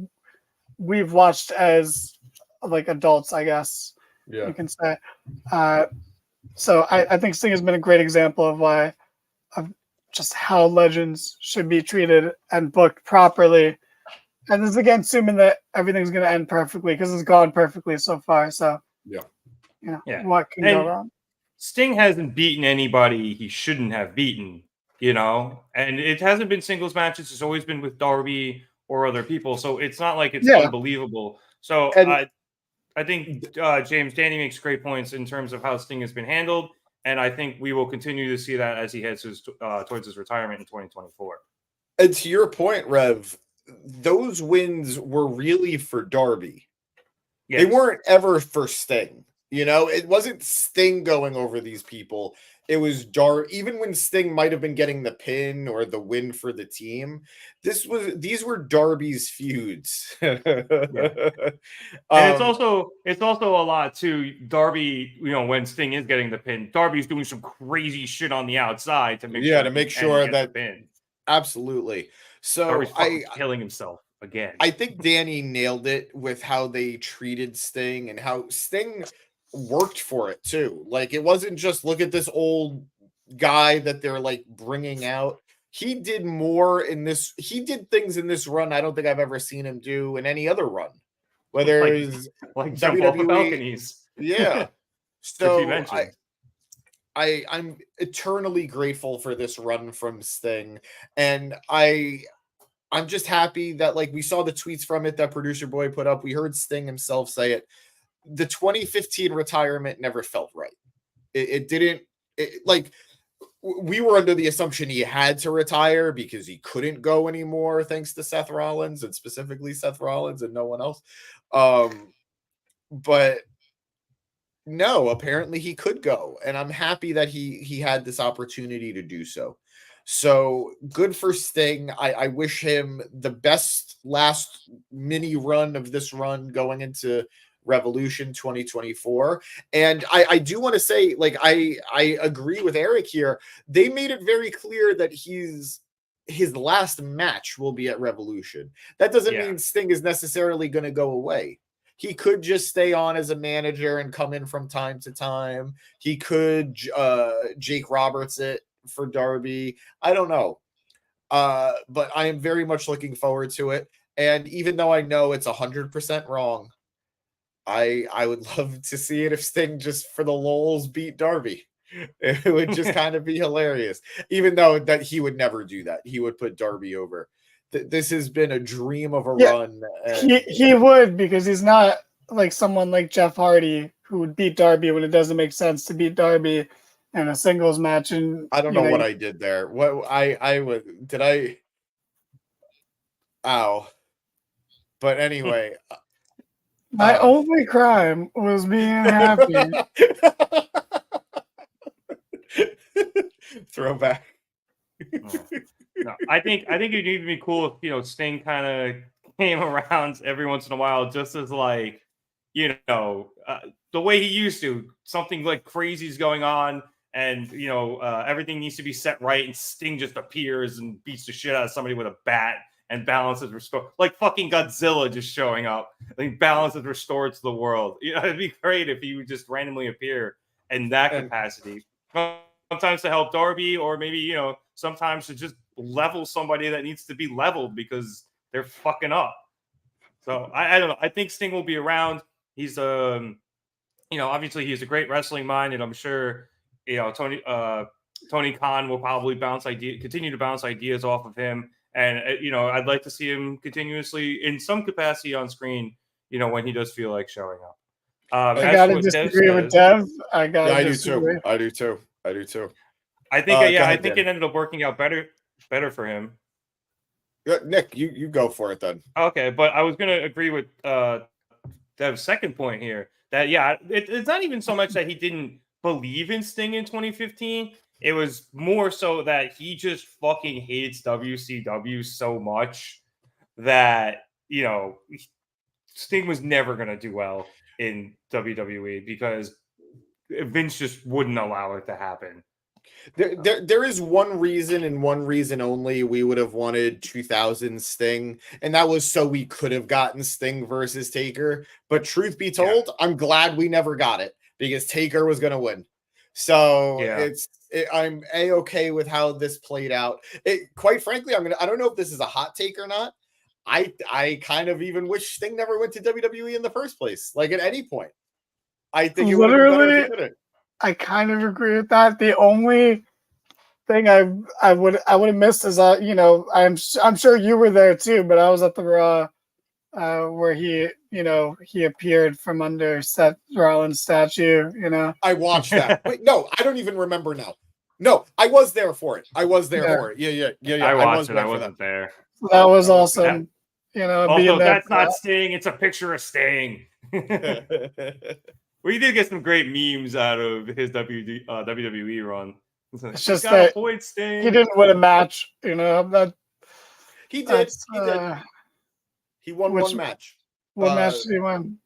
we've watched as like adults, I guess you can say. So I think Sting has been a great example of just how Legends should be treated and booked properly. And this is, again, assuming that everything's going to end perfectly, because it's gone perfectly so far. So, what can go wrong? Sting hasn't beaten anybody he shouldn't have beaten, and it hasn't been singles matches. It's always been with Darby or other people. So it's not like it's unbelievable. So I think, James, Danny makes great points in terms of how Sting has been handled. And I think we will continue to see that as he heads towards his retirement in 2024. And to your point, Rev, those wins were really for Darby. Yes. They weren't ever for Sting. It wasn't Sting going over these people. It was Darby. Even when Sting might have been getting the pin or the win for the team, these were Darby's feuds. And it's also a lot too. Darby, when Sting is getting the pin, Darby's doing some crazy shit on the outside to make sure that pin. Absolutely. So Darby's killing himself again. I think Danny nailed it with how they treated Sting and how Sting worked for it too. Like, it wasn't just look at this old guy that they're like bringing out. He did more in this. He did things in this run I don't think I've ever seen him do in any other run. Whether it's like jump off the balconies. Yeah. So I'm eternally grateful for this run from Sting, and I'm just happy that, like, we saw the tweets from it that producer boy put up. We heard Sting himself say it. The 2015 retirement never felt right. It didn't. Like, we were under the assumption he had to retire because he couldn't go anymore, thanks to Seth Rollins, and specifically Seth Rollins and no one else. But no, apparently he could go, and I'm happy that he had this opportunity to do so. So good for Sting. I wish him the best last mini run of this run going into Revolution 2024. And I do want to say, like, I agree with Eric here. They made it very clear that his last match will be at Revolution. That doesn't mean Sting is necessarily going to go away. He could just stay on as a manager and come in from time to time. He could Jake Roberts it for Darby. I don't know. But I am very much looking forward to it. And even though I know it's 100% wrong, I would love to see it if Sting just for the lulz beat Darby. It would just kind of be hilarious, even though that he would never do that. He would put Darby over. This has been a dream of a run. He would, because he's not like someone like Jeff Hardy who would beat Darby when it doesn't make sense to beat Darby in a singles match. And I don't know what I did there. What I would did I? Ow. But anyway, my only crime was being happy. Throwback. No, I think it'd even be cool if Sting kind of came around every once in a while, just as like the way he used to. Something like crazy's going on, and everything needs to be set right, and Sting just appears and beats the shit out of somebody with a bat, and balance is restored. Like fucking Godzilla just showing up. Like balance is restored to the world. It'd be great if he would just randomly appear in that capacity. Sometimes to help Darby, or maybe sometimes to just level somebody that needs to be leveled because they're fucking up. So I don't know. I think Sting will be around. He's obviously he's a great wrestling mind, and I'm sure Tony Khan will probably continue to bounce ideas off of him. And I'd like to see him continuously in some capacity on screen. When he does feel like showing up. I gotta disagree with Dev. I do too. I do too. I think I think it ended up working out better for him. Nick, you go for it then. Okay, but I was gonna agree with Dev's second point here that it's not even so much that he didn't believe in Sting in 2015. It was more so that he just fucking hates WCW so much that Sting was never gonna do well in WWE because Vince just wouldn't allow it to happen. There is one reason and one reason only we would have wanted 2000 Sting, and that was so we could have gotten Sting versus Taker. But truth be told, I'm glad we never got it because Taker was going to win. So I'm A-okay with how this played out. Quite frankly, I don't know if this is a hot take or not. I kind of even wish Sting never went to WWE in the first place. Like at any point, I think it would have been better if he did it. I kind of agree with that. The only thing I would have missed is I'm sure you were there too, but I was at the Raw where he appeared from under Seth Rollins' statue. I watched that. Wait, no, I don't even remember now. No, I was there for it. I was there for it. Yeah. I watched it. I wasn't there. That was awesome. Also, that's not Sting. It's a picture of Sting. We did get some great memes out of his WWE run. It's just that he didn't win a match. He did. He won one match. What match did he win?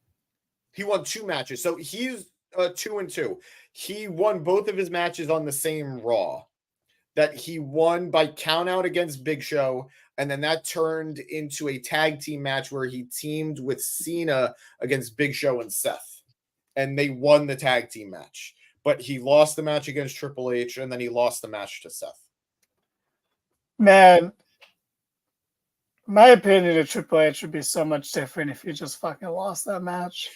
He won two matches. So he's 2-2. He won both of his matches on the same Raw. That he won by countout against Big Show, and then that turned into a tag team match where he teamed with Cena against Big Show and Seth. And they won the tag team match. But he lost the match against Triple H, and then he lost the match to Seth. Man, my opinion of Triple H would be so much different if he just fucking lost that match.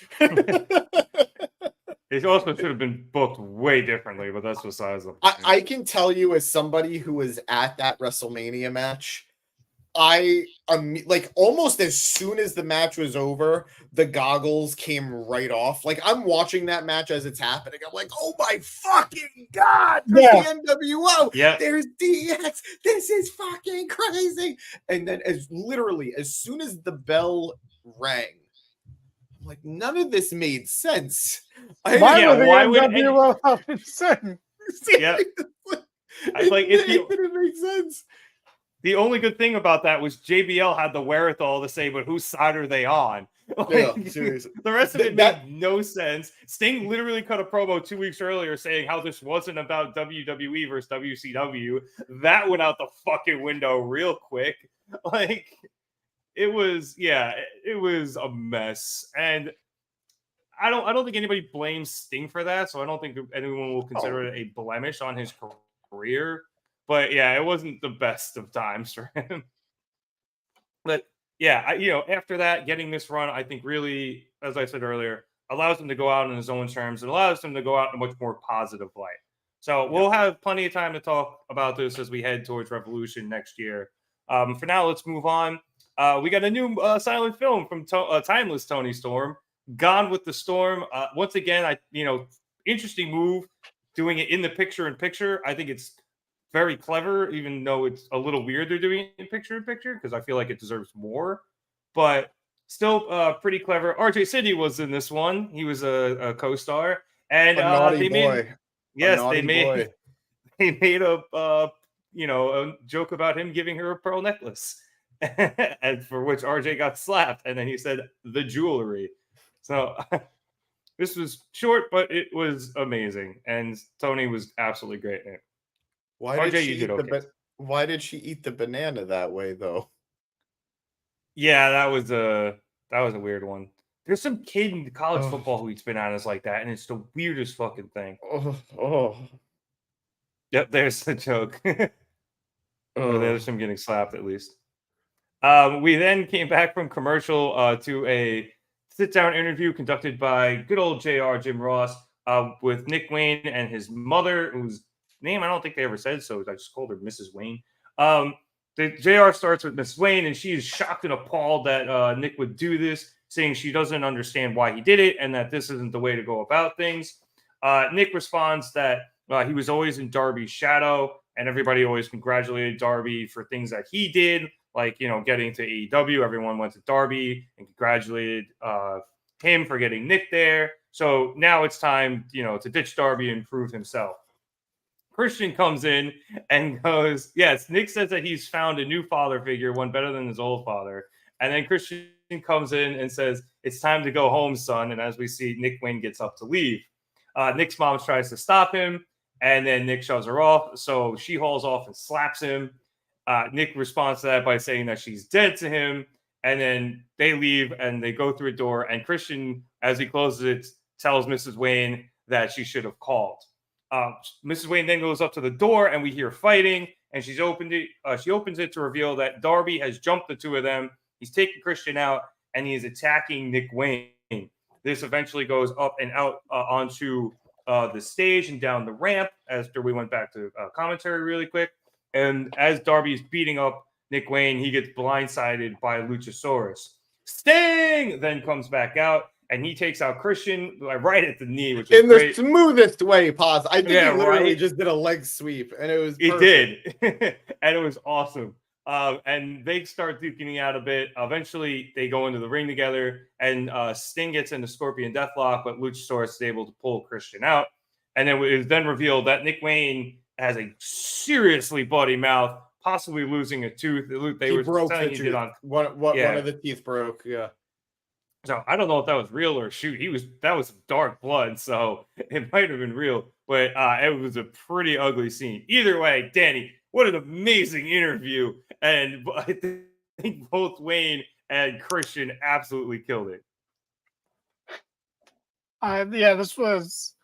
It also should have been booked way differently, but that's besides the point. I can tell you as somebody who was at that WrestleMania match, like almost as soon as the match was over, the goggles came right off. Like I'm watching that match as it's happening. I'm like, oh my fucking God, there's the NWO. Yeah. There's DX. This is fucking crazy. And then as soon as the bell rang, I'm like, none of this made sense. Why would NWO have sense? Yeah. It didn't make sense. The only good thing about that was JBL had the wherewithal to say, but whose side are they on? Seriously. The rest of it made no sense. Sting literally cut a promo 2 weeks earlier saying how this wasn't about WWE versus WCW. That went out the fucking window real quick. It was a mess. And I don't think anybody blames Sting for that, so I don't think anyone will consider it a blemish on his career. But it wasn't the best of times for him. But after that, getting this run, I think really, as I said earlier, allows him to go out on his own terms. It allows him to go out in a much more positive light. So we'll have plenty of time to talk about this as we head towards Revolution next year. For now, let's move on. We got a new silent film from Timeless Tony Storm, Gone with the Storm. Once again, interesting move, doing it in the picture-in-picture. I think it's very clever, even though it's a little weird they're doing it in picture-in-picture, because I feel like it deserves more. But still pretty clever. RJ City was in this one. He was a co-star. And they made a joke about him giving her a pearl necklace, and for which RJ got slapped, and then he said the jewelry. So this was short, but it was amazing, and Tony was absolutely great in it. Why did she eat the banana that way, though? Yeah, that was a weird one. There's some kid in college football who eats bananas like that, and it's the weirdest fucking thing. Yep, there's the joke. There's him getting slapped, at least. We then came back from commercial to a sit-down interview conducted by good old JR, Jim Ross, with Nick Wayne and his mother, whose name I don't think they ever said, so I just called her Mrs. Wayne. The JR starts with Miss Wayne, and she is shocked and appalled that Nick would do this, saying she doesn't understand why he did it and that this isn't the way to go about things. Nick responds that he was always in Darby's shadow, and everybody always congratulated Darby for things that he did, like, getting to AEW. Everyone went to Darby and congratulated him for getting Nick there. So now it's time, to ditch Darby and prove himself. Christian comes in and goes, yes, Nick says that he's found a new father figure, one better than his old father. And then Christian comes in and says, it's time to go home, son. And as we see, Nick Wayne gets up to leave. Nick's mom tries to stop him, and then Nick shoves her off. So she hauls off and slaps him. Nick responds to that by saying that she's dead to him. And then they leave and they go through a door. And Christian, as he closes it, tells Mrs. Wayne that she should have called. Mrs. Wayne then goes up to the door and we hear fighting. And she opens it to reveal that Darby has jumped the two of them. He's taking Christian out and he is attacking Nick Wayne. This eventually goes up and out onto the stage and down the ramp after we went back to commentary really quick. And as Darby's beating up Nick Wayne, he gets blindsided by Luchasaurus. Sting then comes back out and he takes out Christian right at the knee, which is in the smoothest way possible. I think he literally right? just did a leg sweep, and it was perfect. He did, and it was awesome. And they start duking it out a bit. Eventually, they go into the ring together, and Sting gets into Scorpion Deathlock, but Luchasaurus is able to pull Christian out. And then it was then revealed that Nick Wayne has a seriously bloody mouth, possibly losing a tooth. He broke the tooth. One of the teeth broke. Yeah. So I don't know if that was real or shoot. That was dark blood, so it might have been real, but it was a pretty ugly scene. Either way, Danny, what an amazing interview, and I think both Wayne and Christian absolutely killed it. This was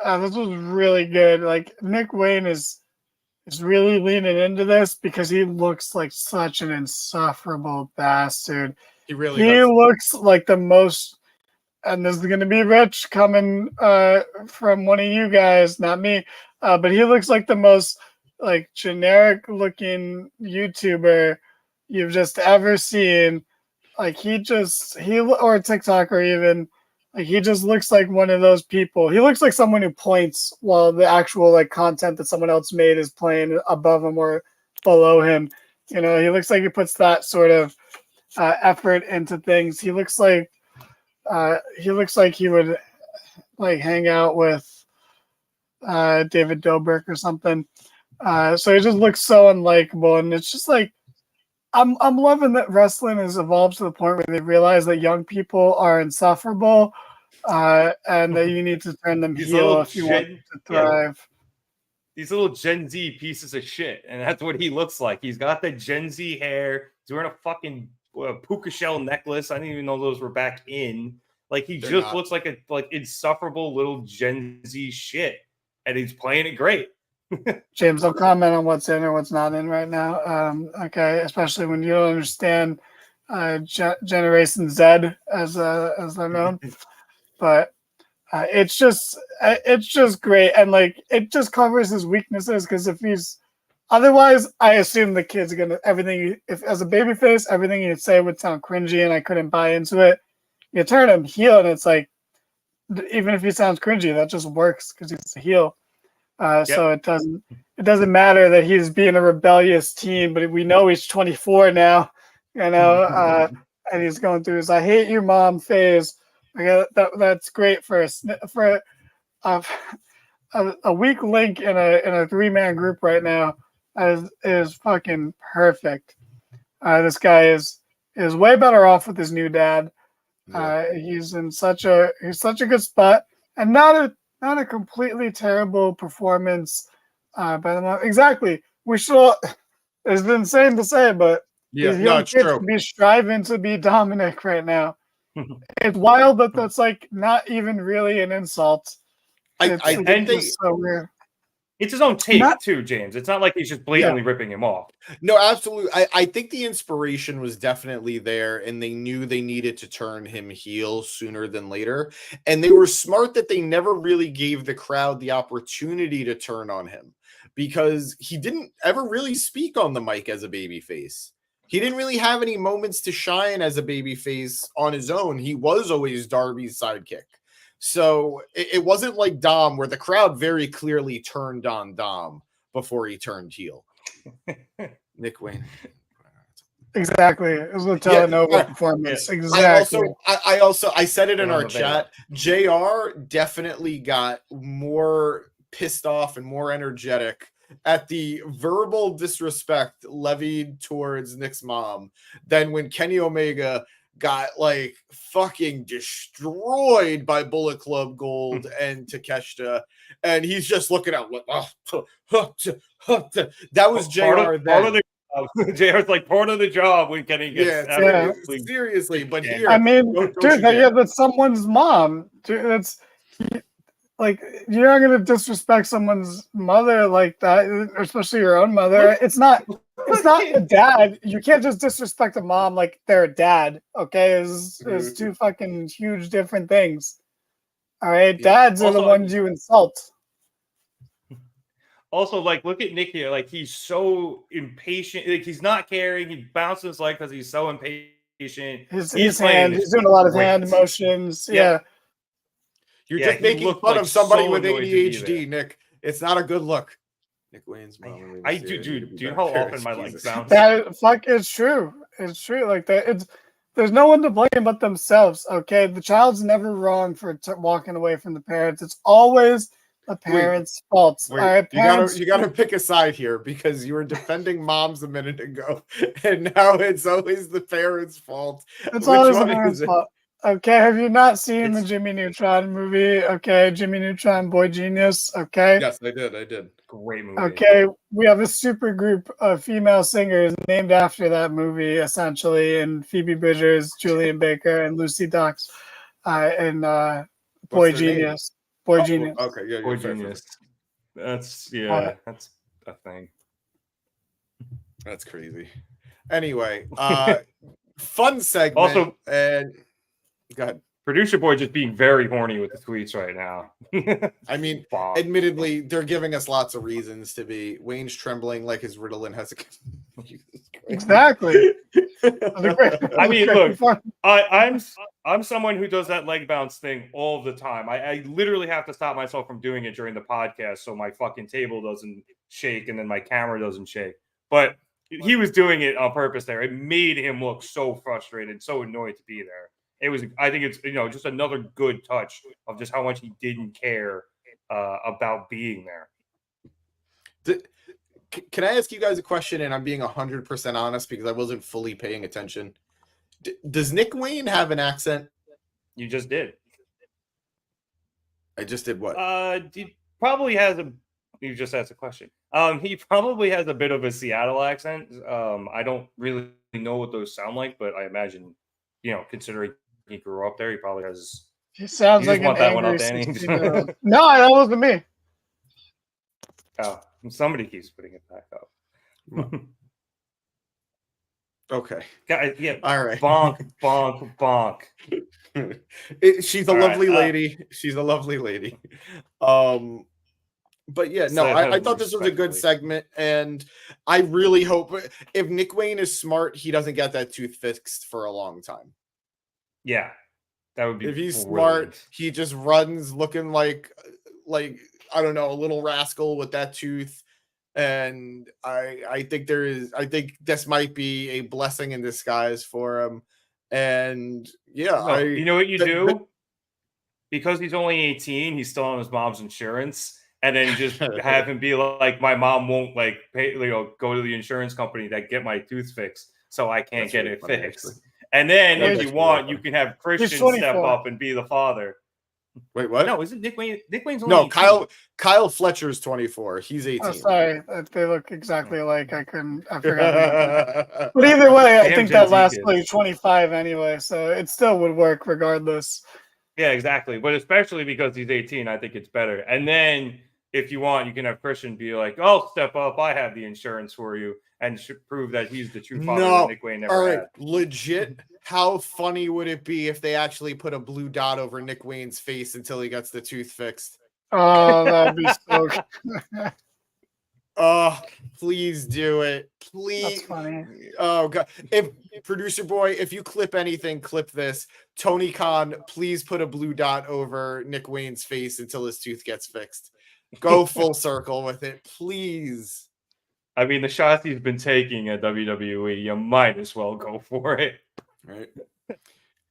really good. Like, Nick Wayne is really leaning into this because he looks like such an insufferable bastard. He does. Looks like the most, and this is going to be rich coming from one of you guys, not me, but he looks like the most like generic looking YouTuber you've just ever seen. Like he or TikToker even, like he just looks like one of those people. He looks like someone who points while the actual like content that someone else made is playing above him or below him. He looks like he puts that sort of effort into things. He looks like he would like hang out with David Dobrik or something. So he just looks so unlikable, and it's just like I'm loving that wrestling has evolved to the point where they realize that young people are insufferable, and that you need to turn them heel if you want to thrive. Yeah. These little Gen Z pieces of shit, and that's what he looks like. He's got the Gen Z hair. He's wearing a fucking puka shell necklace. I didn't even know those were back in. Like he looks like a insufferable little Gen Z shit, and he's playing it great. James, don't comment on what's in or what's not in right now. Okay, especially when you don't understand Generation Z as they're known. but it's just great, and like it just covers his weaknesses because if he's otherwise, I assume the kid's gonna everything. If as a babyface, everything he'd say would sound cringy, and I couldn't buy into it. You turn him heel, and it's like even if he sounds cringy, that just works because he's a heel. So it doesn't matter that he's being a rebellious teen, but we know he's 24 now, and he's going through his "I hate you, mom" phase. That's great for a weak link in a 3-man group right now. Is fucking perfect. This guy is way better off with his new dad. He's in such a good spot, and not a completely terrible performance by the mom. Exactly. We should. It's insane to say, but these young kids should be striving to be Dominic right now. It's wild that that's like not even really an insult. I think it's so weird. It's his own take too, James. It's not like he's just blatantly ripping him off. No, absolutely. I think the inspiration was definitely there, and they knew they needed to turn him heel sooner than later. And they were smart that they never really gave the crowd the opportunity to turn on him because he didn't ever really speak on the mic as a babyface. He didn't really have any moments to shine as a babyface on his own. He was always Darby's sidekick. So it wasn't like Dom, where the crowd very clearly turned on Dom before he turned heel. Nick Wayne. Exactly. It was a Telenova performance. Yeah. Exactly. I said it in our chat. JR definitely got more pissed off and more energetic at the verbal disrespect levied towards Nick's mom than when Kenny Omega got like fucking destroyed by Bullet Club Gold and Takeshita, and he's just looking out like, that was JR. JR's like part of the job when Kenny gets seriously. But here, I mean, dude, that's someone's mom. Dude, that's like you're not gonna disrespect someone's mother like that, especially your own mother. It's not a dad. You can't just disrespect a mom like they're a dad. Okay, it's two fucking huge different things. All right, dads are the ones you insult. Also, like, look at Nick here. Like, he's so impatient. Like, he's not caring. He bounces his leg because he's so impatient. He's doing a lot of hand motions. Yeah. You're just making fun of somebody with ADHD, Nick. It's not a good look. Nick Wayne's mom. I do. Do you know how often my legs bounce? It's true. It's true. Like that. There's no one to blame but themselves. Okay, the child's never wrong for walking away from the parents. It's always the parents' fault. All right, you gotta pick a side here because you were defending moms a minute ago, and now it's always the parents' fault. It's always the parents' fault. Okay, have you not seen the Jimmy Neutron movie? Okay, Jimmy Neutron, Boy Genius. Okay. Yes, I did. Great movie. Okay, we have a super group of female singers named after that movie, essentially, and Phoebe Bridgers, Julian Baker, and Lucy Dux, and Boy Genius. Boy Genius. Okay, yeah, Boy Genius. That's a thing. That's crazy. Anyway, fun segment. Also, and go ahead. Producer boy just being very horny with the tweets right now. I mean, admittedly, they're giving us lots of reasons to be. Wayne's trembling like his Ritalin has a. Exactly. I mean, look, I'm someone who does that leg bounce thing all the time. I literally have to stop myself from doing it during the podcast so my fucking table doesn't shake and then my camera doesn't shake. But he was doing it on purpose there. It made him look so frustrated, so annoyed to be there. I think it's just another good touch of just how much he didn't care about being there. Can I ask you guys a question? And I'm being 100% honest because I wasn't fully paying attention. Does Nick Wayne have an accent? You just did. I just did what? He probably has you just asked a question. He probably has a bit of a Seattle accent. I don't really know what those sound like, but I imagine, considering he grew up there, he probably has. He sounds like an angry 16-year-old. No, that wasn't me. Oh, somebody keeps putting it back up. Okay. Yeah. All right. Bonk, bonk, bonk. She's a All lovely right, lady. She's a lovely lady. But yeah, no, I thought this was a good Respectfully. segment, and I really hope if Nick Wayne is smart, he doesn't get that tooth fixed for a long time. Yeah, that would be. If he's brilliant. smart, he just runs looking like I don't know, a little rascal with that tooth. And I think this might be a blessing in disguise for him. And yeah, No, you know what you do? the- Because he's only 18, he's still on his mom's insurance, and then just have him be like, my mom won't like pay, go to the insurance company that get my tooth fixed, so I can't That's get really it funny, fixed. actually. And then That's if you actually want, really you funny. can have Christian step 24. up and be the father. Wait, what? No, isn't Nick Wayne? Nick Wayne's only No, 18. Kyle Fletcher's 24. He's 18. Oh, sorry, they look exactly alike. I forgot. But either way, I Damn think Gen that Z last kids. play 25 anyway, so it still would work regardless. Yeah, exactly. But especially because he's 18, I think it's better. And then if you want, you can have Christian be like, "I'll step up. I have the insurance for you," and prove that he's the true father that Nick Wayne never all right, had. legit. How funny would it be if they actually put a blue dot over Nick Wayne's face until he gets the tooth fixed? Oh, that would be so good. Oh, please do it. Please. That's funny. Oh god. If producer boy, if you clip anything, clip this. Tony Khan, please put a blue dot over Nick Wayne's face until his tooth gets fixed. Go full circle with it, please. I mean, the shots he's been taking at WWE, you might as well go for it. Right.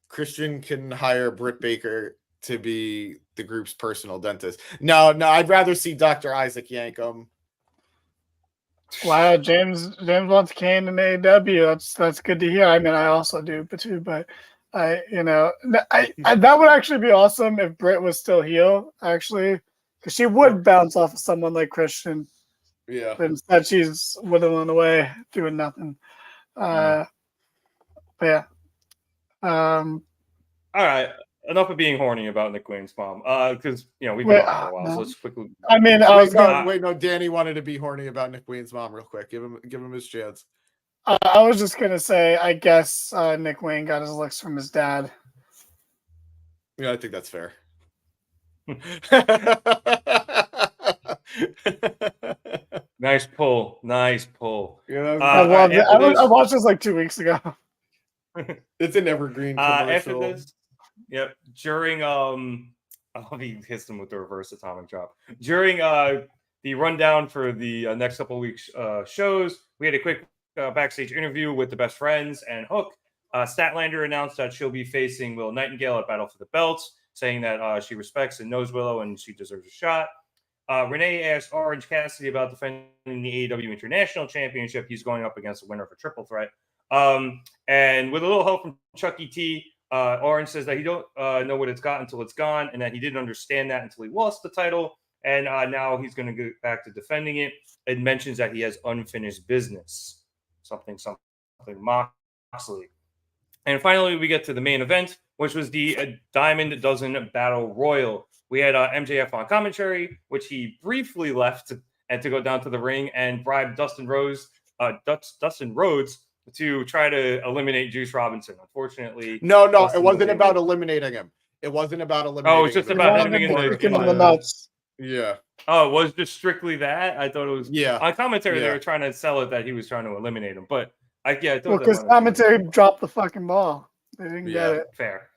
Christian can hire Britt Baker to be the group's personal dentist. No, I'd rather see Dr. Isaac yank him. Wow, James wants Kane in AEW. That's good to hear. I mean, I also do, but I that would actually be awesome if Britt was still heel, actually, because she would bounce off of someone like Christian. Yeah. But instead, she's whittling away, doing nothing. But yeah. All right. Enough of being horny about Nick Wayne's mom. Because we've been on for a while, so let's quickly. I mean, no, Danny wanted to be horny about Nick Wayne's mom real quick. Give him his chance. I was just gonna say, I guess Nick Wayne got his looks from his dad. Yeah, I think that's fair. Nice pull. Yeah, I loved it. I watched this like 2 weeks ago. It's an evergreen commercial. After this, yep. During he hits him with the reverse atomic drop. During the rundown for the next couple of weeks shows, we had a quick backstage interview with the Best Friends and Hook. Statlander announced that she'll be facing Willow Nightingale at Battle for the Belts, saying that she respects and knows Willow and she deserves a shot. Renee asked Orange Cassidy about defending the AEW International Championship. He's going up against the winner of a triple threat. And with a little help from Chucky T, Orange says that he don't know what it's got until it's gone, and that he didn't understand that until he lost the title. And now he's going to go back to defending it. It mentions that he has unfinished business. Something Moxley. And finally, we get to the main event, which was the Diamond Dozen Battle Royal. We had MJF on commentary, which he briefly left to go down to the ring and bribe Dustin Rhodes to try to eliminate Juice Robinson. Unfortunately, no, it wasn't about eliminating him. It wasn't about eliminating him. Oh, it's just about hitting him in the nuts. Yeah. Oh, it was just strictly that? I thought it was. Yeah. On commentary, they were trying to sell it that he was trying to eliminate him. But I thought well, because commentary dropped the fucking ball. They didn't get it. Fair.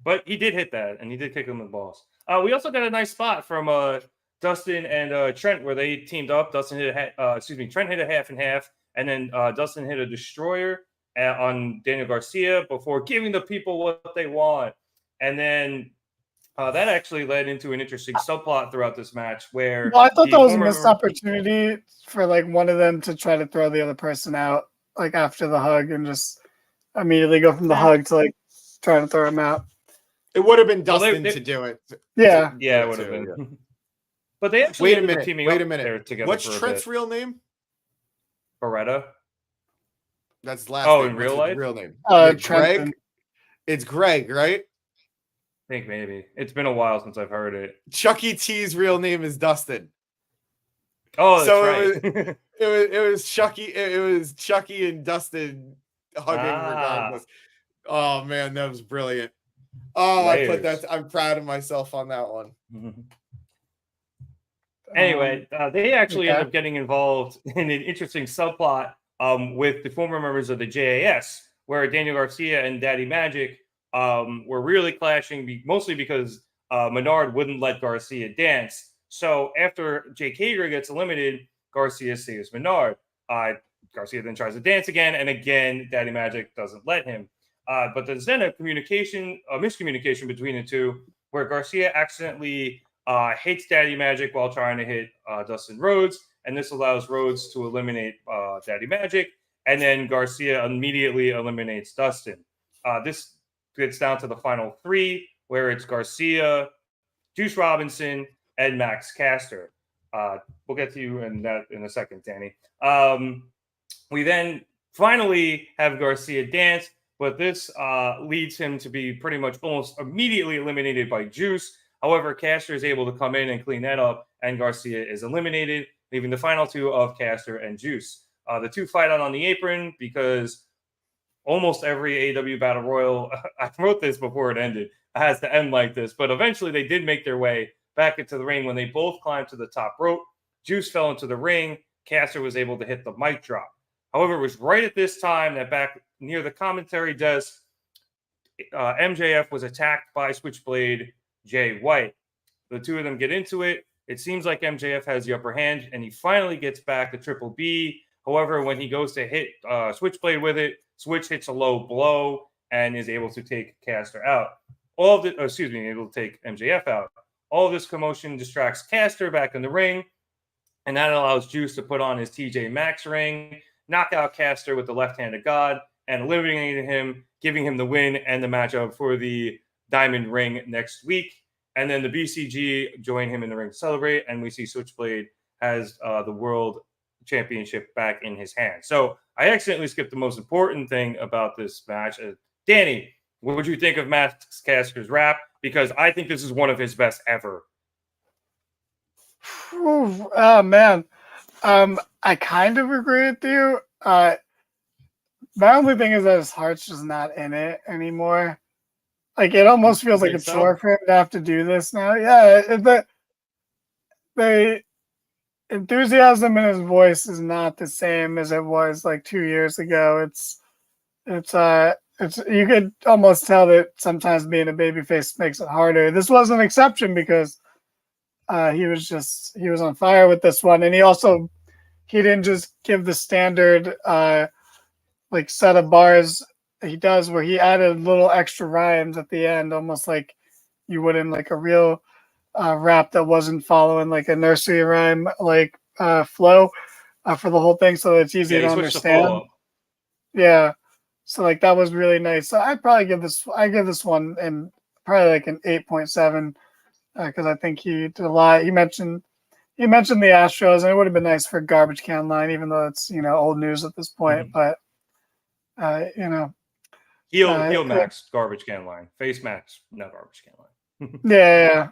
But he did hit that, and he did kick him in the balls. We also got a nice spot from Dustin and Trent where they teamed up. Trent hit a half and half, and then Dustin hit a destroyer on Daniel Garcia before giving the people what they want. And then that actually led into an interesting subplot throughout this match where... Well, I thought that was a missed opportunity for like one of them to try to throw the other person out like after the hug and just immediately go from the hug to like trying to throw him out. It would have been Dustin to do it. Yeah. Yeah, it would have been. Yeah. But they actually teaming up there together. What's Trent's real name? Beretta. That's last name. In real life? Real name. Greg. It's Greg, right? I think maybe. It's been a while since I've heard it. Chucky T's real name is Dustin. Oh, that's so right. it was Chucky. It was Chucky and Dustin hugging regardless. Oh man, that was brilliant. Oh, Layers. I'm proud of myself on that one. Anyway, they actually okay. end up getting involved in an interesting subplot with the former members of the JAS, where Daniel Garcia and Daddy Magic were really clashing, mostly because Menard wouldn't let Garcia dance. So after Jake Hager gets eliminated, Garcia saves Menard. Garcia then tries to dance again, and again, Daddy Magic doesn't let him. But there's then a miscommunication between the two, where Garcia accidentally hits Daddy Magic while trying to hit Dustin Rhodes, and this allows Rhodes to eliminate Daddy Magic, and then Garcia immediately eliminates Dustin. This gets down to the final three, where it's Garcia, Juice Robinson, and Max Caster. We'll get to you in that in a second, Danny. We then finally have Garcia dance, but this leads him to be pretty much almost immediately eliminated by Juice. However, Caster is able to come in and clean that up, and Garcia is eliminated, leaving the final two of Caster and Juice. The two fight out on the apron because almost every AEW Battle Royal, I wrote this before it ended, has to end like this, but eventually they did make their way back into the ring when they both climbed to the top rope. Juice fell into the ring. Caster was able to hit the mic drop. However, it was right at this time that back near the commentary desk, MJF was attacked by Switchblade Jay White. The two of them get into it. It seems like MJF has the upper hand, and he finally gets back the Triple B. However, when he goes to hit Switchblade with it, Switch hits a low blow and is able to take Caster out. Able to take MJF out. All of this commotion distracts Caster back in the ring, and that allows Juice to put on his TJ Maxx ring, knock out Caster with the left hand of God, and eliminating him, giving him the win and the matchup for the Diamond Ring next week. And then the BCG join him in the ring to celebrate, and we see Switchblade has the World Championship back in his hand. So I accidentally skipped the most important thing about this match. Danny, what would you think of Max Caster's rap? Because I think this is one of his best ever. Oh man, I kind of agree with you. My only thing is that his heart's just not in it anymore. Like it almost feels like a chore for him to have to do this now. Yeah, the enthusiasm in his voice is not the same as it was like 2 years ago. It's you could almost tell that sometimes being a babyface makes it harder. This was an exception because he was on fire with this one, and he didn't just give the standard like set of bars he does where he added little extra rhymes at the end, almost like you would in like a real rap that wasn't following like a nursery rhyme like flow for the whole thing, so it's easy to understand. Yeah, so like that was really nice. So I'd probably give this one and probably like an 8.7 because I think he did a lot. He mentioned the Astros, and it would have been nice for Garbage Can Line, even though it's old news at this point. But heel Max Garbage Can Line, face Max no Garbage Can Line. yeah.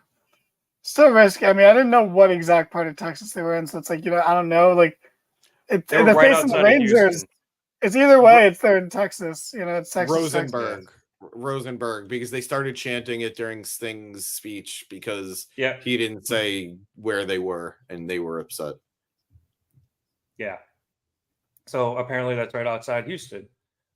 Still risky. I mean, I didn't know what exact part of Texas they were in, so it's like I don't know. Like they're right facing the Rangers. It's either way. They're in Texas. It's Texas. Rosenberg, because they started chanting it during Sting's speech because he didn't say where they were, and they were upset. Yeah. So apparently that's right outside Houston.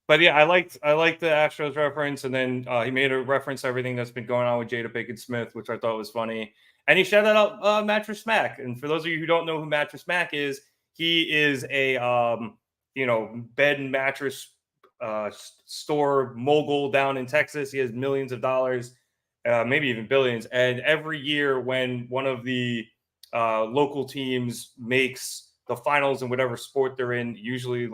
But yeah, I liked the Astros reference, and then he made a reference to everything that's been going on with Jada Pinkett Smith, which I thought was funny. And he shouted out Mattress Mac. And for those of you who don't know who Mattress Mac is, he is a bed and mattress store mogul down in Texas. He has millions of dollars, maybe even billions. And every year when one of the local teams makes the finals in whatever sport they're in, usually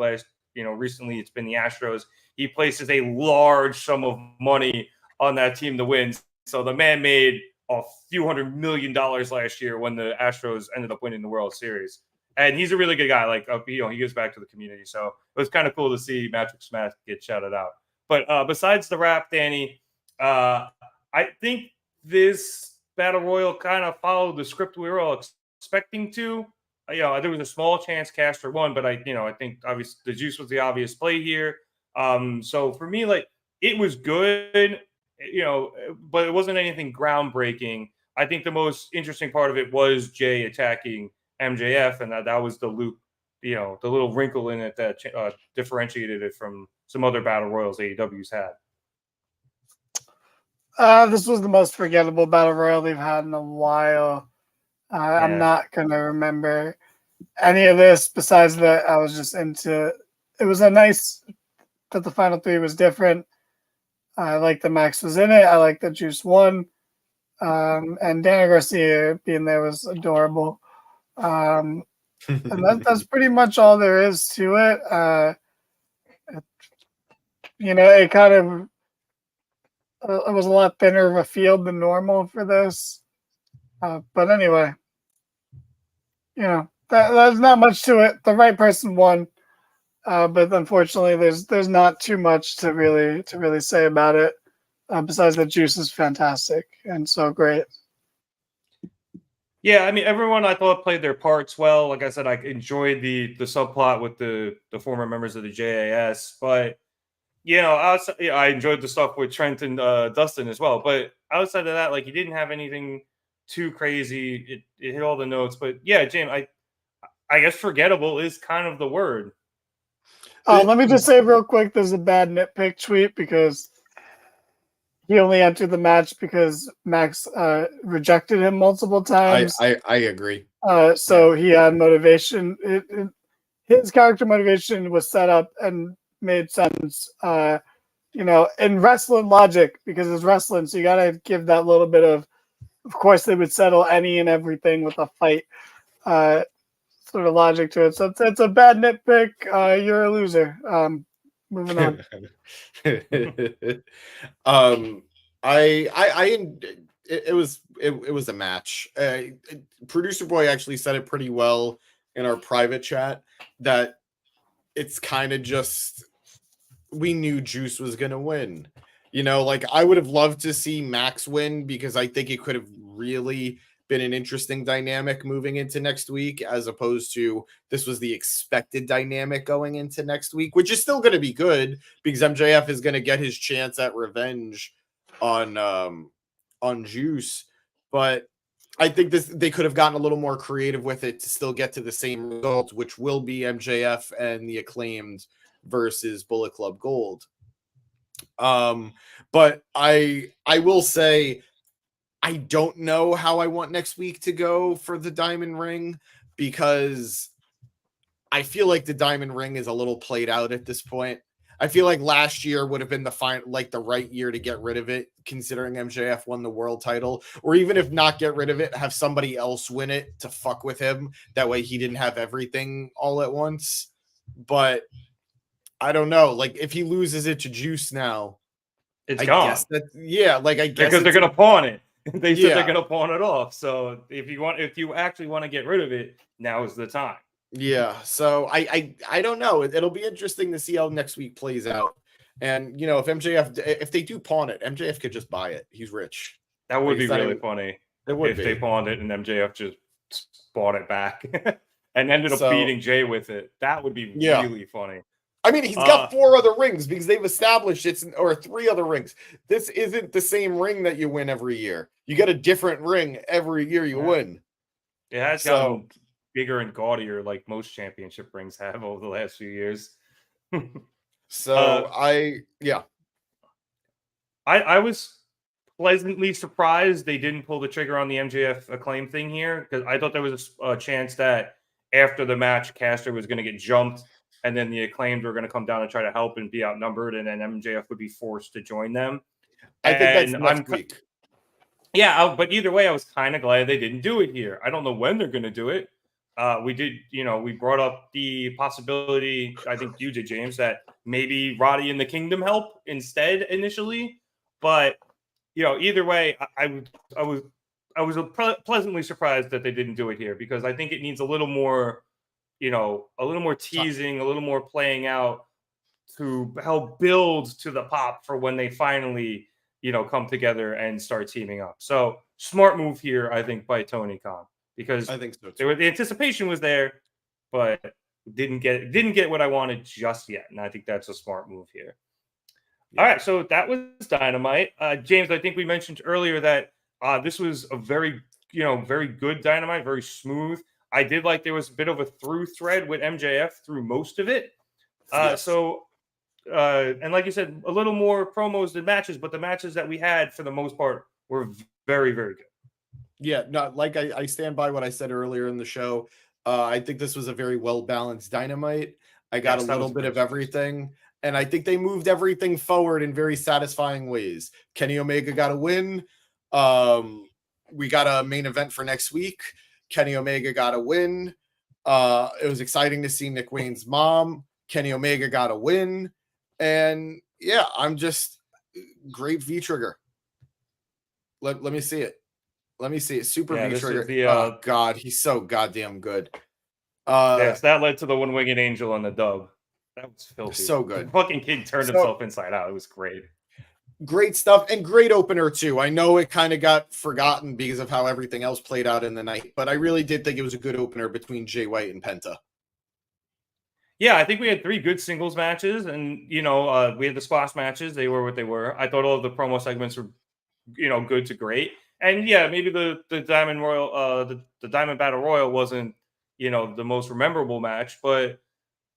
recently it's been the Astros, he places a large sum of money on that team to win. So the man made a few $100 million last year when the Astros ended up winning the World Series. And he's a really good guy. Like, he gives back to the community. So it was kind of cool to see Mattress Mac get shouted out. But besides the rap, Danny, I think this Battle Royal kind of followed the script we were all expecting to. There was a small chance Caster won, but I think obviously the Juice was the obvious play here. So for me, like, it was good, but it wasn't anything groundbreaking. I think the most interesting part of it was Jay attacking MJF, and that was the loop, the little wrinkle in it that differentiated it from some other battle royals AEW's had. This was the most forgettable battle royal they've had in a while. I'm not gonna remember any of this besides that I was just into. It was a nice that the final three was different. I like that Max was in it. I like that Juice won. And Daniel Garcia being there was adorable. And that's pretty much all there is to it. It kind of it was a lot thinner of a field than normal for this. But anyway, there's not much to it. The right person won. But unfortunately, there's not too much to really say about it. Besides that, Juice is fantastic and so great. Yeah, I mean, everyone I thought played their parts well. Like I said, I enjoyed the subplot with the former members of the JAS, but I enjoyed the stuff with Trent and Dustin as well. But outside of that, like, you didn't have anything too crazy. It hit all the notes. But yeah, James, I guess forgettable is kind of the word. Let me just say real quick, there's a bad nitpick tweet because he only entered the match because Max rejected him multiple times. I agree. So he had motivation. His character motivation was set up and made sense, in wrestling logic, because it's wrestling. So you got to give that little bit of course, they would settle any and everything with a fight sort of logic to it. So it's a bad nitpick. You're a loser. Moving on. It was a match. Producer Boy actually said it pretty well in our private chat that it's kind of just, we knew Juice was gonna win. Like, I would have loved to see Max win because I think it could have really been an interesting dynamic moving into next week, as opposed to this was the expected dynamic going into next week, which is still going to be good because MJF is going to get his chance at revenge on Juice. But I think they could have gotten a little more creative with it to still get to the same result, which will be MJF and the Acclaimed versus Bullet Club Gold. But I will say, I don't know how I want next week to go for the Diamond Ring, because I feel like the Diamond Ring is a little played out at this point. I feel like last year would have been the right year to get rid of it, considering MJF won the world title, or even if not get rid of it, have somebody else win it to fuck with him. That way he didn't have everything all at once. But I don't know. Like, if he loses it to Juice now, it's gone. Guess because they're gonna pawn it. They said they're gonna pawn it off. So if you actually want to get rid of it, now is the time. Yeah. So I don't know. It'll be interesting to see how next week plays out. And if they do pawn it, MJF could just buy it. He's rich. That would be really funny. It would if be. They pawned it and MJF just bought it back and ended up beating Jay with it. That would be really funny. I mean, he's got 4 other rings because they've established or 3 other rings. This isn't the same ring that you win every year. You get a different ring every year you win. It has gotten bigger and gaudier, like most championship rings have over the last few years. I was pleasantly surprised they didn't pull the trigger on the MJF Acclaim thing here, because I thought there was a chance that after the match, Caster was going to get jumped, and then the Acclaimed were going to come down and try to help and be outnumbered, and then MJF would be forced to join them. I think that's next week. Yeah, but either way, I was kind of glad they didn't do it here. I don't know when they're going to do it. We brought up the possibility, I think you did, James, that maybe Roddy and the Kingdom help instead initially. But, either way, I was pleasantly surprised that they didn't do it here, because I think it needs a little more, teasing, a little more playing out to help build to the pop for when they finally, come together and start teaming up. So smart move here, I think, by Tony Khan, because I think so too. The anticipation was there, but didn't get what I wanted just yet, and I think that's a smart move here. All right, so that was Dynamite. James, I think we mentioned earlier that this was a very good Dynamite, very smooth. I did like there was a bit of a through thread with MJF through most of it. Yes. And like you said, a little more promos than matches, but the matches that we had for the most part were very, very good. Yeah, no, like I stand by what I said earlier in the show. I think this was a very well-balanced Dynamite. I got Yes, a that little was bit of great. everything, and I think they moved everything forward in very satisfying ways. Kenny Omega got a win. We got a main event for next week. Kenny Omega got a win. It was exciting to see Nick Wayne's mom. Kenny Omega got a win. And yeah, I'm just great V-trigger. Let me see it. Let me see it. Super V-trigger. Oh, God. He's so goddamn good. Yes, that led to the one-winged angel on the dub. That was filthy. So good. The fucking kid turned himself inside out. It was great. Great stuff and great opener too. I know it kind of got forgotten because of how everything else played out in the night, but I really did think it was a good opener between Jay White and Penta. Yeah, I think we had 3 good singles matches, and we had the squash matches. They were what they were. I thought all of the promo segments were, good to great. And yeah, maybe the Diamond Royal, the Diamond Battle Royal wasn't, the most memorable match, but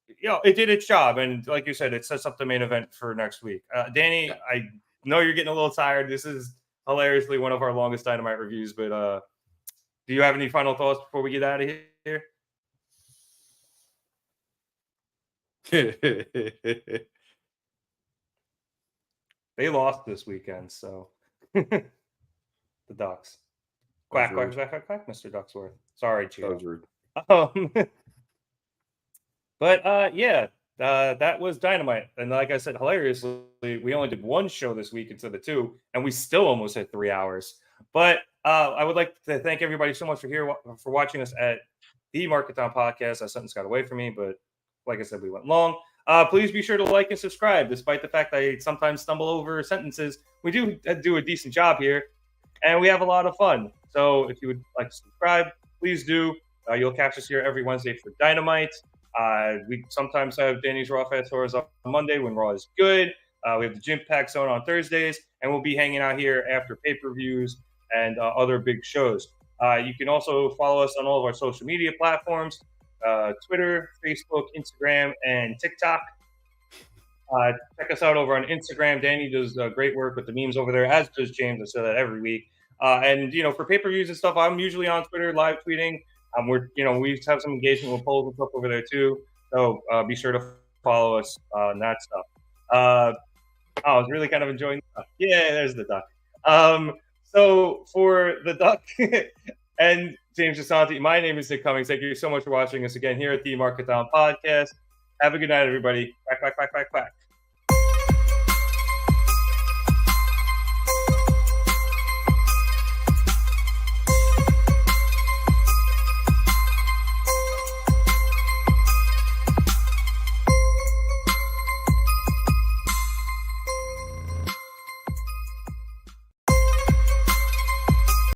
it did its job. And like you said, it sets up the main event for next week. Danny, yeah. I know you're getting a little tired. This is hilariously one of our longest Dynamite reviews, but do you have any final thoughts before we get out of here? They lost this weekend, so the Ducks. Quack, quack, quack, quack, quack, Mr. Ducksworth. Sorry, Gio. But yeah, that was Dynamite. And like I said, hilariously, we only did 1 show this week instead of 2, and we still almost hit 3 hours. But I would like to thank everybody so much for watching us at the Marketon Podcast. That sentence got away from me, but like I said, we went long. Please be sure to like and subscribe. Despite the fact I sometimes stumble over sentences, we do a decent job here, and we have a lot of fun. So if you would like to subscribe, please do. You'll catch us here every Wednesday for Dynamite. We sometimes have Danny's Raw Fast Tours on Monday when Raw is good. We have the Gym Pack Zone on Thursdays, and we'll be hanging out here after pay-per-views and other big shows. You can also follow us on all of our social media platforms, Twitter, Facebook, Instagram, and TikTok. Check us out over on Instagram. Danny does great work with the memes over there, as does James. I say that every week. And for pay-per-views and stuff, I'm usually on Twitter live tweeting. We have some engagement with polls and stuff over there too. So be sure to follow us on that stuff. I was really kind of enjoying the duck. Yeah, there's the duck. So for the duck and James Asante, my name is Nick Cummings. Thank you so much for watching us again here at the Marketon Podcast. Have a good night, everybody. Quack, quack, quack, quack, quack.